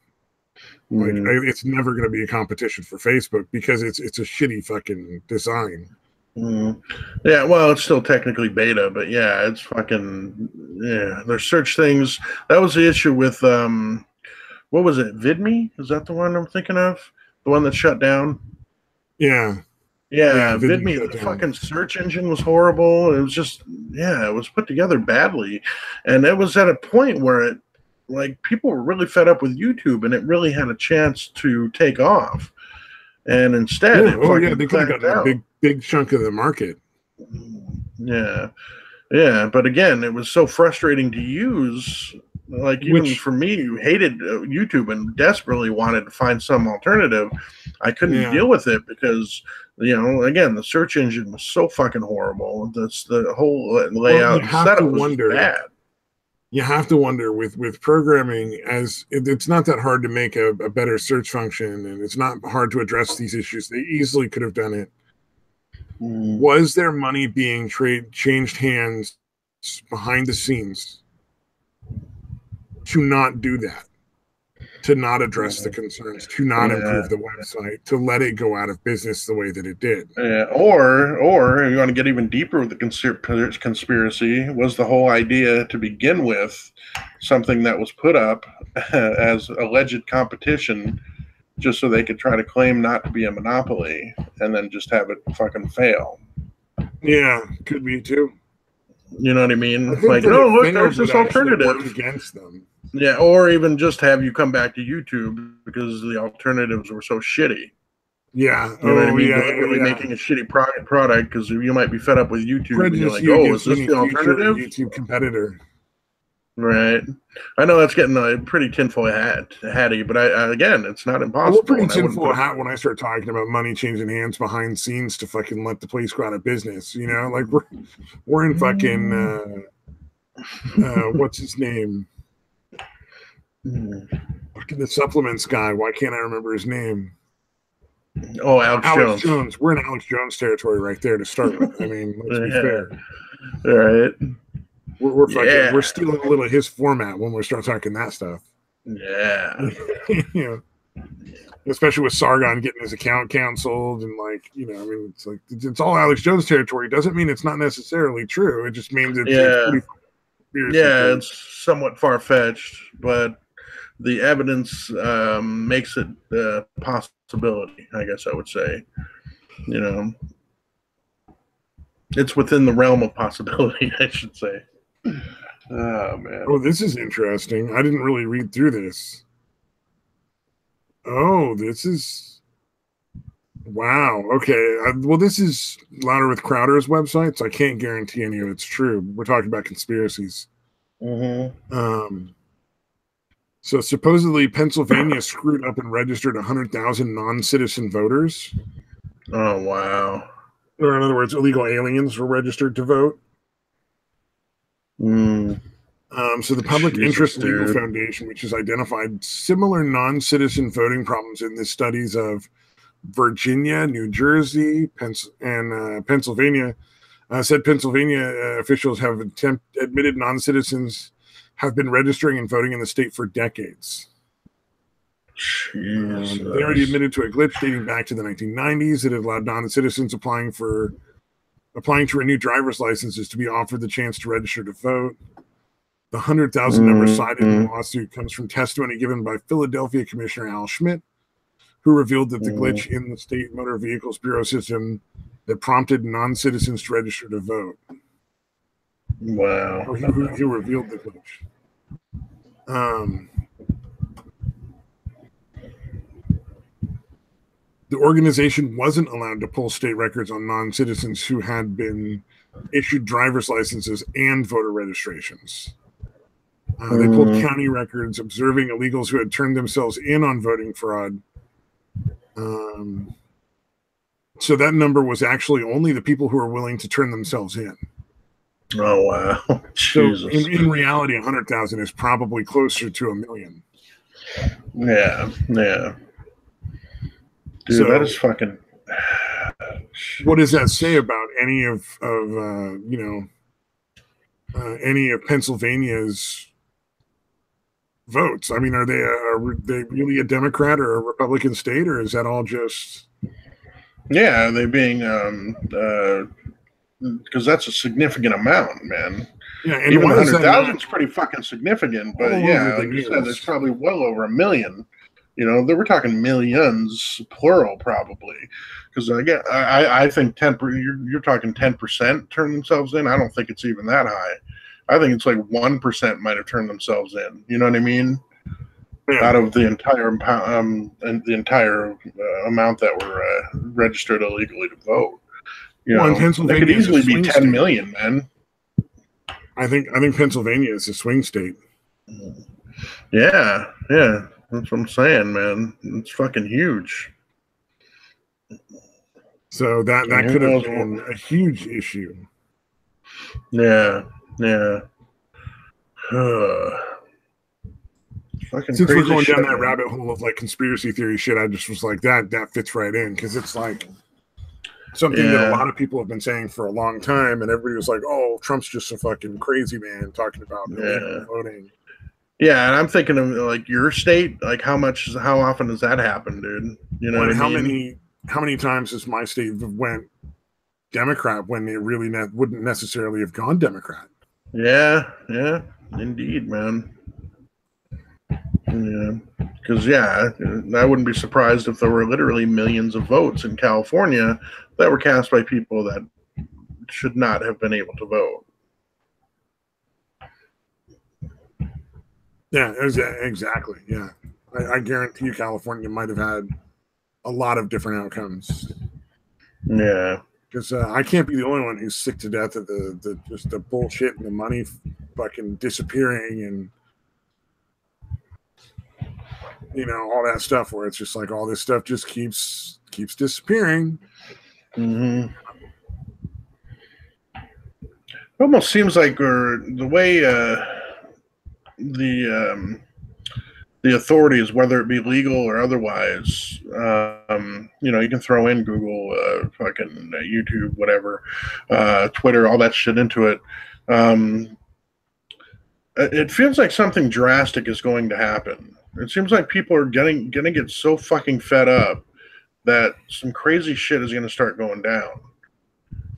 Like, it's never going to be a competition for Facebook because it's a shitty fucking design. Yeah, well, it's still technically beta, but yeah, it's fucking there's search things. That was the issue with what was it? VidMe? Is that the one I'm thinking of? The one that shut down? Yeah, VidMe, the fucking search engine was horrible. It was just it was put together badly, and it was at a point where people were really fed up with YouTube, and it really had a chance to take off. And instead, they could have gotten a big chunk of the market. Yeah, but again, it was so frustrating to use. Like, even for me, who hated YouTube and desperately wanted to find some alternative, I couldn't deal with it because, again, the search engine was so fucking horrible. That's the whole layout and setup was bad. You have to wonder with programming, as it's not that hard to make a better search function, and it's not hard to address these issues. They easily could have done it. Was there money being changed hands behind the scenes to not do that, to not address the concerns, to not improve the website, to let it go out of business the way that it did? Or you want to get even deeper with the conspiracy, was the whole idea to begin with something that was put up as alleged competition just so they could try to claim not to be a monopoly and then just have it fucking fail? Yeah, could be too. You know what I mean? Like, look, there's this alternative against them. Yeah, or even just have you come back to YouTube because the alternatives were so shitty. Yeah. You know what I mean? Really making a shitty product because you might be fed up with YouTube and you're like, is this the alternative? YouTube competitor. Right. I know that's getting a pretty tinfoil hatty, but again, it's not impossible. We're pretty tinfoil hat when I start talking about money changing hands behind scenes to fucking let the place go out of business. Like we're in fucking what's his name? Fucking the supplements guy. Why can't I remember his name? Oh, Alex Jones. We're in Alex Jones territory right there to start with. I mean, let's be fair. All right. We're stealing a little of his format when we start talking that stuff. Yeah. especially with Sargon getting his account canceled, and like, you know, I mean, it's like it's all Alex Jones territory. Doesn't mean it's not necessarily true. It just means it's pretty it's somewhat far-fetched, but the evidence makes it a possibility, I guess I would say. You know, it's within the realm of possibility, I should say. Oh, man. Oh, this is interesting. I didn't really read through this. Oh, this is... Wow. Okay. Well, this is Louder with Crowder's website, so I can't guarantee any of it's true. We're talking about conspiracies. So supposedly Pennsylvania screwed up and registered 100,000 non-citizen voters. Oh, wow. Or in other words, illegal aliens were registered to vote. So the Public Interest Legal Foundation, which has identified similar non-citizen voting problems in the studies of Virginia, New Jersey, and Pennsylvania, said Pennsylvania officials have admitted non-citizens have been registering and voting in the state for decades. They already admitted to a glitch dating back to the 1990s that had allowed non-citizens applying to renew driver's licenses to be offered the chance to register to vote. The 100,000 number cited in the lawsuit comes from testimony given by Philadelphia Commissioner Al Schmidt, who revealed that the glitch in the state motor vehicles bureau system that prompted non-citizens to register to vote. Wow. He revealed the glitch. The organization wasn't allowed to pull state records on non-citizens who had been issued driver's licenses and voter registrations. They pulled county records observing illegals who had turned themselves in on voting fraud. So that number was actually only the people who were willing to turn themselves in. Oh, wow. So in reality, 100,000 is probably closer to 1 million. Yeah. Dude, so, that is fucking... What does that say about any of any of Pennsylvania's votes? I mean, are they really a Democrat or a Republican state, or is that all just... Yeah, they being... because that's a significant amount, man. Yeah, and even 100,000 is pretty fucking significant, but like you said, there's probably well over 1 million. You know, we're talking millions, plural, probably. Because I think 10%. You're talking 10% turn themselves in. I don't think it's even that high. I think it's like 1% might have turned themselves in. You know what I mean? Yeah. Out of the entire amount that were registered illegally to vote. You know, Pennsylvania could easily be 10 million, man. I think Pennsylvania is a swing state. Yeah, that's what I'm saying, man. It's fucking huge. So that could have been a huge issue. Yeah. Since we're going down that rabbit hole of like conspiracy theory shit, I just was like, that fits right in, because it's like something that a lot of people have been saying for a long time, and everybody was like, "Oh, Trump's just a fucking crazy man talking about voting." Yeah, and I'm thinking of like your state, like how often does that happen, dude? You know, what I mean? How many times has my state went Democrat when it really wouldn't necessarily have gone Democrat? Yeah, indeed, man. Yeah, because I wouldn't be surprised if there were literally millions of votes in California that were cast by people that should not have been able to vote. Yeah, exactly. Yeah, I guarantee you California might have had a lot of different outcomes. Yeah, because I can't be the only one who's sick to death of the bullshit and the money fucking disappearing and all that stuff, where it's just like all this stuff just keeps disappearing. Mm-hmm. It almost seems like the way the authorities, whether it be legal or otherwise, you can throw in Google, fucking YouTube, whatever, Twitter, all that shit into it. It feels like something drastic is going to happen. It seems like people are gonna get so fucking fed up that some crazy shit is gonna start going down.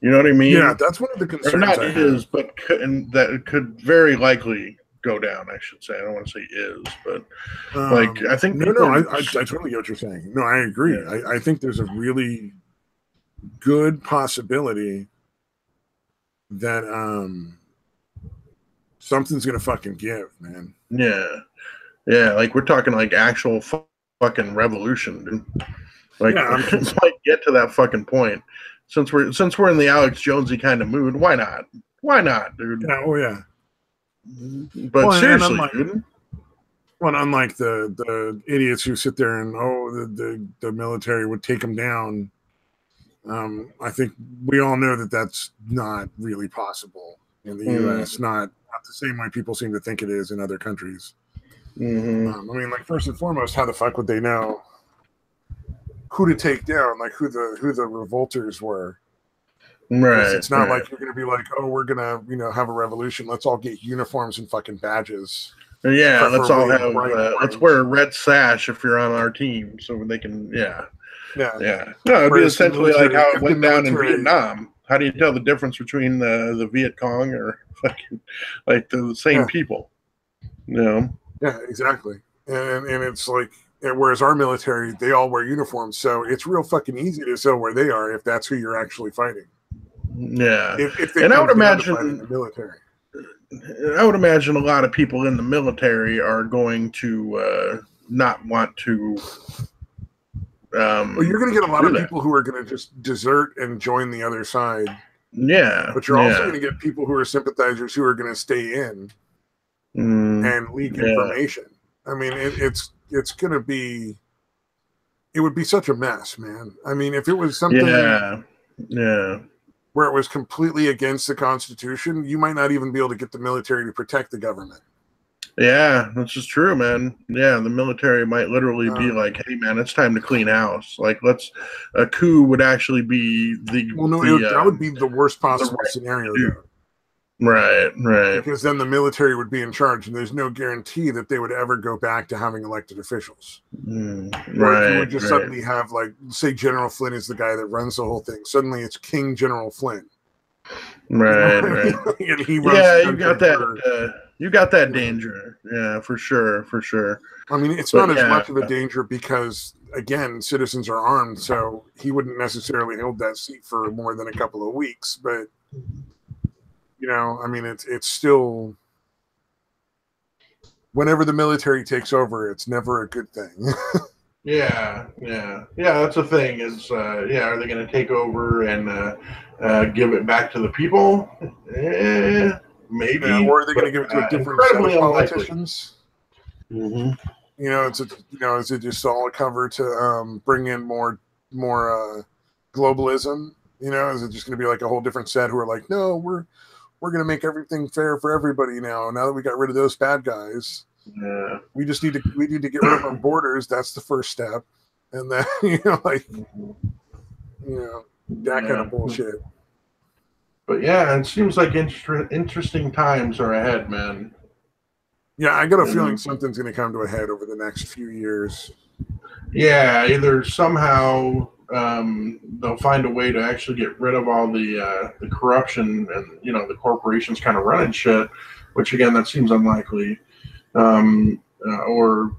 You know what I mean? Yeah, that's one of the Or concerns not I is, have. but and that it could very likely go down. I should say. I don't want to say is, but like I think No, people no, are. I totally get what you're saying. No, I agree. Yeah. I think there's a really good possibility that something's gonna fucking give, man. Yeah, yeah. Like we're talking like actual fucking revolution, dude. Like Yeah, it might get to that fucking point. Since we're in the Alex Jonesy kind of mood, why not? Why not, dude? yeah, oh yeah. But Well, and seriously, unlike, dude. well, unlike the idiots who sit there and the military would take them down. I think we all know that that's not really possible in the U.S. Not the same way people seem to think it is in other countries. Mm-hmm. I mean, like first and foremost, how the fuck would they know who to take down? Like who the revolters were? Because Right, it's not right. like you're gonna be like, oh, we're gonna have a revolution. Let's all get uniforms and fucking badges, Yeah, let's all preferably have bright let's orange. wear a red sash if you're on our team, so they can. Yeah, Yeah. yeah. No, it'd be Whereas the essentially like military, how it if the went down in military, Vietnam. How do you tell the difference between the Viet Cong or fucking like the same yeah, people? You know? yeah, exactly. And it's like, and whereas our military, they all wear uniforms, so it's real fucking easy to tell where they are if that's who you're actually fighting. Yeah, If it and comes down to fighting the military. I would imagine a lot of people in the military are going to not want to. Well, you're going to get a lot do of that. people who are going to just desert and join the other side. Yeah, But you're also going yeah, to get people who are sympathizers who are going to stay in and leak yeah, information. I mean, it's going to be. It would be such a mess, man. I mean, if it was something yeah. where it was completely against the Constitution, you might not even be able to get the military to protect the government. Yeah, that's just true, man. Yeah, the military might literally be like, "Hey, man, it's time to clean house." Like, a coup would actually be Well, no, that would be the worst possible right scenario, do. though. Right. Because then the military would be in charge, and there's no guarantee that they would ever go back to having elected officials. Or you would just suddenly have, like, say General Flynn is the guy that runs the whole thing. Suddenly it's King General Flynn. Right. And he runs you got that danger. Yeah, for sure. I mean, it's not as much of a danger because, again, citizens are armed, so he wouldn't necessarily hold that seat for more than a couple of weeks. But, I mean, it's still, whenever the military takes over, it's never a good thing. Yeah. That's the thing. Is are they going to take over and give it back to the people? Maybe. Yeah, or are they going to give it to a different set of politicians? Mm-hmm. Is it just all a cover to bring in more globalism? Is it just going to be like a whole different set who are like, no, we're going to make everything fair for everybody now. Now that we got rid of those bad guys, we just need to get rid of our borders. That's the first step, and then that kind of bullshit. But yeah, it seems like interesting times are ahead, man. Yeah, I got a feeling something's going to come to a head over the next few years. Yeah, either somehow they'll find a way to actually get rid of all the corruption and the corporations kind of running shit, which again that seems unlikely, or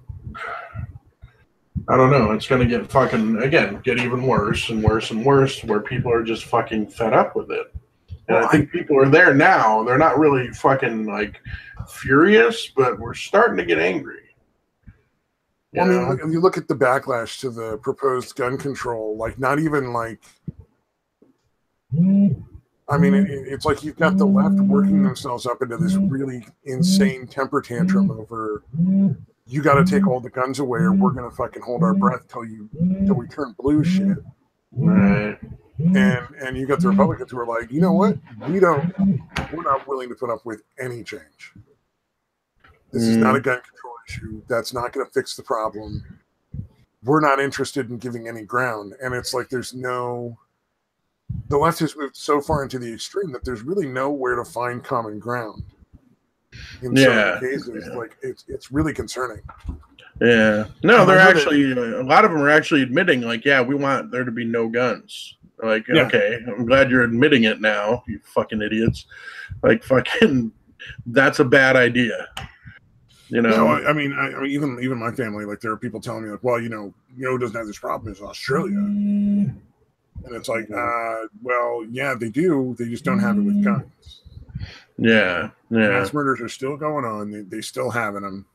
I don't know. It's going to get even worse and worse and worse, where people are just fucking fed up with it. And I think people are there now. They're not really fucking like furious, but we're starting to get angry. Well, I mean, you look at the backlash to the proposed gun control, like not even like, I mean, it's like you've got the left working themselves up into this really insane temper tantrum over, you got to take all the guns away or we're going to fucking hold our breath till we turn blue shit. Right. And you got the Republicans who are like, you know what? We're not willing to put up with any change. This is not a gun control issue. That's not going to fix the problem. We're not interested in giving any ground. And it's like the left has moved so far into the extreme that there's really nowhere to find common ground. In certain cases, like it's really concerning. Yeah. No, they're I know actually a lot of them are actually admitting, like, yeah, we want there to be no guns. Like, yeah. okay, I'm glad you're admitting it now, you fucking idiots. Like, fucking, that's a bad idea. You No, know? I mean, even my family, like, there are people telling me, like, well, who doesn't have this problem is Australia, and it's like, well, yeah, they do. They just don't have it with guns. Yeah, yeah, Mass murders are still going on. They still having them.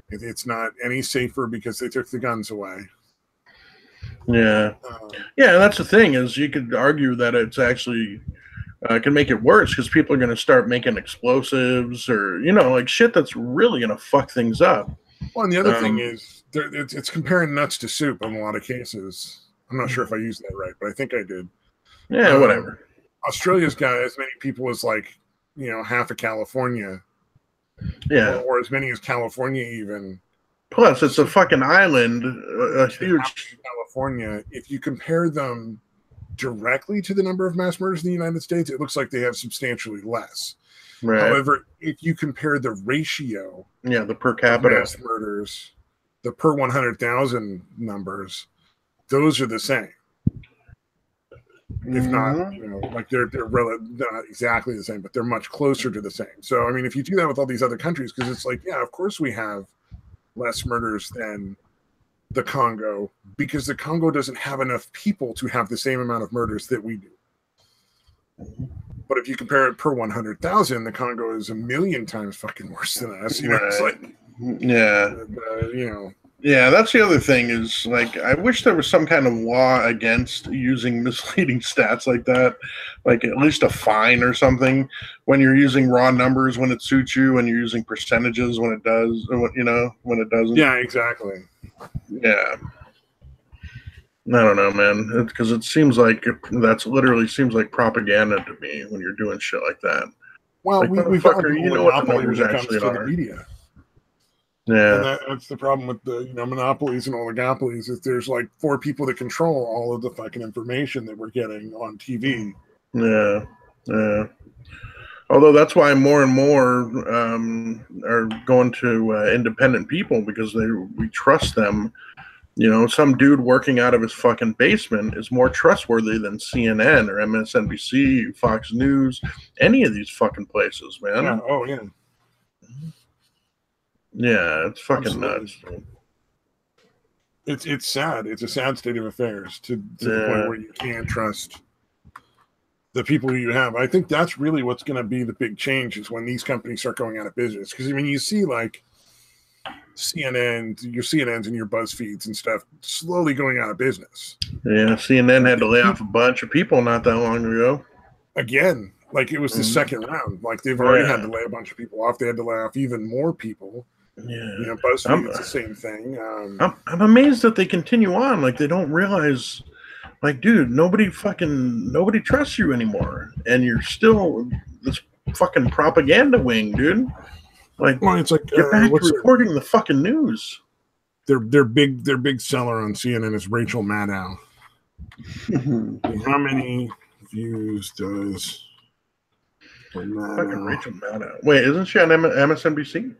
It's not any safer because they took the guns away. yeah, yeah. That's the thing is, you could argue that it's actually can make it worse because people are going to start making explosives or like shit that's really going to fuck things up. Well, and the other thing is, it's comparing nuts to soup in a lot of cases. I'm not sure if I used that right, but I think I did. Yeah, whatever. Australia's got as many people as like half of California. Yeah, or as many as California even. Plus, it's a fucking island, a huge California. If you compare them directly to the number of mass murders in the United States, it looks like they have substantially less. Right. However, if you compare the ratio, the per capita mass murders, the per 100,000 numbers, those are the same. If not, like they're not exactly the same, but they're much closer to the same. So, I mean, if you do that with all these other countries, because it's like, yeah, of course we have less murders than the Congo, because the Congo doesn't have enough people to have the same amount of murders that we do. But if you compare it per 100,000, the Congo is 1,000,000 times fucking worse than us. It's like, Yeah, that's the other thing is, like, I wish there was some kind of law against using misleading stats like that, like at least a fine or something when you're using raw numbers when it suits you, and you're using percentages when it does, when it doesn't. Yeah, exactly. Yeah. I don't know, man, because it seems like that's literally seems like propaganda to me when you're doing shit like that. Well, like, we've got you know what the numbers actually are. The media. Yeah, and that's the problem with the monopolies and oligopolies is there's like 4 people that control all of the fucking information that we're getting on TV. Yeah, yeah. Although that's why more and more are going to independent people because we trust them. Some dude working out of his fucking basement is more trustworthy than CNN or MSNBC, Fox News, any of these fucking places, man. Yeah. Oh, yeah. Yeah, it's fucking Absolutely. Nuts. It's sad. It's a sad state of affairs to the point where you can't trust the people you have. I think that's really what's going to be the big change is when these companies start going out of business. Because, I mean, you see like your CNNs and your BuzzFeeds and stuff slowly going out of business. Yeah, CNN had to lay off a bunch of people not that long ago. Again, like it was the second round. Like they've already had to lay a bunch of people off. They had to lay off even more people. Yeah, BuzzFeed, it's the same thing. I'm amazed that they continue on. Like they don't realize, like, dude, nobody trusts you anymore, and you're still this fucking propaganda wing, dude. Like, well, it's like get back to reporting the fucking news. Their big seller on CNN is Rachel Maddow. How many views does fucking Rachel Maddow? Wait, isn't she on MSNBC?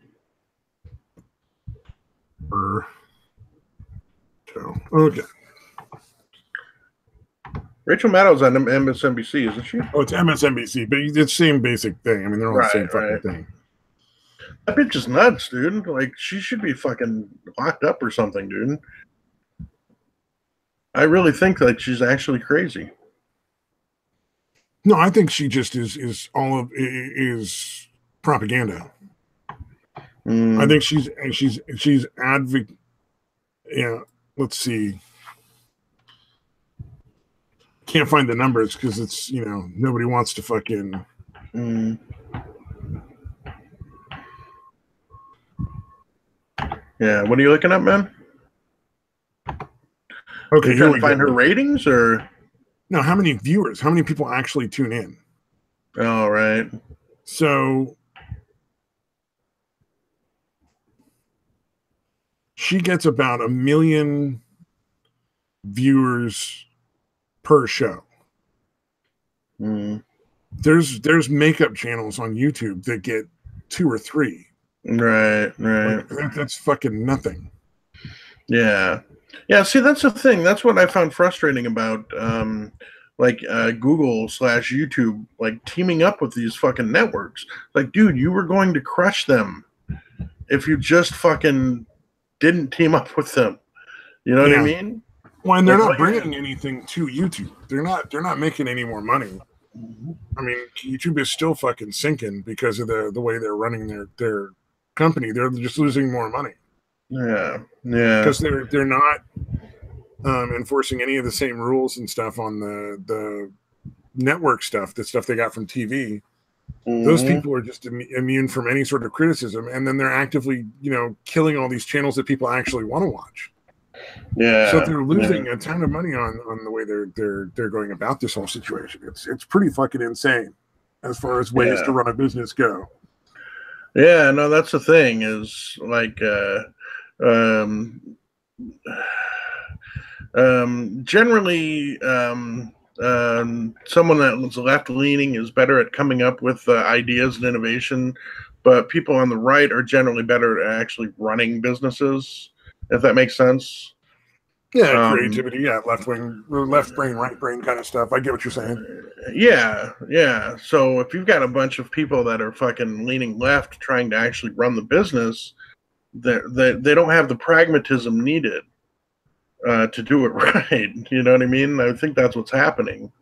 Okay. Rachel Maddow's on MSNBC, isn't she? Oh, it's MSNBC, but it's the same basic thing. I mean, they're all the same fucking thing. That bitch is nuts, dude. Like, she should be fucking locked up or something, dude. I really think like she's actually crazy. No, I think she just is propaganda. I think she's advocate. Yeah, let's see. Can't find the numbers because it's nobody wants to fucking. Yeah, what are you looking up, man? Okay, are you trying to find her ratings or no? How many viewers? How many people actually tune in? Oh, right. So she gets about 1 million viewers per show. There's makeup channels on YouTube that get 2 or 3. Right. Like that's fucking nothing. Yeah. Yeah. See, that's the thing. That's what I found frustrating about Google / YouTube, like teaming up with these fucking networks. Like, dude, you were going to crush them if you just fucking didn't team up with them. You know what I Yeah. mean? Well, and they're Like, not bringing anything to YouTube. They're not making any more money. I mean, YouTube is still fucking sinking because of the way they're running their company. They're just losing more money. Yeah. Yeah. Because they're not enforcing any of the same rules and stuff on the network stuff, the stuff they got from TV. Those people are just immune from any sort of criticism, and then they're actively, killing all these channels that people actually want to watch. Yeah. So they're losing a ton of money on the way they're going about this whole situation. It's pretty fucking insane as far as ways to run a business go. Yeah, no, that's the thing is like generally someone that was left leaning is better at coming up with ideas and innovation, but people on the right are generally better at actually running businesses, if that makes sense. Yeah, creativity, left brain, right brain kind of stuff. I get what you're saying. Yeah. So if you've got a bunch of people that are fucking leaning left trying to actually run the business, they don't have the pragmatism needed to do it right. You know what I mean? I think that's what's happening.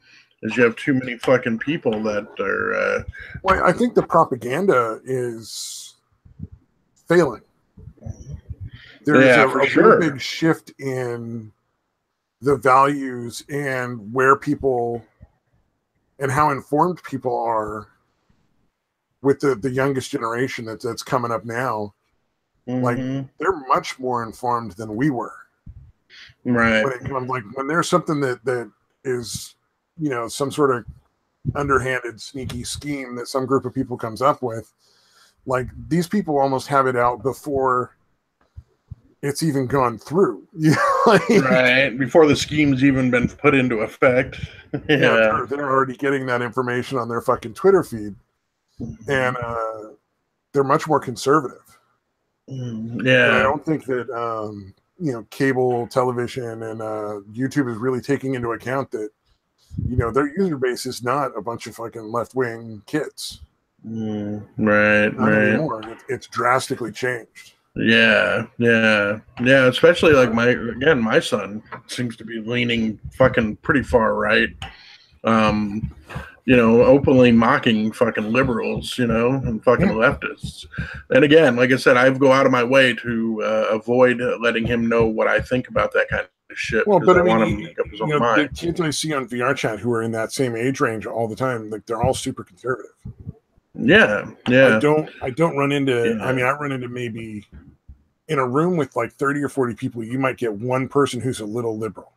Is you have too many fucking people that are. Well, I think the propaganda is failing. There's a really big shift in the values and where people and how informed people are with the youngest generation that's coming up now. Like they're much more informed than we were. Right. When there's something that is, some sort of underhanded, sneaky scheme that some group of people comes up with, like these people almost have it out before it's even gone through. Right. Before the scheme's even been put into effect. They're already getting that information on their fucking Twitter feed. And they're much more conservative. Yeah. And I don't think that cable television and YouTube is really taking into account that their user base is not a bunch of fucking left-wing kids. Right. Not anymore. It's drastically changed. Yeah. Especially like my son seems to be leaning fucking pretty far right. Openly mocking fucking liberals, and fucking leftists. And again, like I said, I go out of my way to avoid letting him know what I think about that kind of shit. Well, but I want him to make up his own mind. The kids I see on VR chat who are in that same age range all the time, like they're all super conservative. Yeah. I don't run into. I mean, I run into maybe in a room with like 30 or 40 people, you might get one person who's a little liberal.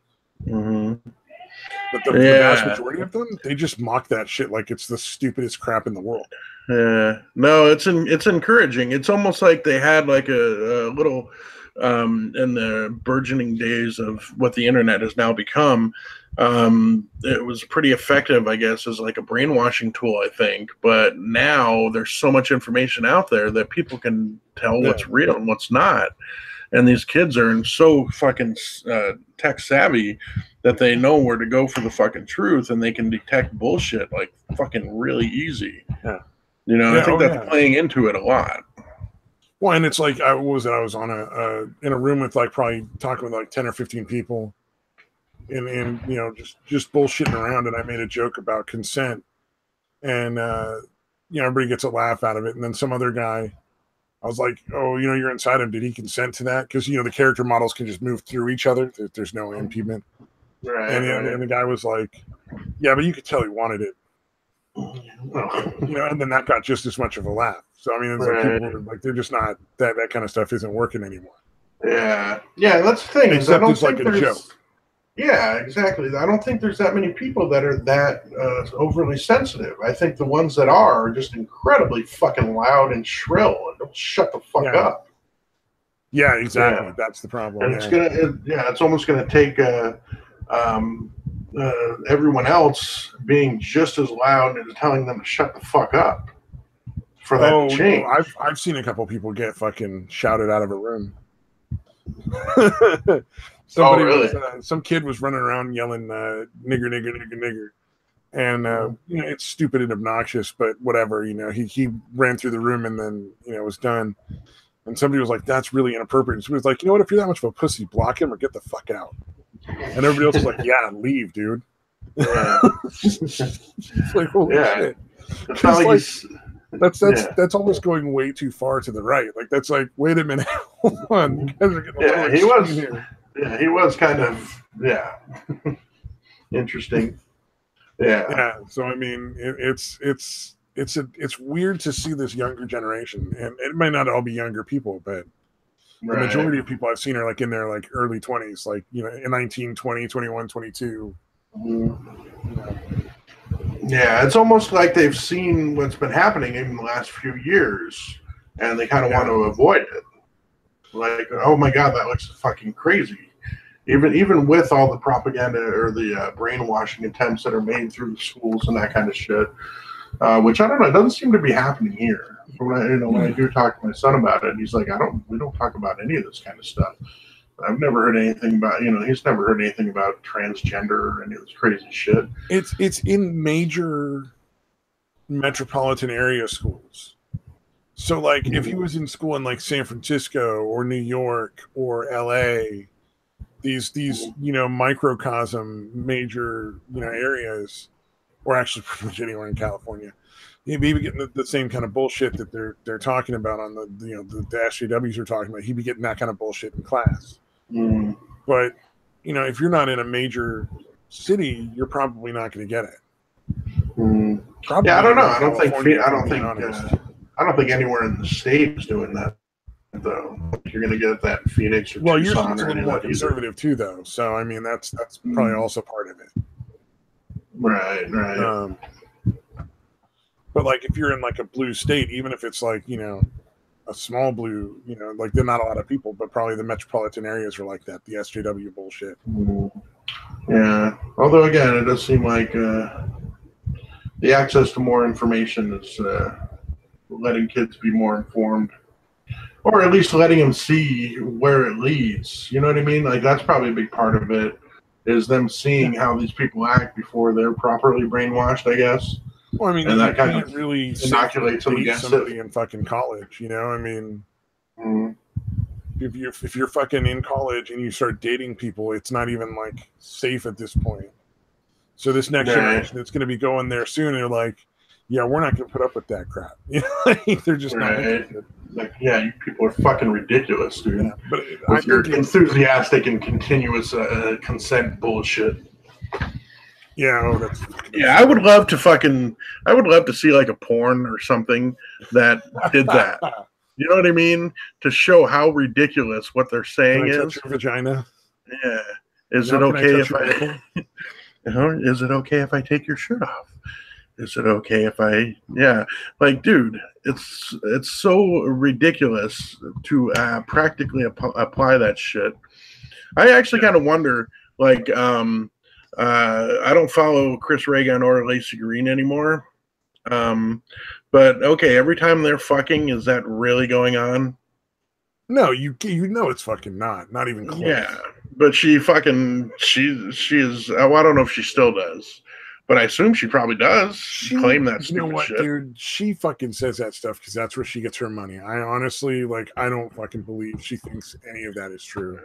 But the vast majority of them, they just mock that shit like it's the stupidest crap in the world. Yeah, no, it's encouraging. It's almost like they had like a little in the burgeoning days of what the internet has now become. It was pretty effective, I guess, as like a brainwashing tool, I think. But now there's so much information out there that people can tell what's real and what's not. And these kids are so fucking tech savvy that they know where to go for the fucking truth, and they can detect bullshit like fucking really easy. Yeah. I think that's playing into it a lot. Well, and it's like I was on in a room with like probably talking with like 10 or 15 people, and just bullshitting around, and I made a joke about consent, and everybody gets a laugh out of it, and then some other guy. I was like, oh, you're inside him. Did he consent to that? Because, the character models can just move through each other. There's no impediment. Right. And the guy was like, yeah, but you could tell he wanted it. And then that got just as much of a laugh. So, I mean, it's like people like, they're just not, that kind of stuff isn't working anymore. Yeah. Yeah, that's the thing. Except it's like a joke. Yeah, exactly. I don't think there's that many people that are that overly sensitive. I think the ones that are just incredibly fucking loud and shrill and don't shut the fuck up. Yeah, exactly. Yeah. That's the problem. And it's almost gonna take everyone else being just as loud and telling them to shut the fuck up. for that to change. I've seen a couple people get fucking shouted out of a room. Really? Some kid was running around yelling nigger, nigger, nigger, nigger. And it's stupid and obnoxious, but whatever. He ran through the room and then was done. And somebody was like, "That's really inappropriate." And somebody was like, "You know what? If you're that much of a pussy, block him or get the fuck out." And everybody else was like, "Yeah, leave, dude." It's like, holy shit! It's like, that's almost going way too far to the right. Like that's like, wait a minute, hold on, you guys are getting a little extreme here. Yeah, he was kind of interesting. Yeah. So I mean, it's weird to see this younger generation, and it might not all be younger people, but the majority of people I've seen are like in their like early 20s, like in 19, 20, 21, 22. Yeah, it's almost like they've seen what's been happening in the last few years, and they kind of want to avoid it. Like, oh my god, that looks fucking crazy. Even with all the propaganda or the brainwashing attempts that are made through the schools and that kind of shit, which I don't know, it doesn't seem to be happening here. When I do talk to my son about it, he's like, we don't talk about any of this kind of stuff. I've never heard anything about, he's never heard anything about transgender or any of this crazy shit. It's in major metropolitan area schools. So like if he was in school in like San Francisco or New York or LA, these microcosm major areas, or actually pretty much anywhere in California, he'd be getting the same kind of bullshit that they're talking about on the SJWs are talking about. He'd be getting that kind of bullshit in class. But if you're not in a major city, you're probably not going to get it. I don't know. I don't think anywhere in the state is doing that, though. You're going to get that in Phoenix or Tucson. Yours is a little more conservative too, though. So I mean, that's probably also part of it. Right. But like, if you're in like a blue state, even if it's like a small blue, like they're not a lot of people, but probably the metropolitan areas are like that. The SJW bullshit. Yeah. Although again, it does seem like the access to more information is letting kids be more informed, or at least letting them see where it leads. You know what I mean? Like that's probably a big part of it, is them seeing how these people act before they're properly brainwashed, I guess. Well, I mean, and that kind of really inoculates them against somebody in fucking college. I mean, if you're fucking in college and you start dating people, it's not even like safe at this point. So this next generation that's going to be going there soon, and they're like, yeah, we're not going to put up with that crap. They're just not interested. Like, yeah, you people are fucking ridiculous, dude. Yeah, but with your enthusiastic and continuous consent bullshit. Yeah, I would love to see like a porn or something that did that. You know what I mean? To show how ridiculous what they're saying is. Touch your vagina? Yeah. Is it okay if I is it okay if I take your shirt off? Is it okay if I like, dude, it's so ridiculous to practically apply that shit. I actually kind of wonder, like, I don't follow Chris Reagan or Lacey Green anymore. But okay, every time they're fucking, is that really going on? No, you know it's fucking not even close. Yeah, but she is. Well, I don't know if she still does, but I assume she probably does. Claim that. You know what, shit. dude? She fucking says that stuff because that's where she gets her money. I honestly, I don't fucking believe she thinks any of that is true.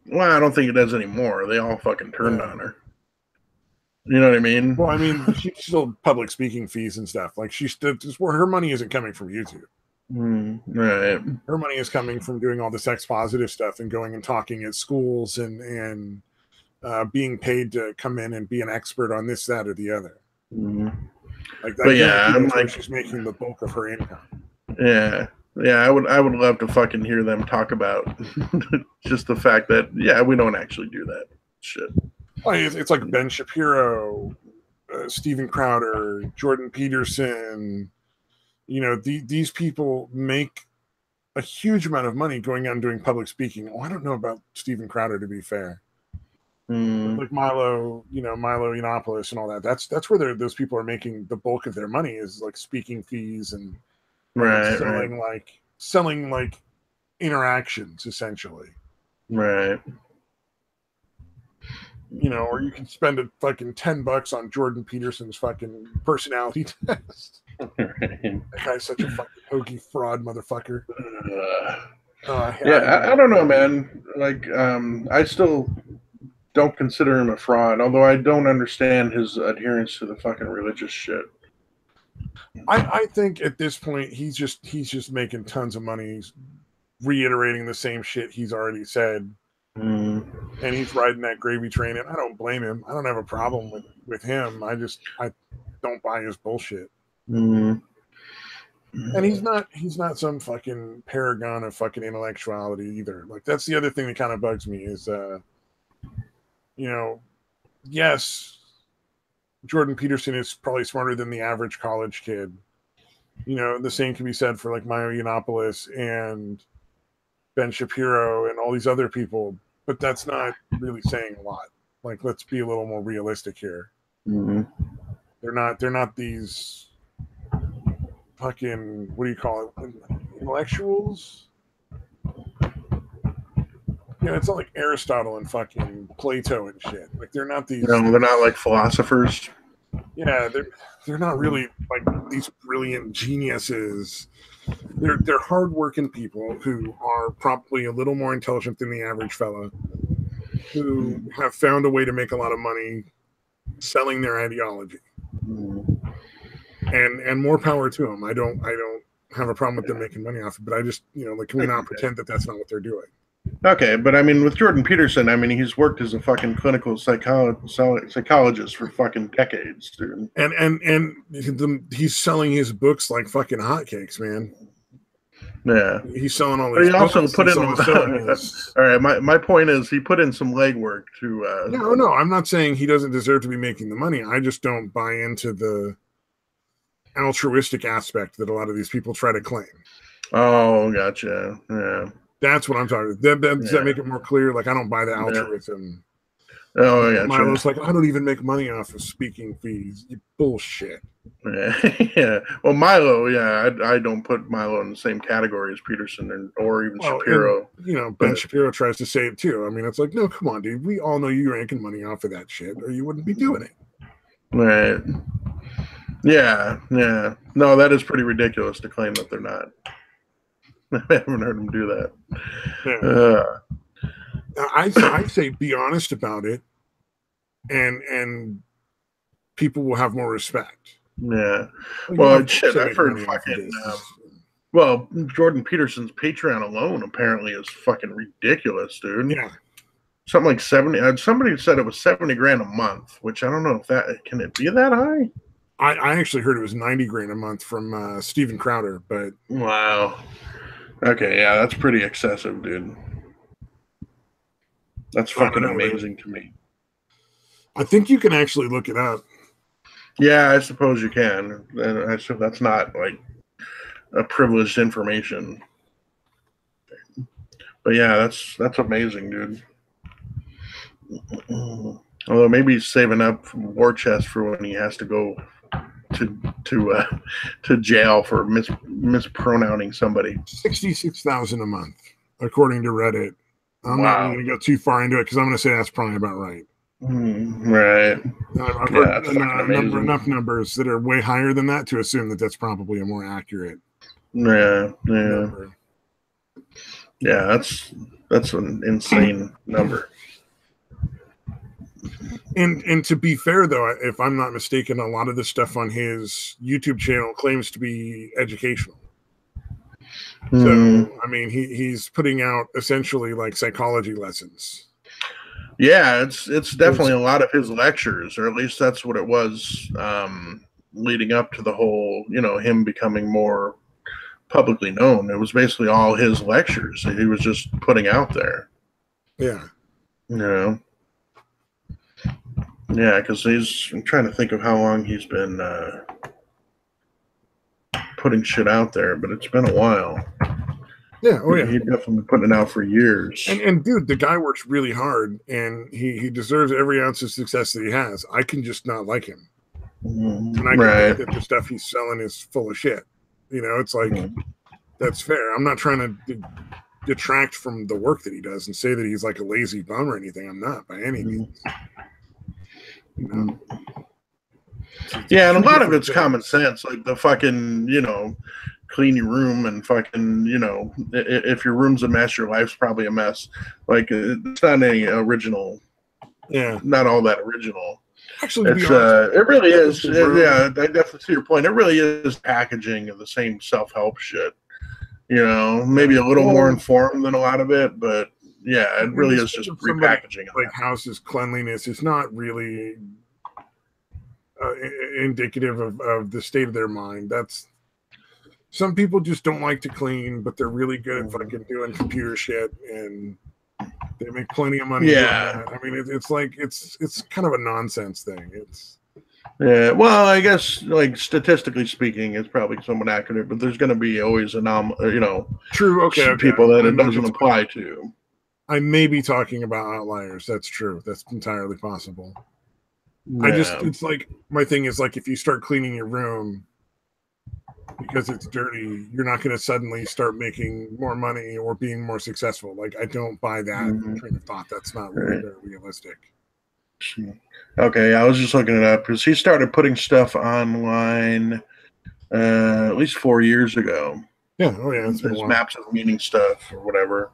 Well, I don't think it does anymore. They all fucking turned on her. You know what I mean? Well, I mean, she's still public speaking fees and stuff. Like she's just where her money isn't coming from YouTube. Right. Her money is coming from doing all the sex positive stuff and going and talking at schools and being paid to come in and be an expert on this, that, or the other. Like that. But yeah, I'm like, she's making the bulk of her income. Yeah. I would love to fucking hear them talk about just the fact that we don't actually do that shit. It's like Ben Shapiro, Steven Crowder, Jordan Peterson. These people make a huge amount of money going out and doing public speaking. I don't know about Steven Crowder, to be fair. Like Milo Yiannopoulos and all that. That's where those people are making the bulk of their money, is like speaking fees and Right. selling like interactions essentially. Right. You know, or you can spend a fucking $10 on Jordan Peterson's fucking personality test. Right. That guy's such a fucking hokey fraud motherfucker. I don't know, man. Like, I still don't consider him a fraud, although I don't understand his adherence to the fucking religious shit. I think at this point he's just making tons of money. He's reiterating the same shit he's already said. And he's riding that gravy train, and I don't blame him. I don't have a problem with him. I don't buy his bullshit. And he's not some fucking paragon of fucking intellectuality either. Like, that's the other thing that kind of bugs me is you know, yes, Jordan Peterson is probably smarter than the average college kid. You know, the same can be said for like Milo Yiannopoulos and Ben Shapiro and all these other people, but that's not really saying a lot. Like, let's be a little more realistic here. They're not these fucking, what do you call it, intellectuals? You know, it's not like Aristotle and fucking Plato and shit. Like, they're not these. No, they're not like philosophers. Yeah, they're not really like these brilliant geniuses. They're hardworking people who are probably a little more intelligent than the average fella, who have found a way to make a lot of money selling their ideology. And more power to them. I don't have a problem with them making money off it, but I just, you know, like, can we not pretend that that's not what they're doing? Okay, but I mean, with Jordan Peterson, I mean, he's worked as a fucking clinical psychologist for fucking decades, dude. And he's selling his books like fucking hotcakes, man. Yeah, he's selling all these. But he also put in. All right, my point is, he put in some legwork to. No, I'm not saying he doesn't deserve to be making the money. I just don't buy into the altruistic aspect that a lot of these people try to claim. Oh, gotcha. Yeah. That's what I'm talking about. Does that make it more clear? Like, I don't buy the altruism. Oh, yeah. Milo's like, I don't even make money off of speaking fees. You bullshit. Yeah. Well, Milo, yeah, I don't put Milo in the same category as Peterson or even Shapiro. And, you know, Ben Shapiro tries to say it too. I mean, it's like, no, come on, dude. We all know you're making money off of that shit, or you wouldn't be doing it. Right. Yeah. No, that is pretty ridiculous to claim that they're not. I haven't heard him do that. Yeah. I say be honest about it, and people will have more respect. Yeah. Well, shit, I've heard fucking. Well, Jordan Peterson's Patreon alone apparently is fucking ridiculous, dude. Yeah. Something like 70. Somebody said it was $70,000 a month, which I don't know if that can it be that high. I actually heard it was $90,000 a month from Steven Crowder, but wow. Okay, yeah, that's pretty excessive, dude. That's fucking amazing to me. I think you can actually look it up. Yeah, I suppose you can. And I suppose that's not like a privileged information. But yeah, that's amazing, dude. Although maybe he's saving up war chest for when he has to go to jail for mispronouncing somebody. 66,000 a month, according to Reddit. I'm not going to go too far into it because I'm going to say that's probably about right. Right. I've heard enough numbers that are way higher than that to assume that that's probably a more accurate. Yeah. Number. Yeah, that's an insane number. And to be fair, though, if I'm not mistaken, a lot of the stuff on his YouTube channel claims to be educational. So, I mean, he's putting out essentially like psychology lessons. Yeah, it's definitely a lot of his lectures, or at least that's what it was leading up to the whole, you know, him becoming more publicly known. It was basically all his lectures that he was just putting out there. Yeah. You know? Yeah, because I'm trying to think of how long he's been putting shit out there, but it's been a while. Yeah, oh yeah. He's definitely been putting it out for years. And dude, the guy works really hard, and he deserves every ounce of success that he has. I can just not like him. And I can think that the stuff he's selling is full of shit. You know, it's like that's fair. I'm not trying to detract from the work that he does and say that he's like a lazy bum or anything. I'm not by any means. You know? Yeah, and a lot of it's common sense, like the fucking, you know, clean your room and fucking, you know, if your room's a mess, your life's probably a mess. Like it's not any original. Yeah, not all that original. Actually, it's it really is. Yeah, I definitely see your point. It really is packaging of the same self-help shit. You know, maybe a little more informed than a lot of it, but yeah, it really is just repackaging. Like house's cleanliness is not really indicative of the state of their mind. That's some people just don't like to clean, but they're really good at fucking doing computer shit, and they make plenty of money. Yeah, doing that. I mean, it's like it's kind of a nonsense thing. It's yeah. Well, I guess like statistically speaking, it's probably somewhat accurate, but there's going to be always you know, true. Okay, people that it doesn't apply to. I may be talking about outliers. That's true. That's entirely possible. Yeah. It's like my thing is like if you start cleaning your room because it's dirty, you're not going to suddenly start making more money or being more successful. Like I don't buy that train of thought. That's not really very realistic. Okay, I was just looking it up because he started putting stuff online at least 4 years ago. Yeah, oh yeah, his maps of meaning stuff or whatever.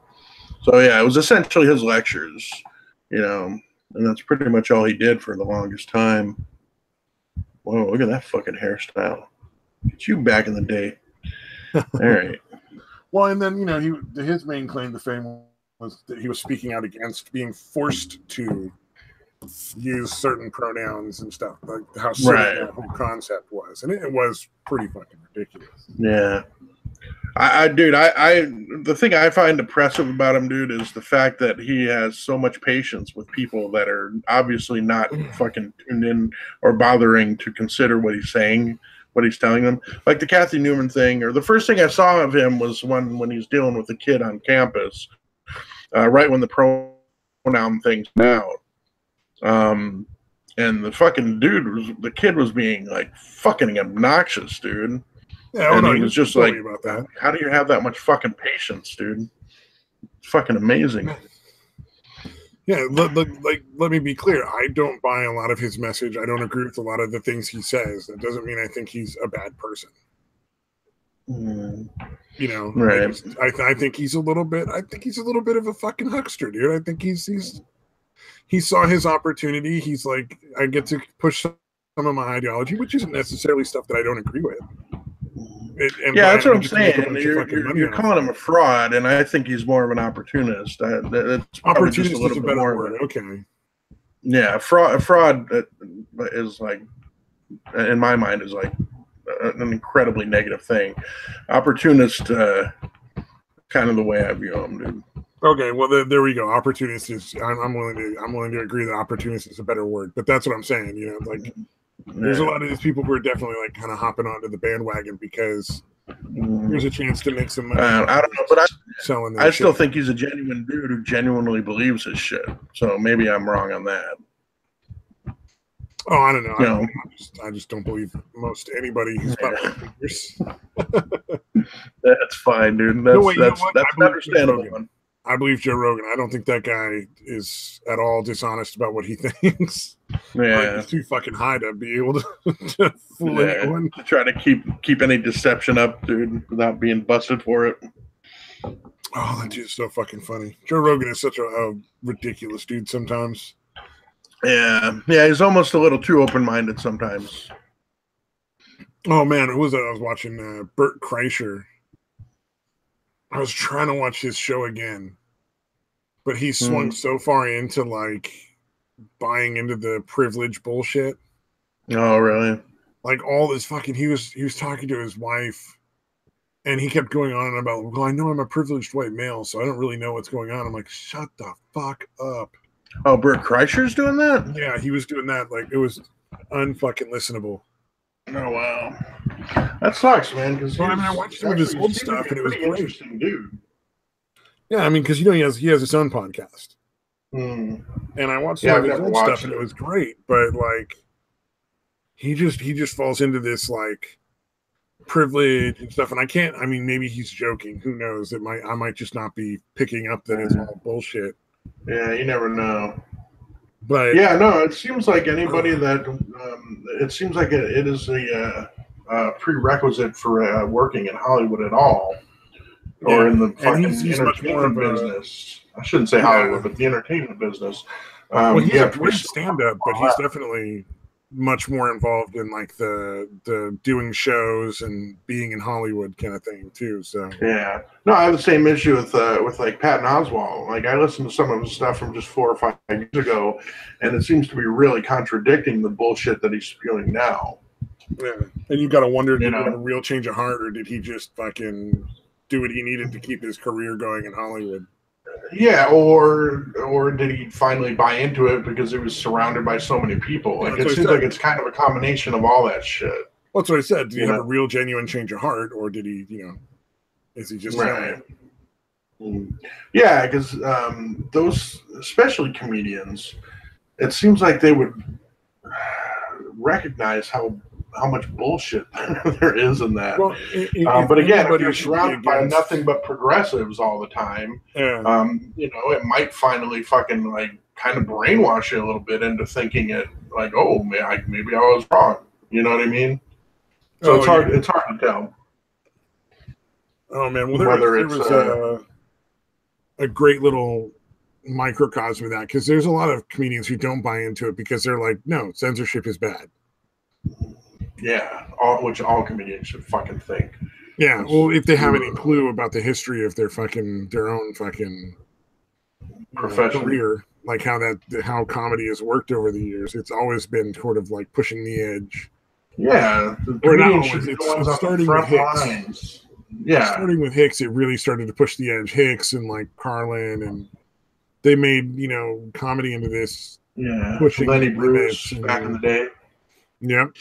So yeah, it was essentially his lectures, you know, and that's pretty much all he did for the longest time. Whoa, look at that fucking hairstyle. Get you back in the day. All right. Well, and then, you know, his main claim to fame was that he was speaking out against being forced to use certain pronouns and stuff, like how silly that whole concept was. And it was pretty fucking ridiculous. Yeah. Dude, the thing I find impressive about him, dude, is the fact that he has so much patience with people that are obviously not fucking tuned in or bothering to consider what he's saying, what he's telling them. Like the Kathy Newman thing, or the first thing I saw of him was when he's dealing with a kid on campus, right when the pronoun thing's out. And the fucking the kid was being like fucking obnoxious, dude. Yeah, and he was just like, about that. How do you have that much fucking patience, dude? It's fucking amazing. Yeah, let me be clear. I don't buy a lot of his message. I don't agree with a lot of the things he says. That doesn't mean I think he's a bad person. You know, right? I think he's a little bit. I think he's a little bit of a fucking huckster, dude. I think he saw his opportunity. He's like, I get to push some of my ideology, which isn't necessarily stuff that I don't agree with. Yeah, that's what I'm saying. You're calling him a fraud, and I think he's more of an opportunist. That's opportunist just a little bit more word. Okay. Yeah, fraud is like, in my mind, is like an incredibly negative thing. Opportunist, kind of the way I view him, dude. Okay, well there we go. Opportunist is. I'm willing to agree that opportunist is a better word, but that's what I'm saying. You know, like. There's a lot of these people who are definitely like kind of hopping onto the bandwagon because there's a chance to make some money. I don't know, but I still think he's a genuine dude who genuinely believes his shit. So maybe I'm wrong on that. Oh, I don't know. I just don't believe most anybody who's public figures. That's fine, dude. That's understandable. I believe Joe Rogan. I don't think that guy is at all dishonest about what he thinks. Yeah, he's too fucking high to be able to fool anyone. To try to keep any deception up, dude, without being busted for it. Oh, that dude's so fucking funny. Joe Rogan is such a ridiculous dude sometimes. Yeah, he's almost a little too open-minded sometimes. Oh man, who was that? I was watching Bert Kreischer. I was trying to watch his show again, but he swung so far into like buying into the privilege bullshit. Oh, really? Like all this fucking he was talking to his wife, and he kept going on and about, well, I know I'm a privileged white male, so I don't really know what's going on. I'm like, shut the fuck up. Oh, Bert Kreischer's doing that? Yeah, he was doing that. Like it was unfucking listenable. Oh wow, that sucks, man. Because I watched some of his old stuff, and it was great. Dude. Yeah, I mean, because he has his own podcast, and I watched some of his old stuff, and it was great. But like, he just falls into this like privilege and stuff. And I mean, maybe he's joking. Who knows? I might just not be picking up that it's all bullshit. Yeah, you never know. But yeah, no, it seems like anybody that it seems like it is a prerequisite for working in Hollywood at all, or in the fucking entertainment business. I shouldn't say Hollywood, but the entertainment business. Well, he's a great stand-up, but he's definitely much more involved in like the doing shows and being in Hollywood kind of thing too. So yeah, no, I have the same issue with like Patton Oswalt. Like I listened to some of his stuff from just 4 or 5 years ago, and it seems to be really contradicting the bullshit that he's spewing now. Yeah, and you got to wonder, did he have a real change of heart, or did he just fucking do what he needed to keep his career going in Hollywood? Yeah, or did he finally buy into it because he was surrounded by so many people? Like it seems like it's kind of a combination of all that shit. Well, that's what I said. Did he have a real, genuine change of heart, or did he, is he just right? Yeah, because those, especially comedians, it seems like they would recognize how much bullshit there is in that. Well, but again, if you're surrounded by nothing but progressives all the time, it might finally fucking like kind of brainwash you a little bit into thinking it like, oh, maybe I was wrong. You know what I mean? So it's hard. It's hard to tell. Oh man, well there was a great little microcosm of that, because there's a lot of comedians who don't buy into it because they're like, no, censorship is bad. Yeah, which all comedians should fucking think. Yeah, well, if they have any clue about the history of their own fucking profession career, like how comedy has worked over the years, it's always been sort of like pushing the edge. Yeah, or not always. It's starting with Hicks. Lines. Yeah, starting with Hicks, it really started to push the edge. Hicks and like Carlin, and they made comedy into this. Yeah, pushing Lenny Bruce back in the day. Yep.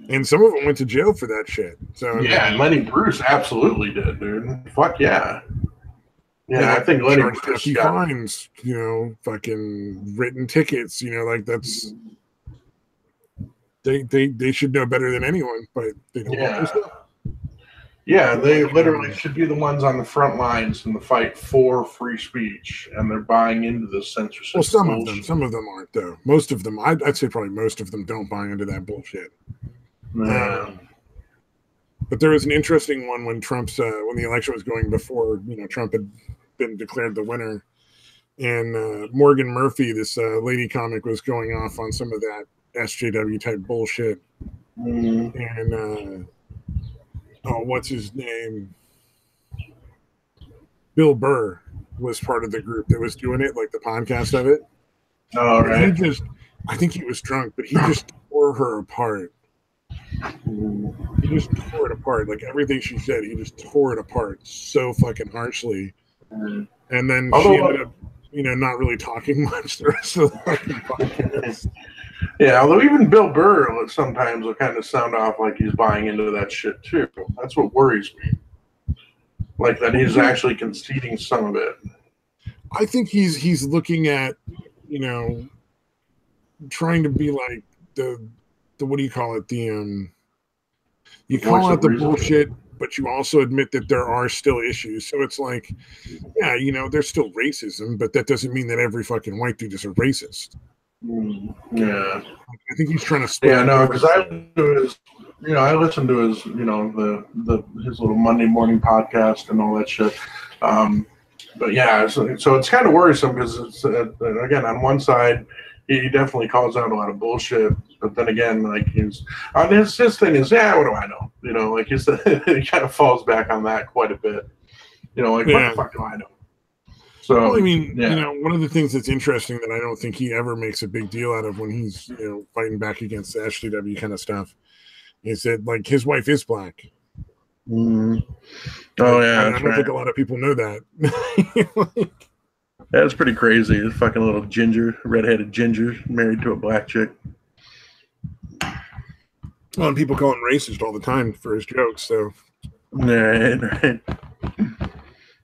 And some of them went to jail for that shit. So yeah, and Lenny Bruce absolutely did, dude. Fuck yeah. Yeah, I think Lenny Bruce got fines, fucking written tickets, like that's they should know better than anyone, but they don't always know. Yeah, they literally should be the ones on the front lines in the fight for free speech, and they're buying into the censorship. Well, some of them aren't though. Most of them, I'd say probably most of them don't buy into that bullshit. But there was an interesting one when Trump's when the election was going before Trump had been declared the winner, and Morgan Murphy, this lady comic, was going off on some of that SJW type bullshit, and what's his name? Bill Burr was part of the group that was doing it, like the podcast of it. Oh, right. I think he was drunk, but he just tore her apart. He just tore it apart. Like everything she said, he just tore it apart so fucking harshly. And then she ended up, not really talking much the rest of the fucking podcast. Yeah, although even Bill Burr sometimes will kind of sound off like he's buying into that shit too. That's what worries me. Like that he's actually conceding some of it. I think he's looking at, trying to be like the what do you call it? You call out the bullshit, but you also admit that there are still issues. So it's like, yeah, there's still racism, but that doesn't mean that every fucking white dude is a racist. Yeah, I think he's trying to. Yeah, no, because I listen to his, his little Monday morning podcast and all that shit. But yeah, so it's kind of worrisome because it's again on one side he definitely calls out a lot of bullshit, but then again, like his thing is, what do I know? Like he kind of falls back on that quite a bit. What the fuck do I know? So, well, I mean, one of the things that's interesting that I don't think he ever makes a big deal out of when he's, fighting back against the SJW kind of stuff is that, like, his wife is black. Mm. Oh, yeah. I don't think a lot of people know that. That's pretty crazy. This fucking little redheaded ginger, married to a black chick. Well, and people call him racist all the time for his jokes, so. Right.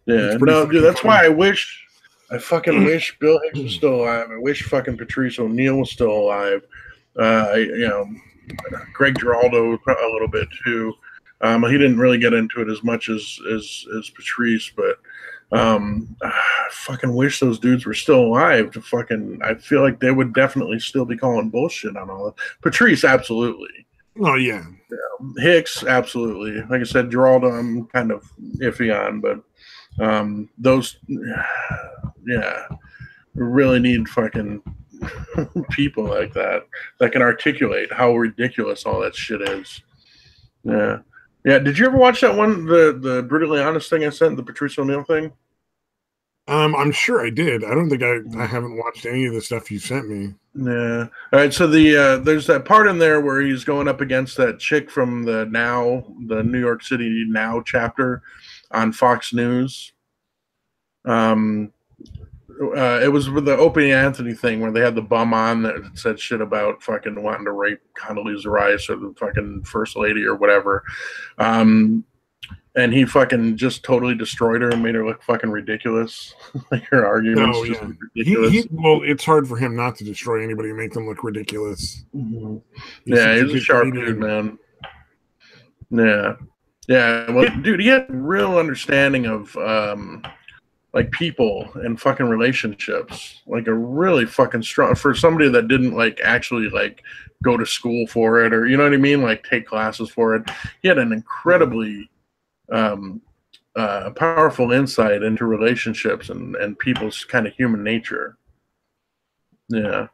Yeah, no, dude, that's why I fucking wish Bill Hicks was still alive. I wish fucking Patrice O'Neill was still alive. Greg Giraldo a little bit too. He didn't really get into it as much as Patrice, but I fucking wish those dudes were still alive to fucking. I feel like they would definitely still be calling bullshit on all of Patrice, absolutely. Oh yeah. Hicks, absolutely. Like I said, Geraldo, I'm kind of iffy on, but those, yeah, we really need fucking people like that can articulate how ridiculous all that shit is. Yeah. Yeah, did you ever watch that one, the Brutally Honest thing I sent, the Patrice O'Neill thing? I'm sure I did. I don't think I haven't watched any of the stuff you sent me. Yeah. All right. So there's that part in there where he's going up against that chick from the New York City Now chapter on Fox News. It was with the Opie Anthony thing where they had the bum on that said shit about fucking wanting to rape Condoleezza Rice or the fucking first lady or whatever. And he fucking just totally destroyed her and made her look fucking ridiculous. Like her arguments just ridiculous. Well, it's hard for him not to destroy anybody and make them look ridiculous. Mm-hmm. Yeah, he's a sharp dude, man. Yeah. Yeah, well, dude, he had a real understanding of like people and fucking relationships. Like a really fucking strong, for somebody that didn't like actually like go to school for it, or you know what I mean, like take classes for it. He had an incredibly powerful insight into relationships and people's kind of human nature. Yeah.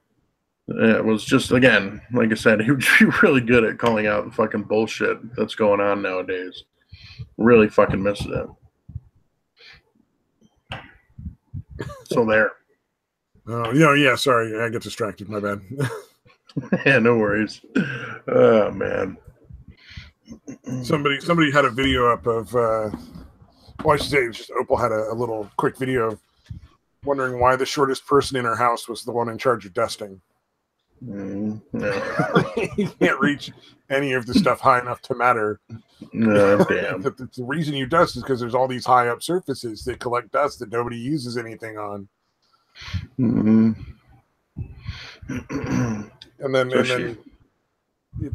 It was just, again, like I said, he would be really good at calling out the fucking bullshit that's going on nowadays. Really fucking miss it. So there. Oh, yeah, sorry. I get distracted. My bad. Yeah, no worries. Oh, man. Somebody had a video up of, well, I should say, just Opal had a little quick video of wondering why the shortest person in her house was the one in charge of dusting. No. He can't reach any of the stuff high enough to matter. No, damn. The reason you dust is because there's all these high up surfaces that collect dust that nobody uses anything on. Mm-hmm. And then it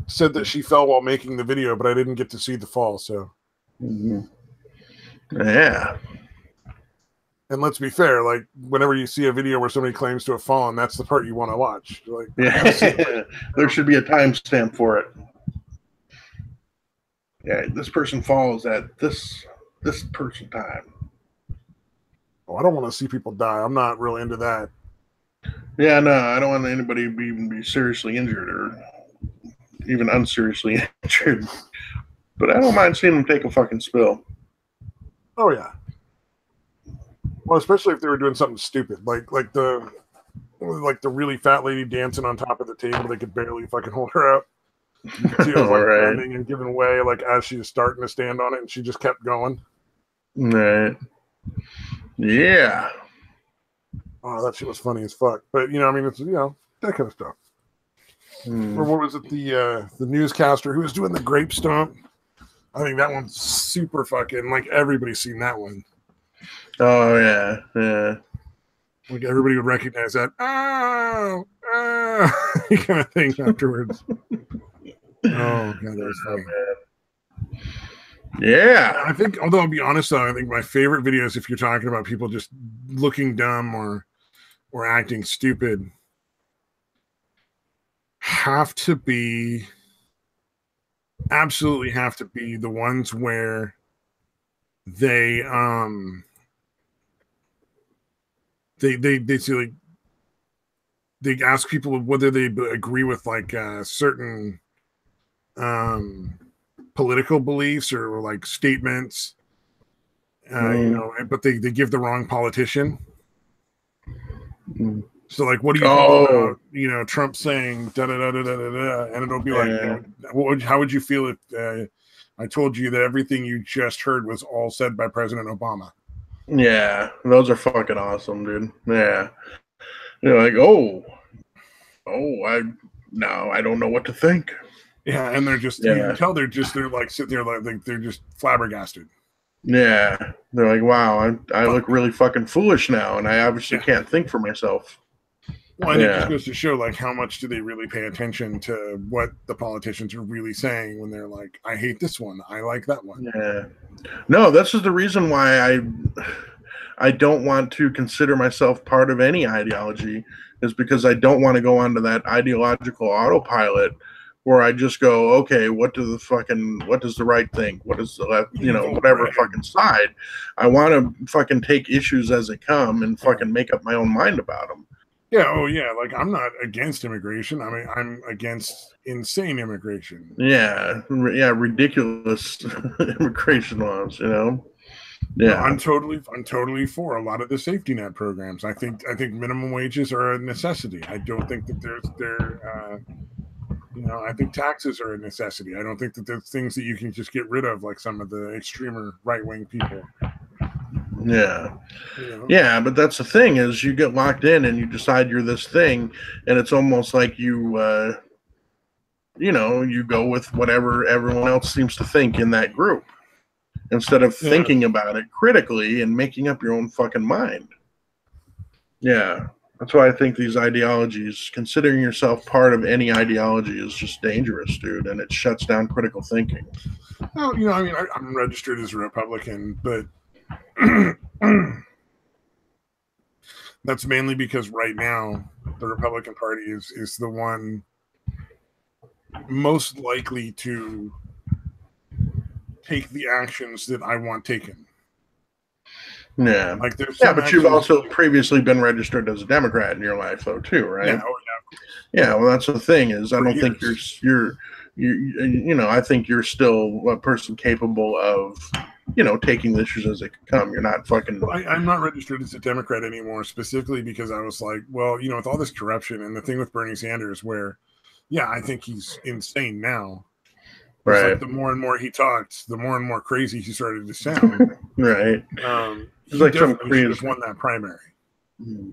said that she fell while making the video, but I didn't get to see the fall. So, yeah. And let's be fair, like whenever you see a video where somebody claims to have fallen, that's the part you want to watch. Like, yeah, there should be a timestamp for it. Yeah, this person falls at this person time. Oh, I don't want to see people die. I'm not really into that. Yeah, no, I don't want anybody to even be seriously injured or even unseriously injured. But I don't mind seeing them take a fucking spill. Oh yeah. Well, especially if they were doing something stupid, like the really fat lady dancing on top of the table. They could barely fucking hold her up. You could see her like bending and giving way, like as she was starting to stand on it, and she just kept going. Right. Yeah. Oh, that shit was funny as fuck. But I mean, it's that kind of stuff. Or what was it? The newscaster who was doing the grape stomp. I think that one's super fucking like everybody's seen that one. Oh yeah, yeah. Like everybody would recognize that kind of thing afterwards. Oh god, that was funny. Yeah. I think, although I'll be honest though, I think my favorite videos, if you're talking about people just looking dumb or acting stupid, absolutely have to be the ones where they ask people whether they agree with like certain political beliefs or like statements, but they give the wrong politician. So like, what do you think about Trump saying da da da da da da, and it'll be like, how would you feel if I told you that everything you just heard was all said by President Obama? Yeah, those are fucking awesome, dude. Yeah, you're like, I don't know what to think. Yeah, and they're just you can tell they're like sitting there like they're just flabbergasted. Yeah, they're like, wow, I look really fucking foolish now, and I obviously can't think for myself. Well, and it just goes to show, like, how much do they really pay attention to what the politicians are really saying when they're like, I hate this one, I like that one. Yeah. No, this is the reason why I don't want to consider myself part of any ideology, is because I don't want to go onto that ideological autopilot where I just go, okay, what does the right think? What is the left, whatever fucking side. I want to fucking take issues as they come and fucking make up my own mind about them. Yeah, oh yeah, like I'm not against immigration. I mean, I'm against insane immigration. Yeah, ridiculous immigration laws, Yeah, no, I'm totally for a lot of the safety net programs. I think minimum wages are a necessity. I don't think that I think taxes are a necessity. I don't think that there's things that you can just get rid of, like some of the extremer right wing people. Yeah. Yeah, but that's the thing, is you get locked in and you decide you're this thing, and it's almost like you go with whatever everyone else seems to think in that group, instead of thinking about it critically and making up your own fucking mind. Yeah. That's why I think these ideologies, considering yourself part of any ideology, is just dangerous, dude, and it shuts down critical thinking. Well, I mean, I'm registered as a Republican, but that's mainly because right now the Republican Party is the one most likely to take the actions that I want taken. Yeah. Like there's but you've also previously been registered as a Democrat in your life, though, too, right? Yeah. Oh, yeah. Yeah. Well, that's the thing, is I don't think you're I think you're still a person capable of, taking the issues as they come. You're not fucking. I'm not registered as a Democrat anymore, specifically because I was like, well, with all this corruption and the thing with Bernie Sanders, where, I think he's insane now. Right. Like the more and more he talked, the more and more crazy he started to sound. Right. He like some crazy have won that primary.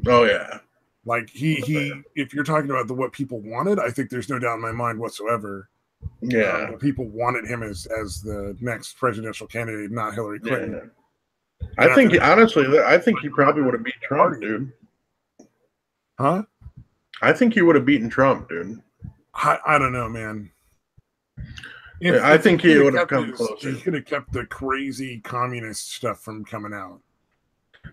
Oh yeah. Like he if you're talking about what people wanted, I think there's no doubt in my mind whatsoever. Yeah. People wanted him as the next presidential candidate, not Hillary Clinton. Yeah. I think he probably would have beat Trump, dude. Huh? I think he would have beaten Trump, dude. I don't know, man. I think he would have come closer. He could have kept the crazy communist stuff from coming out.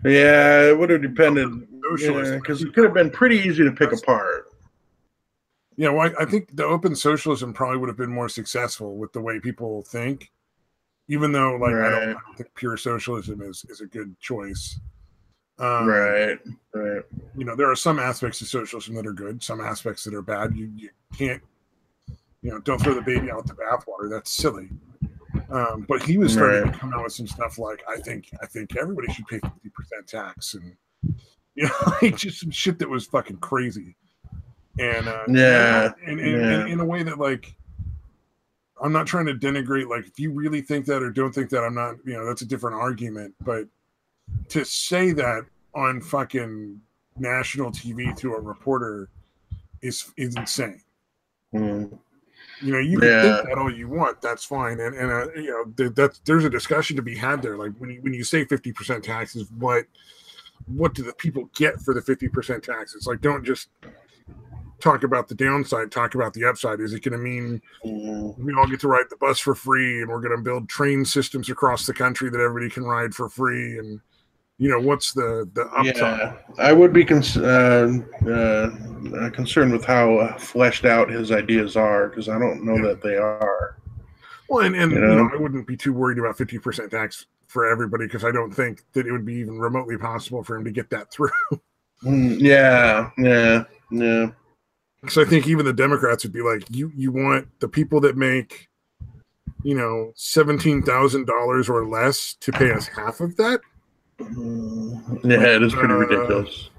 Yeah, it would have depended. Because it could have been pretty easy to pick apart. Yeah, well, I think the open socialism probably would have been more successful with the way people think, even though, like, I don't think pure socialism is a good choice. Right. There are some aspects of socialism that are good, some aspects that are bad. You can't, don't throw the baby out with the bathwater. That's silly. But he was starting to come out with some stuff like, I think everybody should pay 50% tax, and like just some shit that was fucking crazy. And in a way that, like, I'm not trying to denigrate, like, if you really think that or don't think that, I'm not, that's a different argument. But to say that on fucking national TV to a reporter is insane. Mm. You can think that all you want. That's fine, and there's a discussion to be had there. Like when you say 50% taxes, what do the people get for the 50% taxes? Like, don't just talk about the downside. Talk about the upside. Is it going to mean we all get to ride the bus for free, and we're going to build train systems across the country that everybody can ride for free? And what's the upside? Yeah, I would be concerned with how fleshed out his ideas are, because I don't know that they are. Well, and I wouldn't be too worried about 50% tax for everybody, because I don't think that it would be even remotely possible for him to get that through. Yeah. So I think even the Democrats would be like, you want the people that make, $17,000 or less to pay us half of that? Yeah, it is pretty ridiculous.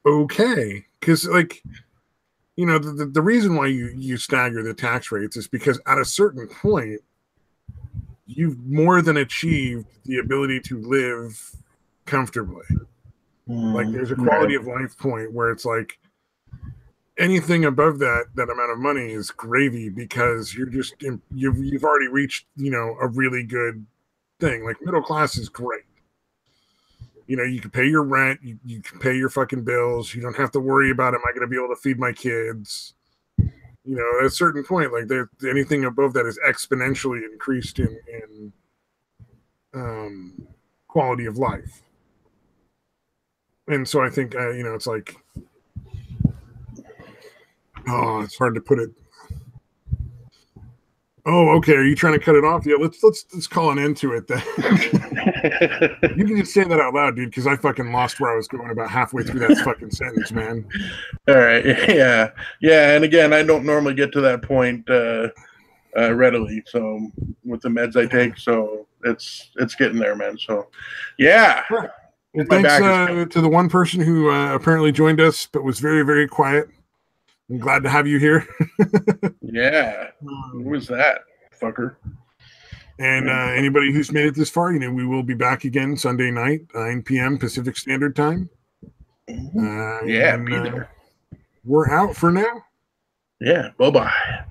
Okay, because, like, the reason why you stagger the tax rates is because at a certain point you've more than achieved the ability to live comfortably. Like, there's a quality of life point where it's like anything above that amount of money is gravy, because you've already reached a really good thing. Like, middle class is great. You can pay your rent, you can pay your fucking bills. You don't have to worry about, am I going to be able to feed my kids? At a certain point, like anything above that is exponentially increased in quality of life. And so I think, it's like, it's hard to put it. Oh, okay. Are you trying to cut it off? Yeah, let's call an end to it then. You can just say that out loud, dude, because I fucking lost where I was going about halfway through that fucking sentence, man. All right. Yeah. And again, I don't normally get to that point readily. So with the meds I take, so it's getting there, man. So yeah. Well, thanks to the one person who apparently joined us, but was very, very quiet. I'm glad to have you here. Yeah. Who was that fucker? And anybody who's made it this far, we will be back again Sunday night, 9 p.m. Pacific Standard Time. Be there. We're out for now. Yeah. Bye-bye.